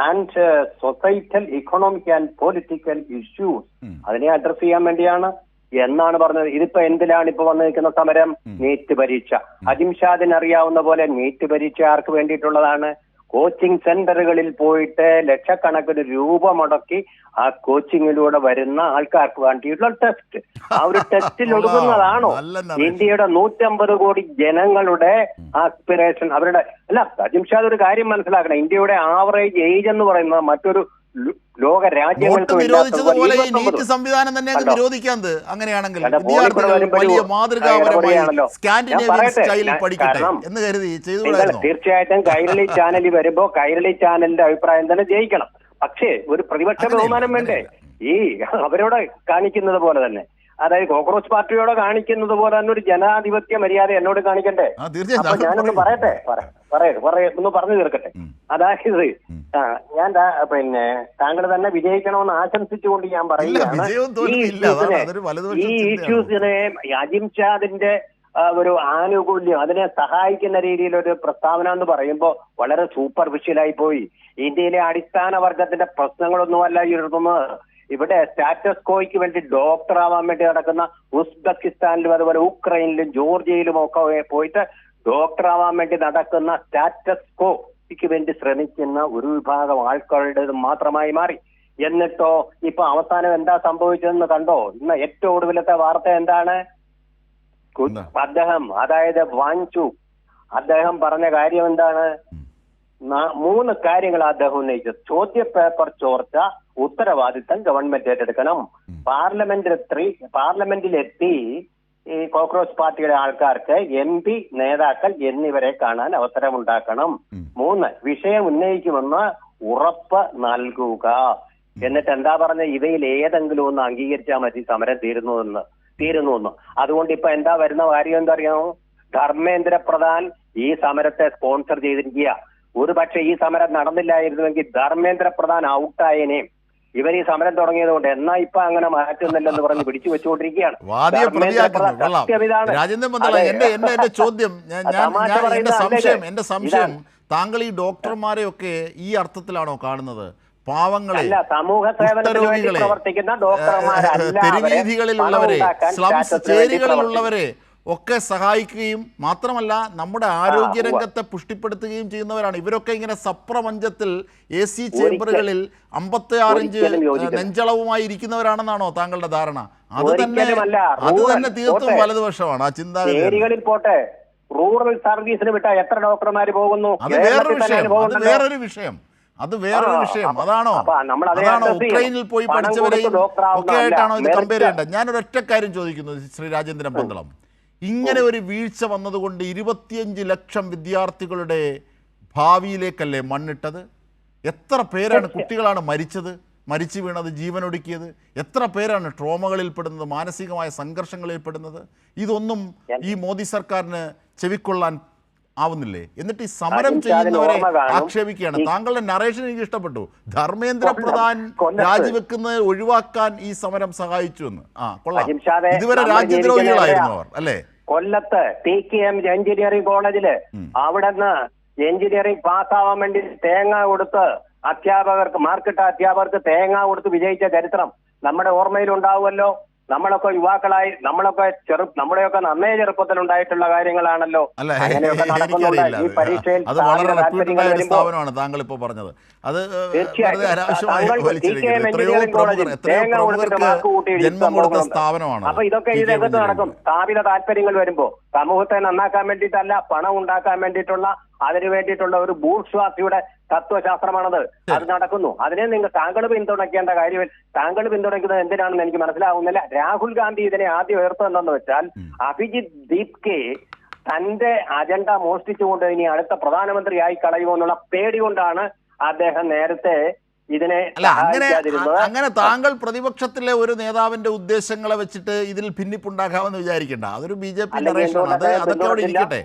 and societal, economic and political issues അതിനെ അഡ്രസ് ചെയ്യാൻ വേണ്ടിയാണ് എന്നാണ് പറഞ്ഞത്. ഇതിപ്പോ എന്തിലാണ് ഇപ്പൊ വന്നു നിൽക്കുന്ന സമരം? നീറ്റ് പരീക്ഷ. അജിംഷാദിന് അറിയാവുന്ന പോലെ നീറ്റ് പരീക്ഷ ആർക്ക് വേണ്ടിയിട്ടുള്ളതാണ്? കോച്ചിങ് സെന്ററുകളിൽ പോയിട്ട് ലക്ഷക്കണക്കിന് രൂപ മുടക്കി ആ കോച്ചിങ്ങിലൂടെ വരുന്ന ആൾക്കാർക്ക് വേണ്ടിയിട്ടുള്ള ടെസ്റ്റ്. ആ ഒരു ടെസ്റ്റിൽ ഒടുങ്ങുന്നതാണോ ഇന്ത്യയുടെ 150 കോടി ജനങ്ങളുടെ ആസ്പിറേഷൻ? അവരുടെ അല്ല, അജിംഷാദ് ഒരു കാര്യം മനസ്സിലാക്കണം. ഇന്ത്യയുടെ ആവറേജ് ഏജ് എന്ന് പറയുന്നത് മറ്റൊരു ലോക രാജ്യങ്ങൾക്ക്
സംവിധാനം തന്നെ നിരോധിക്കാതെ അങ്ങനെയാണെങ്കിൽ വലിയ മാതൃകാപരമായി സ്കാൻഡിനേവിയൻ സ്റ്റൈലിൽ പഠിക്കട്ടെ എന്ന് കരുതി ചെയ്തു.
തീർച്ചയായിട്ടും കൈരളി ചാനലിൽ വരുമ്പോ കൈരളി ചാനലിന്റെ അഭിപ്രായം തന്നെ ജയിക്കണം. പക്ഷേ ഒരു പ്രതിപക്ഷ ബഹുമാനം വേണ്ടേ? ഈ അവരോട് കാണിക്കുന്നത് പോലെ തന്നെ, അതായത് കോക്രോച്ച് പാർട്ടിയോട് കാണിക്കുന്നത് പോലെ തന്നെ ഒരു ജനാധിപത്യ മര്യാദ എന്നോട് കാണിക്കണ്ടേ? അപ്പൊ ഞാനൊന്ന് പറയട്ടെ, ഒന്ന് പറഞ്ഞു തീർക്കട്ടെ. അതായത് ഞാൻ പിന്നെ താങ്കൾ തന്നെ വിജയിക്കണമെന്ന് ആശംസിച്ചുകൊണ്ട് ഞാൻ പറയുകയാണ്, ഈ ഇഷ്യൂസിനെ അജിംഷാദിന്റെ ഒരു ആനുകൂല്യം, അതിനെ സഹായിക്കുന്ന രീതിയിലൊരു പ്രസ്താവന എന്ന് പറയുമ്പോൾ വളരെ സൂപ്പർഫിഷ്യലായി പോയി. ഇന്ത്യയിലെ അടിസ്ഥാന വർഗത്തിന്റെ പ്രശ്നങ്ങളൊന്നുമല്ല ഉയർത്തുന്നത്. ഇവിടെ സ്റ്റാറ്റസ് കോയ്ക്ക് വേണ്ടി ഡോക്ടർ ആവാൻ വേണ്ടി നടക്കുന്ന ഉസ്ബെക്കിസ്ഥാനിലും അതുപോലെ ഉക്രൈനിലും ജോർജിയയിലും ഒക്കെ പോയിട്ട് ഡോക്ടർ ആവാൻ വേണ്ടി നടക്കുന്ന സ്റ്റാറ്റസ് കോയ്ക്ക് വേണ്ടി ശ്രമിക്കുന്ന ഒരു വിഭാഗം ആൾക്കാരുടെ മാത്രമായി മാറി. എന്നിട്ടോ ഇപ്പൊ അവസാനം എന്താ സംഭവിച്ചതെന്ന് കണ്ടോ? ഇന്ന് ഏറ്റവും ഒടുവിലത്തെ വാർത്ത എന്താണ്? അദ്ദേഹം, അതായത് വാങ്ചുക്, അദ്ദേഹം പറഞ്ഞ കാര്യം എന്താണ്? 3 കാര്യങ്ങൾ അദ്ദേഹം ഉന്നയിച്ചത്. ചോദ്യപേപ്പർ ചോർച്ച ഉത്തരവാദിത്തം ഗവൺമെന്റ് ഏറ്റെടുക്കണം. പാർലമെന്റിലെത്തി ഈ കോക്രോച്ച് പാർട്ടിയുടെ ആൾക്കാർക്ക് MP നേതാക്കൾ എന്നിവരെ കാണാൻ അവസരമുണ്ടാക്കണം. 3 വിഷയം ഉന്നയിക്കുമെന്ന് ഉറപ്പ് നൽകുക. എന്നിട്ട് എന്താ പറഞ്ഞ? ഇവയിൽ ഏതെങ്കിലും ഒന്ന് അംഗീകരിച്ചാൽ മതി സമരം തീരുന്നു. അതുകൊണ്ട് ഇപ്പൊ എന്താ വരുന്ന കാര്യം എന്താ അറിയാമോ? ധർമ്മേന്ദ്ര പ്രധാൻ ഈ സമരത്തെ സ്പോൺസർ ചെയ്തിരിക്കുക. ഒരു പക്ഷെ ഈ സമരം നടന്നില്ലായിരുന്നുവെങ്കിൽ ധർമ്മേന്ദ്ര പ്രധാൻ ഔട്ടായനെ. ഇവർ ഈ സമരം തുടങ്ങിയത് കൊണ്ട് എന്നാ ഇപ്പൊ അങ്ങനെ മാറ്റുന്നില്ലെന്ന് പറഞ്ഞ് പിടിച്ചു വെച്ചുകൊണ്ടിരിക്കുകയാണ്.
എന്റെ സംശയം, താങ്കൾ ഈ ഡോക്ടർമാരെയൊക്കെ ഈ അർത്ഥത്തിലാണോ കാണുന്നത്? പാവങ്ങളെ,
അല്ല, സമൂഹ സേവനത്തിന് വേണ്ടി
കുഷ്ഠരോഗികളെ,
പ്രവർത്തിക്കുന്ന ഡോക്ടർമാരല്ല
തെരുവീഥികളിലുള്ളവരെ, സ്ലംസ് ചേരികളിലുള്ളവരെ ഒക്കെ സഹായിക്കുകയും മാത്രമല്ല നമ്മുടെ ആരോഗ്യരംഗത്തെ പുഷ്ടിപ്പെടുത്തുകയും ചെയ്യുന്നവരാണ് ഇവരൊക്കെ. ഇങ്ങനെ സപ്രപഞ്ചത്തിൽ AC ചേംബറുകളിൽ 56 ഇഞ്ച് നെഞ്ചളവുമായി ഇരിക്കുന്നവരാണെന്നാണോ താങ്കളുടെ ധാരണ? അത് തന്നെ തീർത്തും വലതുപക്ഷമാണ് ആ ചിന്താഗതി.
ഏരിയകളിൽ പോട്ടെ, റൂറൽ സർവീസിന് വിട്ട എത്ര ഡോക്ടർമാർ പോകുന്നു?
അത് വേറൊരു വിഷയം. അതാണോ ഉക്രൈനിൽ പോയി പഠിച്ചവരെയും ഒക്കെ ആയിട്ടാണോ ഇത് കമ്പയർ ചെയ്യേണ്ടത്? ഞാനൊരു ഒറ്റ കാര്യം ചോദിക്കുന്നു ശ്രീ രാജേന്ദ്രൻ പന്തളം. ഇങ്ങനെ ഒരു വീഴ്ച വന്നതുകൊണ്ട് 25 ലക്ഷം വിദ്യാർത്ഥികളുടെ ഭാവിയിലേക്കല്ലേ മണ്ണിട്ടത്? എത്ര പേരാണ്, കുട്ടികളാണ് മരിച്ചു വീണത്, ജീവനൊടുക്കിയത്? എത്ര പേരാണ് ട്രോമകളിൽ പെടുന്നത്, മാനസികമായ സംഘർഷങ്ങളിൽ പെടുന്നത്? ഇതൊന്നും ഈ മോദി സർക്കാരിന് ചെവിക്കൊള്ളാൻ ആവുന്നില്ലേ? എന്നിട്ട് ഈ സമരം ചെയ്യുന്നവരെ ആക്ഷേപിക്കുകയാണ്. താങ്കളുടെ നറേഷൻ എനിക്ക് ഇഷ്ടപ്പെട്ടു. ധർമ്മേന്ദ്ര പ്രധാൻ രാജിവെക്കുന്നത് ഒഴിവാക്കാൻ ഈ സമരം സഹായിച്ചു എന്ന്. കൊള്ളാം. ഇതുവരെ രാജ്യദ്രോഹികളായിരുന്നു അവർ, അല്ലേ?
കൊല്ലത്ത് TKM എഞ്ചിനീയറിംഗ് കോളേജില് അവിടുന്ന് എഞ്ചിനീയറിംഗ് പാസ്സാവാൻ വേണ്ടി തേങ്ങ കൊടുത്ത് മാർക്കിട്ട അധ്യാപകർക്ക് തേങ്ങ കൊടുത്ത് വിജയിച്ച ചരിത്രം നമ്മുടെ ഓർമ്മയിലുണ്ടാവുമല്ലോ. നമ്മളൊക്കെ യുവാക്കളായി, നമ്മുടെയൊക്കെ നന്നേ ചെറുപ്പത്തിൽ ഉണ്ടായിട്ടുള്ള കാര്യങ്ങളാണല്ലോ. അങ്ങനെയൊക്കെ നടക്കുന്നുണ്ട്. ഈ പരീക്ഷയിൽ
സ്ഥാപനമാണ് താങ്കൾ ഇപ്പോ പറഞ്ഞത്. അത് സ്ഥാപനമാണ്.
അപ്പൊ ഇതൊക്കെ ഈ രംഗത്ത് നടക്കും. സ്ഥാപിത താല്പര്യങ്ങൾ വരുമ്പോ സമൂഹത്തെ നന്നാക്കാൻ വേണ്ടിയിട്ടല്ല, പണം ഉണ്ടാക്കാൻ വേണ്ടിയിട്ടുള്ള, അതിനു വേണ്ടിയിട്ടുള്ള ഒരു ബൂർഷ്വാസിയുടെ തത്വശാസ്ത്രമാണത്. അത് നടക്കുന്നു. അതിനെ താങ്കൾ പിന്തുണയ്ക്കേണ്ട കാര്യമില്ല. താങ്കൾ പിന്തുണയ്ക്കുന്നത് എന്തിനാണെന്ന് എനിക്ക് മനസ്സിലാവുന്നില്ല. രാഹുൽ ഗാന്ധി ഇതിനെ ആദ്യം ഉയർത്തുന്നതെന്ന് വെച്ചാൽ അഭിജിത് ദീപ്കെ തന്റെ അജണ്ട മോഷ്ടിച്ചുകൊണ്ട് ഇനി അടുത്ത പ്രധാനമന്ത്രിയായി കളയുമോ എന്നുള്ള പേടി കൊണ്ടാണ് അദ്ദേഹം നേരത്തെ ഇതിനെ
അങ്ങനെ താങ്കൾ പ്രതിപക്ഷത്തിലെ ഒരു നേതാവിന്റെ ഉദ്ദേശങ്ങളെ വെച്ചിട്ട് ഇതിൽ ഭിന്നിപ്പുണ്ടാക്കാമെന്ന് വിചാരിക്കേണ്ട. അതൊരു BJP നറേഷനാണ്. അതൊക്കെ അവിടെ ഇരിക്കട്ടെ.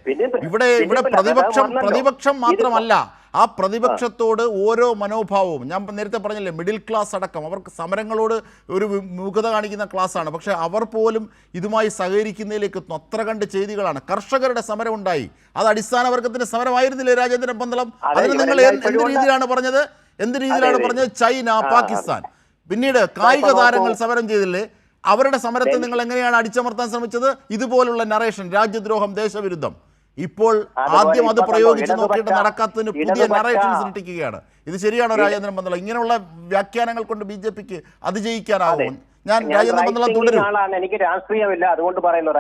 ഇവിടെ പ്രതിപക്ഷം മാത്രമല്ല, ആ പ്രതിപക്ഷത്തോട് ഓരോ മനോഭാവവും, ഞാൻ നേരത്തെ പറഞ്ഞില്ലേ, മിഡിൽ ക്ലാസ് അടക്കം അവർക്ക് സമരങ്ങളോട് ഒരു വിമുഖത കാണിക്കുന്ന ക്ലാസ്സാണ്. പക്ഷേ അവർ പോലും ഇതുമായി സഹകരിക്കുന്നതിലേക്ക് എത്തുന്നു. അത്ര കണ്ട് ചെയ്തികളാണ്. കർഷകരുടെ സമരം ഉണ്ടായി, അത് അടിസ്ഥാന വർഗത്തിന്റെ സമരമായിരുന്നില്ലേ രാജേന്ദ്രൻ പന്തളം? അതിന് നിങ്ങൾ എന്ത് രീതിയിലാണ് പറഞ്ഞത്? ചൈന, പാകിസ്ഥാൻ. പിന്നീട് കായിക താരങ്ങൾ സമരം ചെയ്തില്ലേ? അവരുടെ സമരത്തെ നിങ്ങൾ എങ്ങനെയാണ് അടിച്ചമർത്താൻ ശ്രമിച്ചത്? ഇതുപോലുള്ള നറേഷൻ, രാജ്യദ്രോഹം, ദേശവിരുദ്ധം. ഇപ്പോൾ ആദ്യം അത് പ്രയോഗിച്ച് നോക്കിയിട്ട് നടക്കാത്തതിന് പുതിയ നറേഷൻ സൃഷ്ടിക്കുകയാണ്. ഇത് ശരിയാണോ രാജേന്ദ്രൻ പന്തളം? ഇങ്ങനെയുള്ള വ്യാഖ്യാനങ്ങൾ കൊണ്ട് BJPക്ക് അതിജയിക്കാനാകും? ഞാൻ രാജേന്ദ്രൻ പന്തളം തുടരും.
എനിക്ക് രാഷ്ട്രീയമില്ല, അതുകൊണ്ട് പറയുന്നു.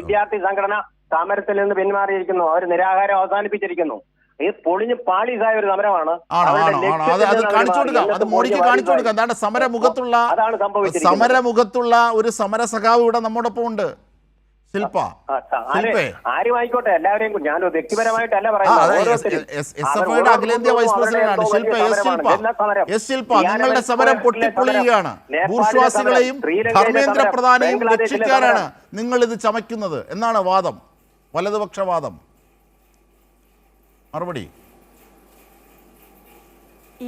വിദ്യാർത്ഥി സംഘടന സമരത്തിൽ നിന്ന് പിന്മാറിയിരിക്കുന്നു. അവർ നിരാഹാരം അവസാനിപ്പിച്ചിരിക്കുന്നു. ഇത് പൊളിഞ്ഞ് പാളീസായ ഒരു സമരമാണ്.
അത് കാണിച്ചു കൊടുക്കാം, അത് മോഡിക്ക് കാണിച്ചു കൊടുക്കാം. എന്താണ് സമരമുഖത്തുള്ള ഒരു സമരസഖാവ് ഇവിടെ നമ്മോടൊപ്പം ഉണ്ട്.
ആരും ആയിക്കോട്ടെ, എല്ലാവരെയും ഞാൻ വ്യക്തിപരമായിട്ടല്ല പറയുന്നത്.
അഖിലേന്ത്യാ വൈസ് പ്രസിഡന്റാണ് ശില്പ. നിങ്ങളുടെ സമരം പൊട്ടിപ്പൊളിയുകയാണ്. ബൂർഷ്വാസികളെയും ധർമ്മേന്ദ്ര പ്രധാനെയും രക്ഷിക്കാനാണ് നിങ്ങൾ ഇത് ചമയ്ക്കുന്നത് എന്നാണ് വാദം, വലതുപക്ഷവാദം. മറുപടി?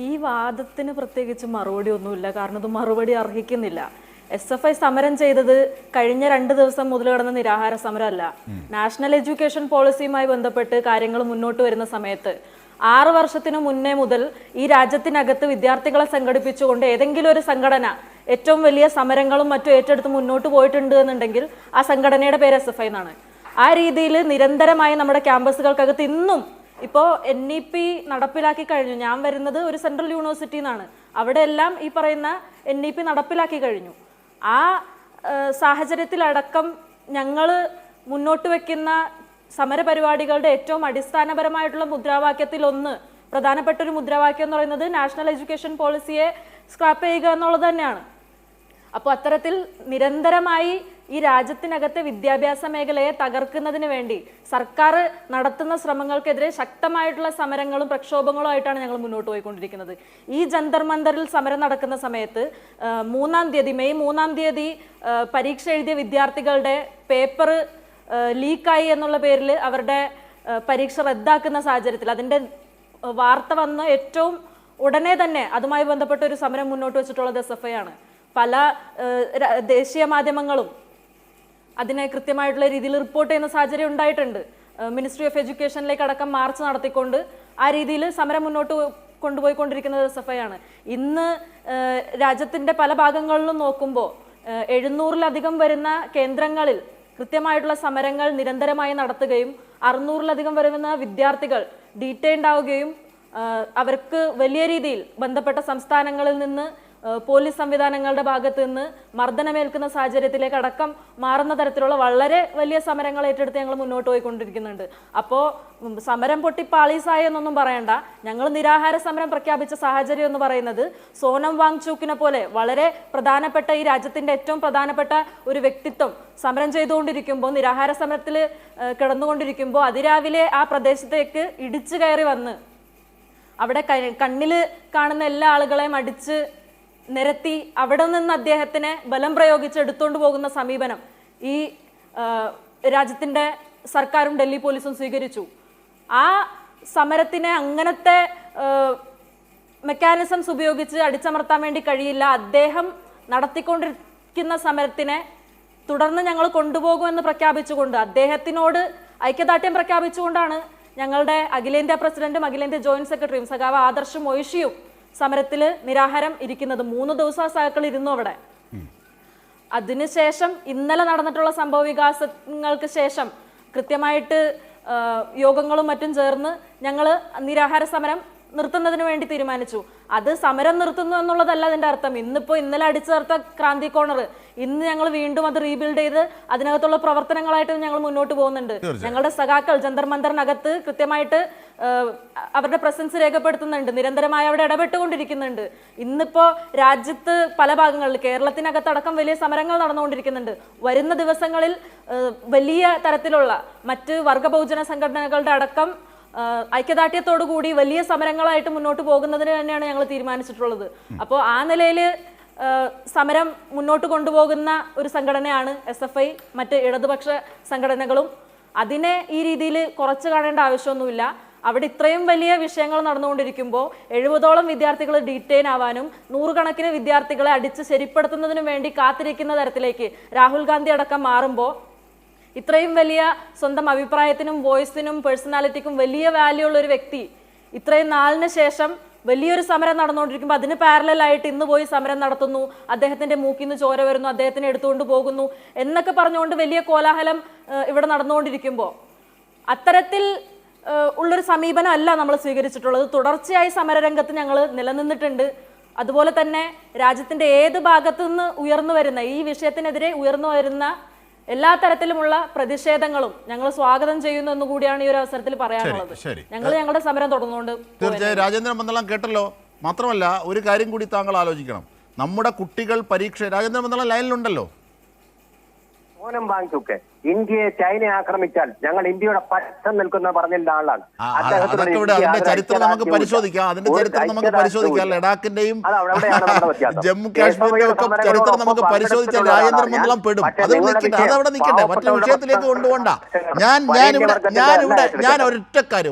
ഈ വാദത്തിന് പ്രത്യേകിച്ച് മറുപടി ഒന്നുമില്ല. കാരണം ഇത് മറുപടി അർഹിക്കുന്നില്ല. SFI സമരം ചെയ്തത് കഴിഞ്ഞ 2 ദിവസം മുതൽ കിടന്ന നിരാഹാര സമരമല്ല. നാഷണൽ എഡ്യൂക്കേഷൻ പോളിസിയുമായി ബന്ധപ്പെട്ട് കാര്യങ്ങൾ മുന്നോട്ട് വരുന്ന സമയത്ത് 6 വർഷത്തിനു മുന്നേ മുതൽ ഈ രാജ്യത്തിനകത്ത് വിദ്യാർത്ഥികളെ സംഘടിപ്പിച്ചുകൊണ്ട് ഏതെങ്കിലും ഒരു സംഘടന ഏറ്റവും വലിയ സമരങ്ങളും മറ്റും ഏറ്റെടുത്ത് മുന്നോട്ട് പോയിട്ടുണ്ട് എന്നുണ്ടെങ്കിൽ ആ സംഘടനയുടെ പേര് SFI എന്നാണ്. ആ രീതിയിൽ നിരന്തരമായി നമ്മുടെ ക്യാമ്പസുകൾക്കകത്ത് ഇന്നും ഇപ്പോൾ NEP നടപ്പിലാക്കി കഴിഞ്ഞു. ഞാൻ വരുന്നത് ഒരു സെൻട്രൽ യൂണിവേഴ്സിറ്റിയിൽ നിന്നാണ്. അവിടെ എല്ലാം ഈ പറയുന്ന NEP നടപ്പിലാക്കി കഴിഞ്ഞു. ആ സാഹചര്യത്തിലടക്കം ഞങ്ങൾ മുന്നോട്ട് വെക്കുന്ന സമരപരിപാടികളുടെ ഏറ്റവും അടിസ്ഥാനപരമായിട്ടുള്ള മുദ്രാവാക്യത്തിൽ പ്രധാനപ്പെട്ട ഒരു മുദ്രാവാക്യം എന്ന് പറയുന്നത് നാഷണൽ എഡ്യൂക്കേഷൻ പോളിസിയെ സ്ക്രാപ്പ് ചെയ്യുക എന്നുള്ളത് തന്നെയാണ്. അപ്പോൾ അത്തരത്തിൽ നിരന്തരമായി ഈ രാജ്യത്തിനകത്തെ വിദ്യാഭ്യാസ മേഖലയെ തകർക്കുന്നതിന് വേണ്ടി സർക്കാർ നടത്തുന്ന ശ്രമങ്ങൾക്കെതിരെ ശക്തമായിട്ടുള്ള സമരങ്ങളും പ്രക്ഷോഭങ്ങളും ആയിട്ടാണ് ഞങ്ങൾ മുന്നോട്ട് പോയിക്കൊണ്ടിരിക്കുന്നത്. ഈ ജന്തർ മന്ദറിൽ സമരം നടക്കുന്ന സമയത്ത് മെയ് 3-ാം തീയതി പരീക്ഷ എഴുതിയ വിദ്യാർത്ഥികളുടെ പേപ്പർ ലീക്കായി എന്നുള്ള പേരിൽ അവരുടെ പരീക്ഷ റദ്ദാക്കുന്ന സാഹചര്യത്തിൽ അതിൻ്റെ വാർത്ത വന്ന് ഏറ്റവും ഉടനെ തന്നെ അതുമായി ബന്ധപ്പെട്ട ഒരു സമരം മുന്നോട്ട് വെച്ചിട്ടുള്ളത് SFI ആണ്. പല ദേശീയ മാധ്യമങ്ങളും അതിനെ കൃത്യമായിട്ടുള്ള രീതിയിൽ റിപ്പോർട്ട് ചെയ്യുന്ന സാഹചര്യം ഉണ്ടായിട്ടുണ്ട്. മിനിസ്ട്രി ഓഫ് എഡ്യൂക്കേഷനിലേക്ക് അടക്കം മാർച്ച് നടത്തിക്കൊണ്ട് ആ രീതിയിൽ സമരം മുന്നോട്ട് കൊണ്ടുപോയിക്കൊണ്ടിരിക്കുന്നത് SFI ആണ്. ഇന്ന് രാജ്യത്തിൻ്റെ പല ഭാഗങ്ങളിലും നോക്കുമ്പോൾ 700-ലധികം വരുന്ന കേന്ദ്രങ്ങളിൽ കൃത്യമായിട്ടുള്ള സമരങ്ങൾ നിരന്തരമായി നടത്തുകയും 600-ലധികം വരുന്ന വിദ്യാർത്ഥികൾ ഡീറ്റെയിൻഡ് ആവുകയും അവർക്ക് വലിയ രീതിയിൽ ബന്ധപ്പെട്ട സംസ്ഥാനങ്ങളിൽ നിന്ന് പോലീസ് സംവിധാനങ്ങളുടെ ഭാഗത്ത് നിന്ന് മർദ്ദനമേൽക്കുന്ന സാഹചര്യത്തിലേക്ക് അടക്കം മാറുന്ന തരത്തിലുള്ള വളരെ വലിയ സമരങ്ങൾ ഏറ്റെടുത്ത് ഞങ്ങൾ മുന്നോട്ട് പോയിക്കൊണ്ടിരിക്കുന്നുണ്ട്. അപ്പോൾ സമരം പൊട്ടി പാളീസായി എന്നൊന്നും പറയണ്ട. ഞങ്ങൾ നിരാഹാര സമരം പ്രഖ്യാപിച്ച സാഹചര്യം എന്ന് പറയുന്നത് സോനം വാങ്ചൂക്കിനെ പോലെ വളരെ പ്രധാനപ്പെട്ട ഈ രാജ്യത്തിൻ്റെ ഏറ്റവും പ്രധാനപ്പെട്ട ഒരു വ്യക്തിത്വം സമരം ചെയ്തുകൊണ്ടിരിക്കുമ്പോൾ, നിരാഹാര സമരത്തിൽ കിടന്നുകൊണ്ടിരിക്കുമ്പോൾ അതിരാവിലെ ആ പ്രദേശത്തേക്ക് ഇടിച്ചു കയറി വന്ന് അവിടെ കണ്ണിൽ കാണുന്ന എല്ലാ ആളുകളെയും അടിച്ച് നിരത്തി അവിടെ നിന്ന് അദ്ദേഹത്തിനെ ബലം പ്രയോഗിച്ച് എടുത്തുകൊണ്ട് പോകുന്ന സമീപനം ഈ രാജ്യത്തിൻ്റെ സർക്കാരും ഡൽഹി പോലീസും സ്വീകരിച്ചു. ആ സമരത്തിനെ അങ്ങനത്തെ മെക്കാനിസംസ് ഉപയോഗിച്ച് അടിച്ചമർത്താൻ വേണ്ടി കഴിയില്ല. അദ്ദേഹം നടത്തിക്കൊണ്ടിരിക്കുന്ന സമരത്തിനെ തുടർന്ന് ഞങ്ങൾ കൊണ്ടുപോകുമെന്ന് പ്രഖ്യാപിച്ചുകൊണ്ട്, അദ്ദേഹത്തിനോട് ഐക്യദാർഢ്യം പ്രഖ്യാപിച്ചുകൊണ്ടാണ് ഞങ്ങളുടെ അഖിലേന്ത്യാ പ്രസിഡന്റും അഖിലേന്ത്യാ ജോയിന്റ് സെക്രട്ടറിയും സഖാവ് ആദർശും ഒഴിഷിയും സമരത്തിൽ നിരാഹാരം ഇരിക്കുന്നത്. 3 ദിവസം സഖാക്കൾ ഇരുന്നു അവിടെ. അതിനുശേഷം ഇന്നലെ നടന്നിട്ടുള്ള സംഭവ വികാസങ്ങൾക്ക് ശേഷം കൃത്യമായിട്ട് യോഗങ്ങളും മറ്റും ചേർന്ന് ഞങ്ങൾ നിരാഹാര സമരം നിർത്തുന്നതിന് വേണ്ടി തീരുമാനിച്ചു. അത് സമരം നിർത്തുന്നു എന്നുള്ളതല്ല അതിൻ്റെ അർത്ഥം. ഇന്നലെ അടിച്ചേർത്ത ക്രാന്തി കോർണർ ഇന്ന് ഞങ്ങൾ വീണ്ടും അത് റീബിൽഡ് ചെയ്ത് അതിനകത്തുള്ള പ്രവർത്തനങ്ങളായിട്ട് ഞങ്ങൾ മുന്നോട്ട് പോകുന്നുണ്ട്. ഞങ്ങളുടെ സഖാക്കൾ ജന്തർ മന്ദറിനകത്ത് കൃത്യമായിട്ട് അവരുടെ പ്രസൻസ് രേഖപ്പെടുത്തുന്നുണ്ട്, നിരന്തരമായി അവിടെ ഇടപെട്ടുകൊണ്ടിരിക്കുന്നുണ്ട്. ഇന്നിപ്പോൾ രാജ്യത്ത് പല ഭാഗങ്ങളിൽ, കേരളത്തിനകത്തടക്കം വലിയ സമരങ്ങൾ നടന്നുകൊണ്ടിരിക്കുന്നുണ്ട്. വരുന്ന ദിവസങ്ങളിൽ വലിയ തരത്തിലുള്ള മറ്റ് വർഗ ബഹുജന സംഘടനകളുടെ അടക്കം ഐക്യദാർഢ്യത്തോടു കൂടി വലിയ സമരങ്ങളായിട്ട് മുന്നോട്ട് പോകുന്നതിന് തന്നെയാണ് ഞങ്ങൾ തീരുമാനിച്ചിട്ടുള്ളത്. അപ്പോൾ ആ നിലയിൽ സമരം മുന്നോട്ട് കൊണ്ടുപോകുന്ന ഒരു സംഘടനയാണ് SFI, മറ്റ് ഇടതുപക്ഷ സംഘടനകളും. അതിനെ ഈ രീതിയിൽ കുറച്ച് കാണേണ്ട ആവശ്യമൊന്നുമില്ല. അവിടെ ഇത്രയും വലിയ വിഷയങ്ങൾ നടന്നുകൊണ്ടിരിക്കുമ്പോൾ 70ഓളം വിദ്യാർത്ഥികൾ ഡീറ്റെയിൻ ആവാനും 100 കണക്കിന് വിദ്യാർത്ഥികളെ അടിച്ച് ശരിപ്പെടുത്തുന്നതിനും വേണ്ടി കാത്തിരിക്കുന്ന തരത്തിലേക്ക് രാഹുൽ ഗാന്ധി അടക്കം മാറുമ്പോൾ, ഇത്രയും വലിയ സ്വന്തം അഭിപ്രായത്തിനും വോയിസിനും പേഴ്സണാലിറ്റിക്കും വലിയ വാല്യൂ ഉള്ള ഒരു വ്യക്തി ഇത്രയും നാളിന് ശേഷം വലിയൊരു സമരം നടന്നുകൊണ്ടിരിക്കുമ്പോൾ അതിന് പാരലായിട്ട് ഇന്ന് പോയി സമരം നടത്തുന്നു, അദ്ദേഹത്തിൻ്റെ മൂക്കിൽ നിന്ന് ചോര വരുന്നു, അദ്ദേഹത്തിനെ എടുത്തുകൊണ്ട് പോകുന്നു എന്നൊക്കെ പറഞ്ഞുകൊണ്ട് വലിയ കോലാഹലം ഇവിടെ നടന്നുകൊണ്ടിരിക്കുമ്പോൾ അത്തരത്തിൽ ഉള്ളൊരു സമീപനം അല്ല നമ്മൾ സ്വീകരിച്ചിട്ടുള്ളത്. തുടർച്ചയായി സമരരംഗത്ത് ഞങ്ങൾ നിലനിന്നിട്ടുണ്ട്. അതുപോലെ തന്നെ രാജ്യത്തിൻ്റെ ഏത് ഭാഗത്തു നിന്ന് ഉയർന്നു വരുന്ന ഈ വിഷയത്തിനെതിരെ ഉയർന്നു വരുന്ന എല്ലാ തരത്തിലുമുള്ള പ്രതിഷേധങ്ങളും ഞങ്ങൾ സ്വാഗതം ചെയ്യുന്നു എന്ന് കൂടിയാണ് ഈ ഒരു അവസരത്തിൽ പറയാനുള്ളത്. ഞങ്ങൾ ഞങ്ങളുടെ സമരം തുടർന്നുകൊണ്ട്
തീർച്ചയായും രാജേന്ദ്രൻ മന്ദളം കേട്ടല്ലോ. മാത്രമല്ല ഒരു കാര്യം കൂടി താങ്കൾ ആലോചിക്കണം. നമ്മുടെ കുട്ടികൾ പരീക്ഷ, രാജേന്ദ്രൻ മന്ദളം ലൈനിലുണ്ടല്ലോ.
സോനം വാങ്ചുക്ക് ഇന്ത്യയെ ചൈനയെ ആക്രമിച്ചാൽ ഞങ്ങൾ ഇന്ത്യയുടെ പക്ഷം നിൽക്കുന്ന പറഞ്ഞില്ല ആളാണ്.
അതിന്റെ ചരിത്രം നമുക്ക് പരിശോധിക്കാം. ലഡാക്കിന്റെയും ജമ്മു കാശ്മീരിന്റെയും ഒക്കെ ചരിത്രം നമുക്ക് പരിശോധിച്ചാൽ രാജേന്ദ്ര മന്ദളം പെടും. അതവിടെ നിൽക്കട്ടെ, മറ്റൊരു വിഷയത്തിലേക്ക് കൊണ്ടുപോകണ്ട. ഞാൻ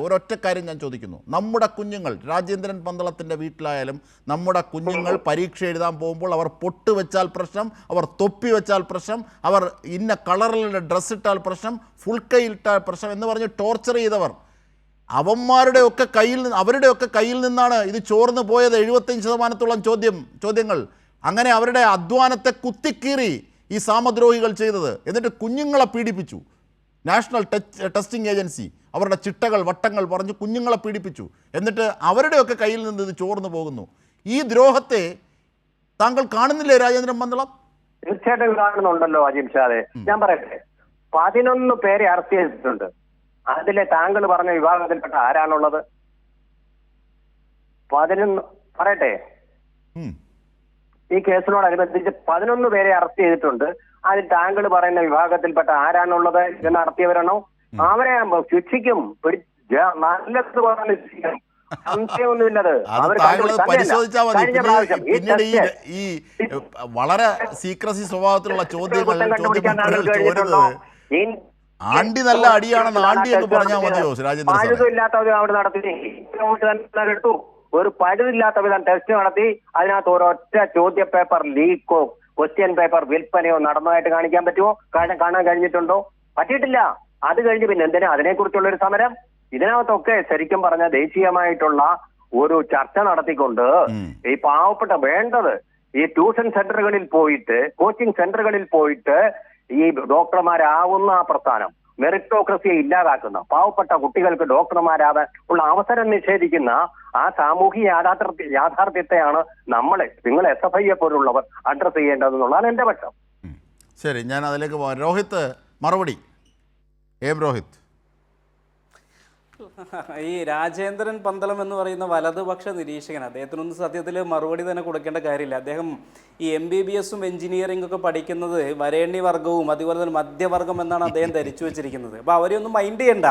ഒരൊറ്റ കാര്യം ഞാൻ ചോദിക്കുന്നു. നമ്മുടെ കുഞ്ഞുങ്ങൾ, രാജേന്ദ്രൻ പന്തളത്തിന്റെ വീട്ടിലായാലും നമ്മുടെ കുഞ്ഞുങ്ങൾ പരീക്ഷ എഴുതാൻ പോകുമ്പോൾ അവർ പൊട്ട് വെച്ചാൽ പ്രശ്നം, അവർ തൊപ്പി വെച്ചാൽ പ്രശ്നം, അവർ ഇന്ന കളറിലുള്ള ഡ്രസ്സ് ഇട്ടാൽ പ്രശ്നം, ഫുൾ കൈ ഇട്ടാൽ പ്രശ്നം എന്ന് പറഞ്ഞ് ടോർച്ചർ ചെയ്തവർ അവരുടെയൊക്കെ കയ്യിൽ നിന്നാണ് ഇത് ചോർന്നു പോയത്. 75% ചോദ്യങ്ങൾ. അങ്ങനെ അവരുടെ അധ്വാനത്തെ കുത്തിക്കീറി ഈ സാമദ്രോഹികൾ ചെയ്തത്. എന്നിട്ട് കുഞ്ഞുങ്ങളെ പീഡിപ്പിച്ചു. നാഷണൽ ടെസ്റ്റിംഗ് ഏജൻസി അവരുടെ ചിട്ടകൾ വട്ടങ്ങൾ പറഞ്ഞ് കുഞ്ഞുങ്ങളെ പീഡിപ്പിച്ചു. എന്നിട്ട് അവരുടെയൊക്കെ കയ്യിൽ നിന്ന് ഇത് ചോർന്നു പോകുന്നു. ഈ ദ്രോഹത്തെ താങ്കൾ കാണുന്നില്ലേ രാജേന്ദ്രൻ മന്ദളം?
തീർച്ചയായിട്ടും കാണുന്നുണ്ടല്ലോ അജിംഷാദെ. ഞാൻ പറയട്ടെ, 11 പേരെ അറസ്റ്റ് ചെയ്തിട്ടുണ്ട്. അതിലെ താങ്കൾ പറഞ്ഞ വിഭാഗത്തിൽപ്പെട്ട ആരാണുള്ളത്? 11 പറയട്ടെ, ഈ കേസിനോടനുബന്ധിച്ച് 11 പേരെ അറസ്റ്റ് ചെയ്തിട്ടുണ്ട്. അതിൽ താങ്കൾ പറയുന്ന വിഭാഗത്തിൽപ്പെട്ട ആരാണുള്ളത്? ഇത് നടത്തിയവരാണോ? അവരെ ശിക്ഷിക്കും. നല്ലത് പറഞ്ഞ് ശിക്ഷിക്കും. സംശയമൊന്നുമില്ലത്.
പരിശോധിച്ചാൽ മതി. പിന്നീട് ഈ വളരെ സീക്രസി സ്വഭാവത്തിലുള്ള ചോദ്യങ്ങൾ ആണ്ടി നല്ല അടിയാണെന്ന് ആണ്ടി എന്ന് പറഞ്ഞാൽ മതിയോ രാജേന്ദ്രൻ?
പഴുതില്ലാത്തവർ അവിടെ നടത്തി എടുത്തു. ഒരു പഴുതില്ലാത്ത വിധം ടെസ്റ്റ് നടത്തി അതിനകത്ത് ഒരൊറ്റ ചോദ്യ പേപ്പർ ലീക്കോ ക്വസ്റ്റ്യൻ പേപ്പർ വിൽപ്പനയോ നടന്നതായിട്ട് കാണിക്കാൻ പറ്റുമോ? കാണാൻ കഴിഞ്ഞിട്ടുണ്ടോ? പറ്റിയിട്ടില്ല. അത് കഴിഞ്ഞ് പിന്നെ എന്തിനാ അതിനെക്കുറിച്ചുള്ളൊരു സമരം? ഇതിനകത്തൊക്കെ ശരിക്കും പറഞ്ഞ ദേശീയമായിട്ടുള്ള ഒരു ചർച്ച നടത്തിക്കൊണ്ട് ഈ പാവപ്പെട്ട വേണ്ടത് ഈ ട്യൂഷൻ സെന്ററുകളിൽ പോയിട്ട്, കോച്ചിങ് സെന്ററുകളിൽ പോയിട്ട് ഈ ഡോക്ടർമാരാവുന്ന ആ പ്രസ്ഥാനം, മെറിറ്റോക്രസിയെ ഇല്ലാതാക്കുന്ന, പാവപ്പെട്ട കുട്ടികൾക്ക് ഡോക്ടർമാരാവാൻ ഉള്ള അവസരം നിഷേധിക്കുന്ന ആ സാമൂഹിക യാഥാർത്ഥ്യത്തെയാണ് നിങ്ങൾ SFIയെ പോലുള്ളവർ അഡ്രസ് ചെയ്യേണ്ടതെന്നുള്ളതാണ് എന്റെ പക്ഷം.
ശരി, ഞാൻ അതിലേക്ക് പോകാം. രോഹിത്ത് മറുപടി. രോഹിത്,
ഈ രാജേന്ദ്രൻ പന്തളം എന്ന് പറയുന്ന വലതുപക്ഷ നിരീക്ഷകൻ, അദ്ദേഹത്തിനൊന്നും സത്യത്തിൽ മറുപടി തന്നെ കൊടുക്കേണ്ട കാര്യമില്ല. അദ്ദേഹം ഈ MBBS എഞ്ചിനീയറിംഗ് ഒക്കെ പഠിക്കുന്നത് വരേണ്യവർഗവും അതുപോലെ തന്നെ മധ്യവർഗം എന്നാണ് അദ്ദേഹം ധരിച്ചു വെച്ചിരിക്കുന്നത്. അപ്പോൾ അവരെയൊന്നും മൈൻഡ് ചെയ്യണ്ട,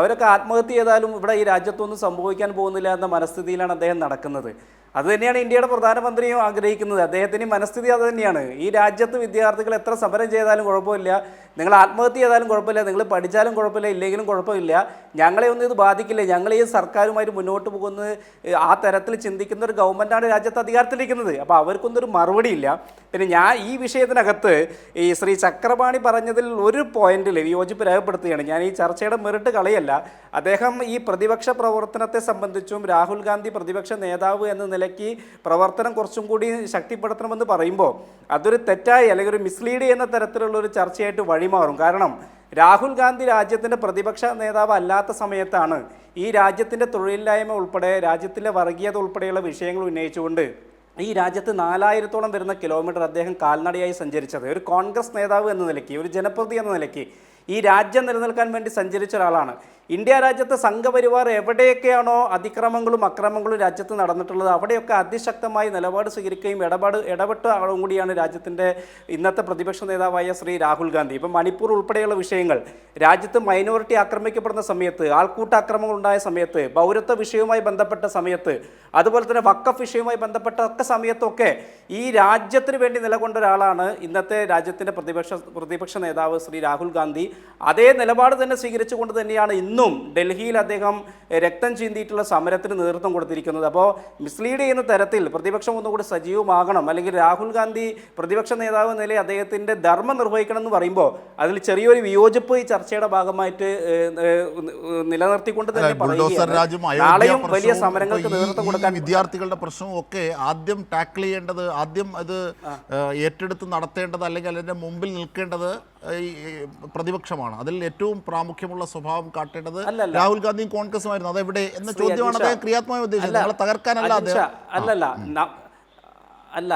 അവരൊക്കെ ആത്മഹത്യ ചെയ്താലും ഇവിടെ ഈ രാജ്യത്തൊന്നും സംഭവിക്കാൻ പോകുന്നില്ല എന്ന മനസ്ഥിതിയിലാണ് അദ്ദേഹം നടക്കുന്നത്. അതുതന്നെയാണ് ഇന്ത്യയുടെ പ്രധാനമന്ത്രിയും ആഗ്രഹിക്കുന്നത്. അദ്ദേഹത്തിന് മനസ്ഥിതി അത് തന്നെയാണ്. ഈ രാജ്യത്ത് വിദ്യാർത്ഥികൾ എത്ര സമരം ചെയ്താലും കുഴപ്പമില്ല, നിങ്ങൾ ആത്മഹത്യ ചെയ്താലും കുഴപ്പമില്ല, നിങ്ങൾ പഠിച്ചാലും കുഴപ്പമില്ല, ഇല്ലെങ്കിലും കുഴപ്പമില്ല, ഞങ്ങളെ ഒന്നും ഇത് ബാധിക്കില്ല, ഞങ്ങൾ ഈ സർക്കാരുമായിട്ട് മുന്നോട്ട് പോകുന്നത് ആ തരത്തിൽ ചിന്തിക്കുന്ന ഒരു ഗവൺമെൻറ്റാണ് രാജ്യത്ത് അധികാരത്തിലിരിക്കുന്നത്. അപ്പോൾ അവർക്കൊന്നും ഒരു മറുപടിയില്ല. പിന്നെ ഞാൻ ഈ വിഷയത്തിനകത്ത് ഈ ശ്രീ ചക്രപാണി പറഞ്ഞതിൽ ഒരു പോയിന്റിൽ വിയോജിപ്പ് രേഖപ്പെടുത്തുകയാണ്. ഞാൻ ഈ ചർച്ചയുടെ മെറിട്ട് കളയല്ല. അദ്ദേഹം ഈ പ്രതിപക്ഷ പ്രവർത്തനത്തെ സംബന്ധിച്ചും രാഹുൽ ഗാന്ധി പ്രതിപക്ഷ നേതാവ് എന്ന നിലയ്ക്ക് പ്രവർത്തനം കുറച്ചും കൂടി ശക്തിപ്പെടുത്തണമെന്ന് പറയുമ്പോൾ അതൊരു തെറ്റായി അല്ലെങ്കിൽ ഒരു മിസ്ലീഡ് ചെയ്യുന്ന തരത്തിലുള്ള ഒരു ചർച്ചയായിട്ട് വഴിമാറും. കാരണം രാഹുൽ ഗാന്ധി രാജ്യത്തിൻ്റെ പ്രതിപക്ഷ നേതാവ് അല്ലാത്ത സമയത്താണ് ഈ രാജ്യത്തിൻ്റെ തൊഴിലില്ലായ്മ ഉൾപ്പെടെ രാജ്യത്തിലെ വർഗീയത ഉൾപ്പെടെയുള്ള വിഷയങ്ങൾ ഉന്നയിച്ചുകൊണ്ട് ഈ രാജ്യത്ത് 4000-ഓളം വരുന്ന കിലോമീറ്റർ അദ്ദേഹം കാൽനടയായി സഞ്ചരിച്ചത്. ഒരു കോൺഗ്രസ് നേതാവ് എന്ന നിലയ്ക്ക്, ഒരു ജനപ്രതി എന്ന നിലയ്ക്ക് ഈ രാജ്യം നിലനിൽക്കാൻ വേണ്ടി സഞ്ചരിച്ച ഒരാളാണ്. ഇന്ത്യ രാജ്യത്തെ സംഘപരിവാർ എവിടെയൊക്കെയാണോ അതിക്രമങ്ങളും അക്രമങ്ങളും രാജ്യത്ത് നടന്നിട്ടുള്ളത് അവിടെയൊക്കെ അതിശക്തമായി നിലപാട് സ്വീകരിക്കുകയും ഇടപെട്ട ആളും കൂടിയാണ് രാജ്യത്തിൻ്റെ ഇന്നത്തെ പ്രതിപക്ഷ നേതാവായ ശ്രീ രാഹുൽ ഗാന്ധി. ഇപ്പം മണിപ്പൂർ ഉൾപ്പെടെയുള്ള വിഷയങ്ങൾ, രാജ്യത്ത് മൈനോറിറ്റി ആക്രമിക്കപ്പെടുന്ന സമയത്ത്, ആൾക്കൂട്ട അക്രമങ്ങൾ ഉണ്ടായ സമയത്ത്, പൗരത്വ വിഷയവുമായി ബന്ധപ്പെട്ട സമയത്ത്, അതുപോലെ തന്നെ വഖഫ് വിഷയവുമായി ബന്ധപ്പെട്ട ഒക്കെ സമയത്തൊക്കെ ഈ രാജ്യത്തിന് വേണ്ടി നിലകൊണ്ട ഒരാളാണ് ഇന്നത്തെ രാജ്യത്തിൻ്റെ പ്രതിപക്ഷ നേതാവ് ശ്രീ രാഹുൽ ഗാന്ധി. അതേ നിലപാട് തന്നെ സ്വീകരിച്ചുകൊണ്ട് തന്നെയാണ് ഇന്നും ഡൽഹിയിൽ അദ്ദേഹം രക്തം ചീന്തിയിട്ടുള്ള സമരത്തിന് നേതൃത്വം കൊടുത്തിരിക്കുന്നത്. അപ്പോൾ മിസ്ലീഡ് ചെയ്യുന്ന തരത്തിൽ പ്രതിപക്ഷം ഒന്നുകൂടി സജീവമാകണം, അല്ലെങ്കിൽ രാഹുൽ ഗാന്ധി പ്രതിപക്ഷ നേതാവ് എന്ന നിലയിൽ അദ്ദേഹത്തിൻ്റെ ധർമ്മം നിർവഹിക്കണം എന്ന് പറയുമ്പോൾ അതിൽ ചെറിയൊരു വിയോജിപ്പ് ഈ ചർച്ചയുടെ ഭാഗമായിട്ട് നിലനിർത്തിക്കൊണ്ട് തന്നെ നാളെയും വലിയ സമരങ്ങൾക്ക് നേതൃത്വം കൊടുക്കാൻ
വിദ്യാർത്ഥികളുടെ പ്രശ്നവും ഒക്കെ ആദ്യം ടാക്കിൾ ചെയ്യേണ്ടത്, ആദ്യം അത് ഏറ്റെടുത്ത് നടത്തേണ്ടത്, അല്ലെങ്കിൽ അതിൻ്റെ മുമ്പിൽ നിൽക്കേണ്ടത് ഈ പ്രതിപക്ഷമാണ്. അതിൽ ഏറ്റവും പ്രാമുഖ്യമുള്ള സ്വഭാവം കാട്ടേണ്ടത് രാഹുൽ ഗാന്ധിയും കോൺഗ്രസുമായിരുന്നു. അതെവിടെ എന്ന ചോദ്യമാണ് അദ്ദേഹം ക്രിയാത്മകമായി ഉദ്ദേശിച്ചത്. നിങ്ങളെ തകർക്കാനല്ല അദ്ദേഹം.
അല്ല,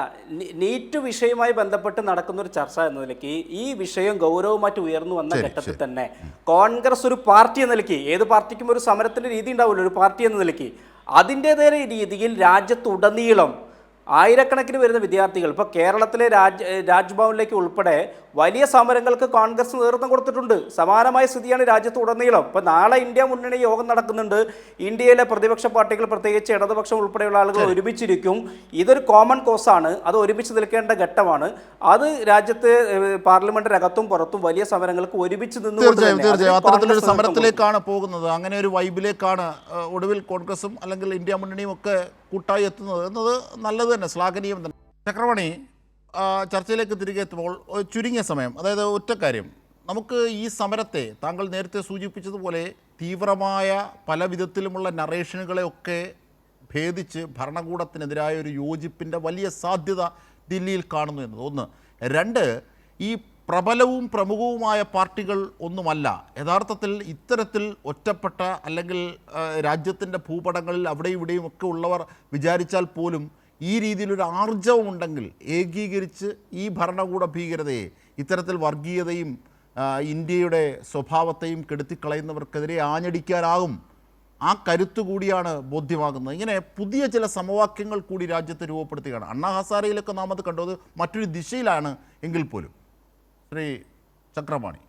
നീറ്റ് വിഷയവുമായി ബന്ധപ്പെട്ട് നടക്കുന്ന ഒരു ചർച്ച എന്ന നിലയ്ക്ക് ഈ വിഷയം ഗൗരവമായിട്ട് ഉയർന്നു വന്ന ഘട്ടത്തിൽ തന്നെ കോൺഗ്രസ് ഒരു പാർട്ടി എന്ന നിലയ്ക്ക്, ഏത് പാർട്ടിക്കും ഒരു സമരത്തിൻ്റെ രീതി ഉണ്ടാവില്ല, ഒരു പാർട്ടി എന്ന നിലയ്ക്ക് അതിൻ്റേതായ രീതിയിൽ രാജ്യത്തുടനീളം ആയിരക്കണക്കിന് വരുന്ന വിദ്യാർത്ഥികൾ ഇപ്പോൾ കേരളത്തിലെ രാജ്ഭവനിലേക്ക് ഉൾപ്പെടെ വലിയ സമരങ്ങൾക്ക് കോൺഗ്രസ് നേതൃത്വം കൊടുത്തിട്ടുണ്ട്. സമാനമായ സ്ഥിതിയാണ് രാജ്യത്ത് ഉടനീളം. ഇപ്പോൾ നാളെ ഇന്ത്യ മുന്നണി യോഗം നടക്കുന്നുണ്ട്. ഇന്ത്യയിലെ പ്രതിപക്ഷ പാർട്ടികൾ, പ്രത്യേകിച്ച് ഇടതുപക്ഷം ഉൾപ്പെടെയുള്ള ആളുകൾ ഒരുമിച്ചിരിക്കും. ഇതൊരു കോമൺ കോസാണ്, അത് ഒരുമിച്ച് നിൽക്കേണ്ട ഘട്ടമാണ്. അത് രാജ്യത്ത് പാർലമെന്റിനകത്തും പുറത്തും വലിയ സമരങ്ങൾക്ക് ഒരുമിച്ച്
തീർച്ചയായും അത്തരത്തിലൊരു സമരത്തിലേക്കാണ് പോകുന്നത്. അങ്ങനെ ഒരു വൈബിലേക്കാണ് ഒടുവിൽ കോൺഗ്രസും അല്ലെങ്കിൽ ഇന്ത്യ മുന്നണിയും ഒക്കെ കൂട്ടായി എത്തുന്നത് എന്നത് നല്ലത് തന്നെ, ശ്ലാഘനീയം തന്നെ. ചക്രപാണി, ചർച്ചയിലേക്ക് തിരികെ എത്തുമ്പോൾ ചുരുങ്ങിയ സമയം, അതായത് ഒറ്റ കാര്യം, നമുക്ക് ഈ സമരത്തെ താങ്കൾ നേരത്തെ സൂചിപ്പിച്ചതുപോലെ തീവ്രമായ പല വിധത്തിലുമുള്ള നറേഷനുകളെയൊക്കെ ഭേദിച്ച് ഭരണകൂടത്തിനെതിരായ ഒരു യോജിപ്പിൻ്റെ വലിയ സാധ്യത ദില്ലിയിൽ കാണുന്നു എന്നത് ഒന്ന്. രണ്ട്, ഈ പ്രബലവും പ്രമുഖവുമായ പാർട്ടികൾ ഒന്നുമല്ല യഥാർത്ഥത്തിൽ ഇത്തരത്തിൽ ഒറ്റപ്പെട്ട, അല്ലെങ്കിൽ രാജ്യത്തിൻ്റെ ഭൂപടങ്ങളിൽ അവിടെയും ഇവിടെയും ഒക്കെ ഉള്ളവർ വിചാരിച്ചാൽ പോലും ഈ രീതിയിലൊരു ആർജവമുണ്ടെങ്കിൽ ഏകീകരിച്ച് ഈ ഭരണകൂട ഭീകരതയെ, ഇത്തരത്തിൽ വർഗീയതയും ഇന്ത്യയുടെ സ്വഭാവത്തെയും കെടുത്തിക്കളയുന്നവർക്കെതിരെ ആഞ്ഞടിക്കാനാകും. ആ കരുത്തു കൂടിയാണ് ബോധ്യമാകുന്നത്. ഇങ്ങനെ പുതിയ ചില സമവാക്യങ്ങൾ കൂടി രാജ്യത്ത് രൂപപ്പെടുത്തുകയാണ്. അണ്ണാ ഹസാരയിലൊക്കെ നാം അത് കണ്ടത് മറ്റൊരു ദിശയിലാണ് എങ്കിൽ പോലും. ശ്രീ ചക്രപാണി,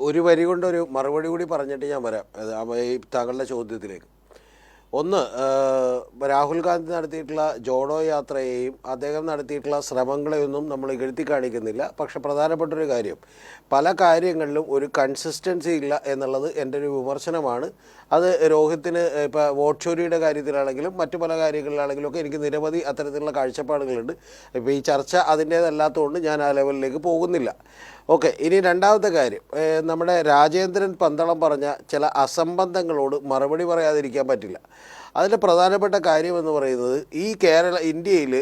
ഒരു വരി കൊണ്ടൊരു മറുപടി കൂടി പറഞ്ഞിട്ട് ഞാൻ വരാം ഈ താങ്കളുടെ ചോദ്യത്തിലേക്ക്. ഒന്ന്, രാഹുൽ ഗാന്ധി നടത്തിയിട്ടുള്ള ജോഡോ യാത്രയെയും അദ്ദേഹം നടത്തിയിട്ടുള്ള ശ്രമങ്ങളെയൊന്നും നമ്മൾ ഇകഴ്ത്തി കാണിക്കുന്നില്ല. പക്ഷെ പ്രധാനപ്പെട്ടൊരു കാര്യം, പല കാര്യങ്ങളിലും ഒരു കൺസിസ്റ്റൻസി ഇല്ല എന്നുള്ളത് എൻ്റെ ഒരു വിമർശനമാണ്. അത് രോഹിത്തിന് ഇപ്പോൾ വോട്ട് ചോരിയുടെ കാര്യത്തിലാണെങ്കിലും മറ്റു പല കാര്യങ്ങളിലാണെങ്കിലും ഒക്കെ എനിക്ക് നിരവധി അത്തരത്തിലുള്ള കാഴ്ചപ്പാടുകളുണ്ട്. ഇപ്പോൾ ഈ ചർച്ച അതിൻ്റേതല്ലാത്തതുകൊണ്ട് ഞാൻ ആ ലെവലിലേക്ക് പോകുന്നില്ല. ഓക്കെ, ഇനി രണ്ടാമത്തെ കാര്യം, നമ്മുടെ രാജേന്ദ്രൻ പന്തളം പറഞ്ഞ ചില അസംബന്ധങ്ങളോട് മറുപടി പറയാതിരിക്കാൻ പറ്റില്ല. അതിൻ്റെ പ്രധാനപ്പെട്ട കാര്യമെന്ന് പറയുന്നത്, ഈ ഇന്ത്യയിൽ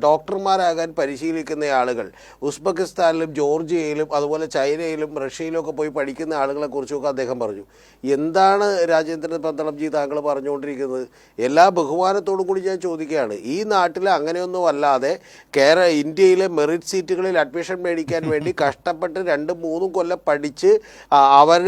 ഡോക്ടർമാരാകാൻ പരിശീലിക്കുന്ന ആളുകൾ ഉസ്ബെക്കിസ്ഥാനിലും ജോർജിയയിലും അതുപോലെ ചൈനയിലും റഷ്യയിലും ഒക്കെ പോയി പഠിക്കുന്ന ആളുകളെക്കുറിച്ചൊക്കെ അദ്ദേഹം പറഞ്ഞു. എന്താണ് രാജേന്ദ്രൻ പന്തളംജി താങ്കൾ പറഞ്ഞുകൊണ്ടിരിക്കുന്നത്? എല്ലാ ബഹുമാനത്തോടും കൂടി ഞാൻ ചോദിക്കുകയാണ്, ഈ നാട്ടിൽ അങ്ങനെയൊന്നും അല്ലാതെ ഇന്ത്യയിലെ മെറിറ്റ് സീറ്റുകളിൽ അഡ്മിഷൻ മേടിക്കാൻ വേണ്ടി കഷ്ടപ്പെട്ട് 2-3 കൊല്ലം പഠിച്ച് അവർ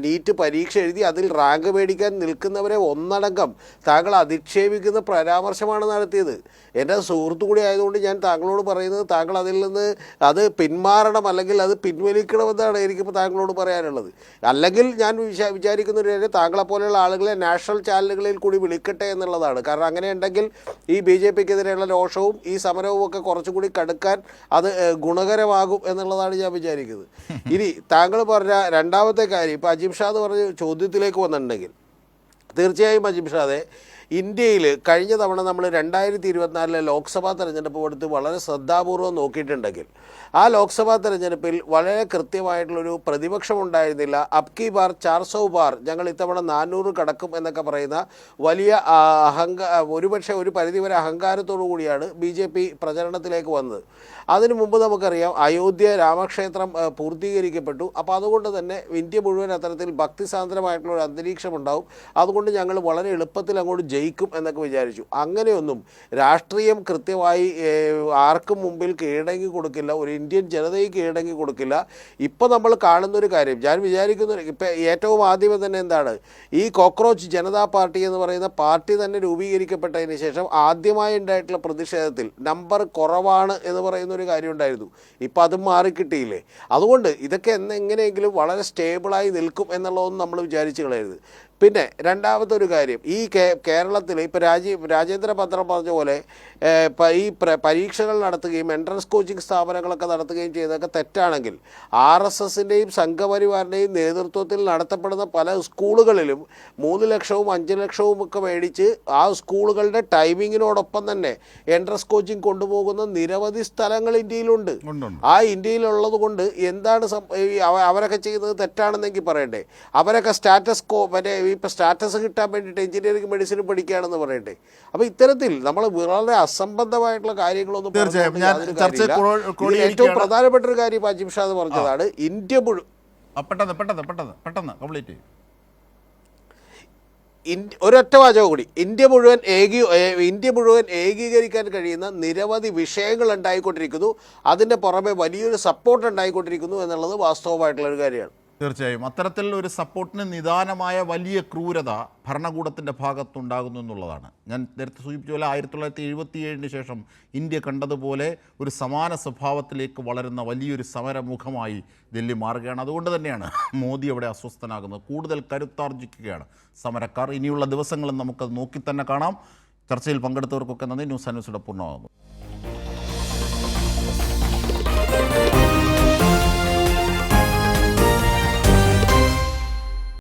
നീറ്റ് പരീക്ഷ എഴുതി അതിൽ റാങ്ക് മേടിക്കാൻ നിൽക്കുന്നവരെ ഒന്നടങ്കം താങ്കൾ അധിക്ഷേപിക്കുന്ന പരാമർശമാണ് നടത്തിയത്. എൻ്റെ സുഹൃത്തു കൂടി ആയതുകൊണ്ട് ഞാൻ താങ്കളോട് പറയുന്നത്, താങ്കൾ അതിൽ നിന്ന് അത് പിന്മാറണം, അല്ലെങ്കിൽ അത് പിൻവലിക്കണമെന്നാണ് എനിക്കിപ്പോൾ താങ്കളോട് പറയാനുള്ളത്. അല്ലെങ്കിൽ ഞാൻ വിചാരിക്കുന്ന ഒരു കാര്യം, താങ്കളെപ്പോലെയുള്ള ആളുകളെ നാഷണൽ ചാനലുകളിൽ കൂടി വിളിക്കട്ടെ എന്നുള്ളതാണ്. കാരണം അങ്ങനെ ഉണ്ടെങ്കിൽ ഈ BJPക്കെതിരെയുള്ള രോഷവും ഈ സമരവും ഒക്കെ കുറച്ചുകൂടി കടുക്കാൻ അത് ഗുണകരമാകും എന്നുള്ളതാണ് ഞാൻ വിചാരിക്കുന്നത്. ഇനി താങ്കൾ പറഞ്ഞ രണ്ടാമത്തെ കാര്യം, ഇപ്പോൾ അജിം ഷാദ് പറഞ്ഞ ചോദ്യത്തിലേക്ക് വന്നിട്ടുണ്ടെങ്കിൽ, തീർച്ചയായും അജിം ഷാദെ, ഇന്ത്യയിൽ കഴിഞ്ഞ തവണ നമ്മൾ 2024 ലോക്സഭാ തെരഞ്ഞെടുപ്പ് കൊടുത്ത് വളരെ ശ്രദ്ധാപൂർവം നോക്കിയിട്ടുണ്ടെങ്കിൽ, ആ ലോക്സഭാ തെരഞ്ഞെടുപ്പിൽ വളരെ കൃത്യമായിട്ടുള്ളൊരു പ്രതിപക്ഷം ഉണ്ടായിരുന്നില്ല. അബ്കി ബാർ 400 ബാർ, ഞങ്ങൾ ഇത്തവണ 400 കടക്കും എന്നൊക്കെ പറയുന്ന വലിയ ഒരുപക്ഷെ ഒരു പരിധിവരെ അഹങ്കാരത്തോടു കൂടിയാണ് BJP പ്രചരണത്തിലേക്ക് വന്നത്. അതിനു മുമ്പ് നമുക്കറിയാം അയോധ്യ രാമക്ഷേത്രം പൂർത്തീകരിക്കപ്പെട്ടു. അപ്പോൾ അതുകൊണ്ട് തന്നെ ഇന്ത്യ മുഴുവൻ അത്തരത്തിൽ ഭക്തിസാന്ദ്രമായിട്ടുള്ള ഒരു അന്തരീക്ഷം ഉണ്ടാവും. അതുകൊണ്ട് ഞങ്ങൾ വളരെ എളുപ്പത്തിൽ അങ്ങോട്ട് ജയിക്കും എന്നൊക്കെ വിചാരിച്ചു. അങ്ങനെയൊന്നും രാഷ്ട്രീയം കൃത്യമായി ആർക്കും മുമ്പിൽ കീഴടങ്ങി കൊടുക്കില്ല, ഒരു ഇന്ത്യൻ ജനതയ്ക്ക് കീഴടങ്ങി കൊടുക്കില്ല. ഇപ്പോൾ നമ്മൾ കാണുന്നൊരു കാര്യം, ഞാൻ വിചാരിക്കുന്ന ഇപ്പം ഏറ്റവും ആദ്യമേ തന്നെ എന്താണ്, ഈ കോക്രോച്ച് ജനതാ പാർട്ടി എന്ന് പറയുന്ന പാർട്ടി തന്നെ രൂപീകരിക്കപ്പെട്ടതിന് ശേഷം ആദ്യമായി ഉണ്ടായിട്ടുള്ള പ്രതിഷേധത്തിൽ നമ്പർ കുറവാണ് എന്ന് പറയുന്ന ഒരു കാര്യം ഉണ്ടായിരുന്നു. ഇപ്പം അതും മാറിക്കിട്ടിയില്ലേ? അതുകൊണ്ട് ഇതൊക്കെ എങ്ങനെയെങ്കിലും വളരെ സ്റ്റേബിളായി നിൽക്കും എന്നുള്ളതൊന്നും നമ്മൾ വിചാരിച്ച് കളയരുത്. പിന്നെ രണ്ടാമത്തെ ഒരു കാര്യം, ഈ കേരളത്തിൽ ഇപ്പോൾ രാജേന്ദ്ര പത്രം പറഞ്ഞ പോലെ ഈ പരീക്ഷകൾ നടത്തുകയും എൻട്രൻസ് കോച്ചിങ് സ്ഥാപനങ്ങളൊക്കെ നടത്തുകയും ചെയ്തതൊക്കെ തെറ്റാണെങ്കിൽ, RSSൻ്റെയും സംഘപരിവാറിൻ്റെയും നേതൃത്വത്തിൽ നടത്തപ്പെടുന്ന പല സ്കൂളുകളിലും 3 ലക്ഷവും 5 ലക്ഷവും ഒക്കെ മേടിച്ച് ആ സ്കൂളുകളുടെ ടൈമിങ്ങിനോടൊപ്പം തന്നെ എൻട്രൻസ് കോച്ചിങ് കൊണ്ടുപോകുന്ന നിരവധി സ്ഥലങ്ങൾ ഇന്ത്യയിലുണ്ട്. ആ ഇന്ത്യയിലുള്ളത് കൊണ്ട് എന്താണ് അവരൊക്കെ ചെയ്യുന്നത് തെറ്റാണെന്നെങ്കിൽ പറയണ്ടേ? അവരൊക്കെ ഇപ്പോൾ സ്റ്റാറ്റസ് കിട്ടാൻ വേണ്ടിയിട്ട് എഞ്ചിനീയറിംഗ് മെഡിസിൻ പഠിക്കുകയാണെന്ന് പറയട്ടെ. അപ്പോൾ ഇത്തരത്തിൽ നമ്മൾ വളരെ അസംബന്ധമായിട്ടുള്ള കാര്യങ്ങളൊന്നും ഏറ്റവും പ്രധാനപ്പെട്ട ഒരു കാര്യം അജിം ഷാദ് പറഞ്ഞതാണ്, ഇന്ത്യ മുഴുവൻ ഒരൊറ്റ വാചകം കൂടി, ഇന്ത്യ മുഴുവൻ ഏകീകരിക്കാൻ കഴിയുന്ന നിരവധി വിഷയങ്ങൾ ഉണ്ടായിക്കൊണ്ടിരിക്കുന്നു. അതിൻ്റെ പുറമെ വലിയൊരു സപ്പോർട്ട് ഉണ്ടായിക്കൊണ്ടിരിക്കുന്നു എന്നുള്ളത് വാസ്തവമായിട്ടുള്ളൊരു കാര്യമാണ്.
തീർച്ചയായും അത്തരത്തിൽ ഒരു സപ്പോർട്ടിന് നിദാനമായ വലിയ ക്രൂരത ഭരണകൂടത്തിൻ്റെ ഭാഗത്തുണ്ടാകുന്നു എന്നുള്ളതാണ്. ഞാൻ നേരത്തെ സൂചിപ്പിച്ച പോലെ 1977 ശേഷം ഇന്ത്യ കണ്ടതുപോലെ ഒരു സമാന സ്വഭാവത്തിലേക്ക് വളരുന്ന വലിയൊരു സമരമുഖമായി ദില്ലി മാറുകയാണ്. അതുകൊണ്ട് തന്നെയാണ് മോദി അവിടെ അസ്വസ്ഥനാകുന്നത്. കൂടുതൽ കരുത്താർജിക്കുകയാണ് സമരക്കാർ. ഇനിയുള്ള ദിവസങ്ങളും നമുക്കത് നോക്കി തന്നെ കാണാം. ചർച്ചയിൽ പങ്കെടുത്തവർക്കൊക്കെ നന്ദി. ന്യൂസ് ആൻഡ് ന്യൂസിയുടെ പൂർണ്ണമാകുന്നു.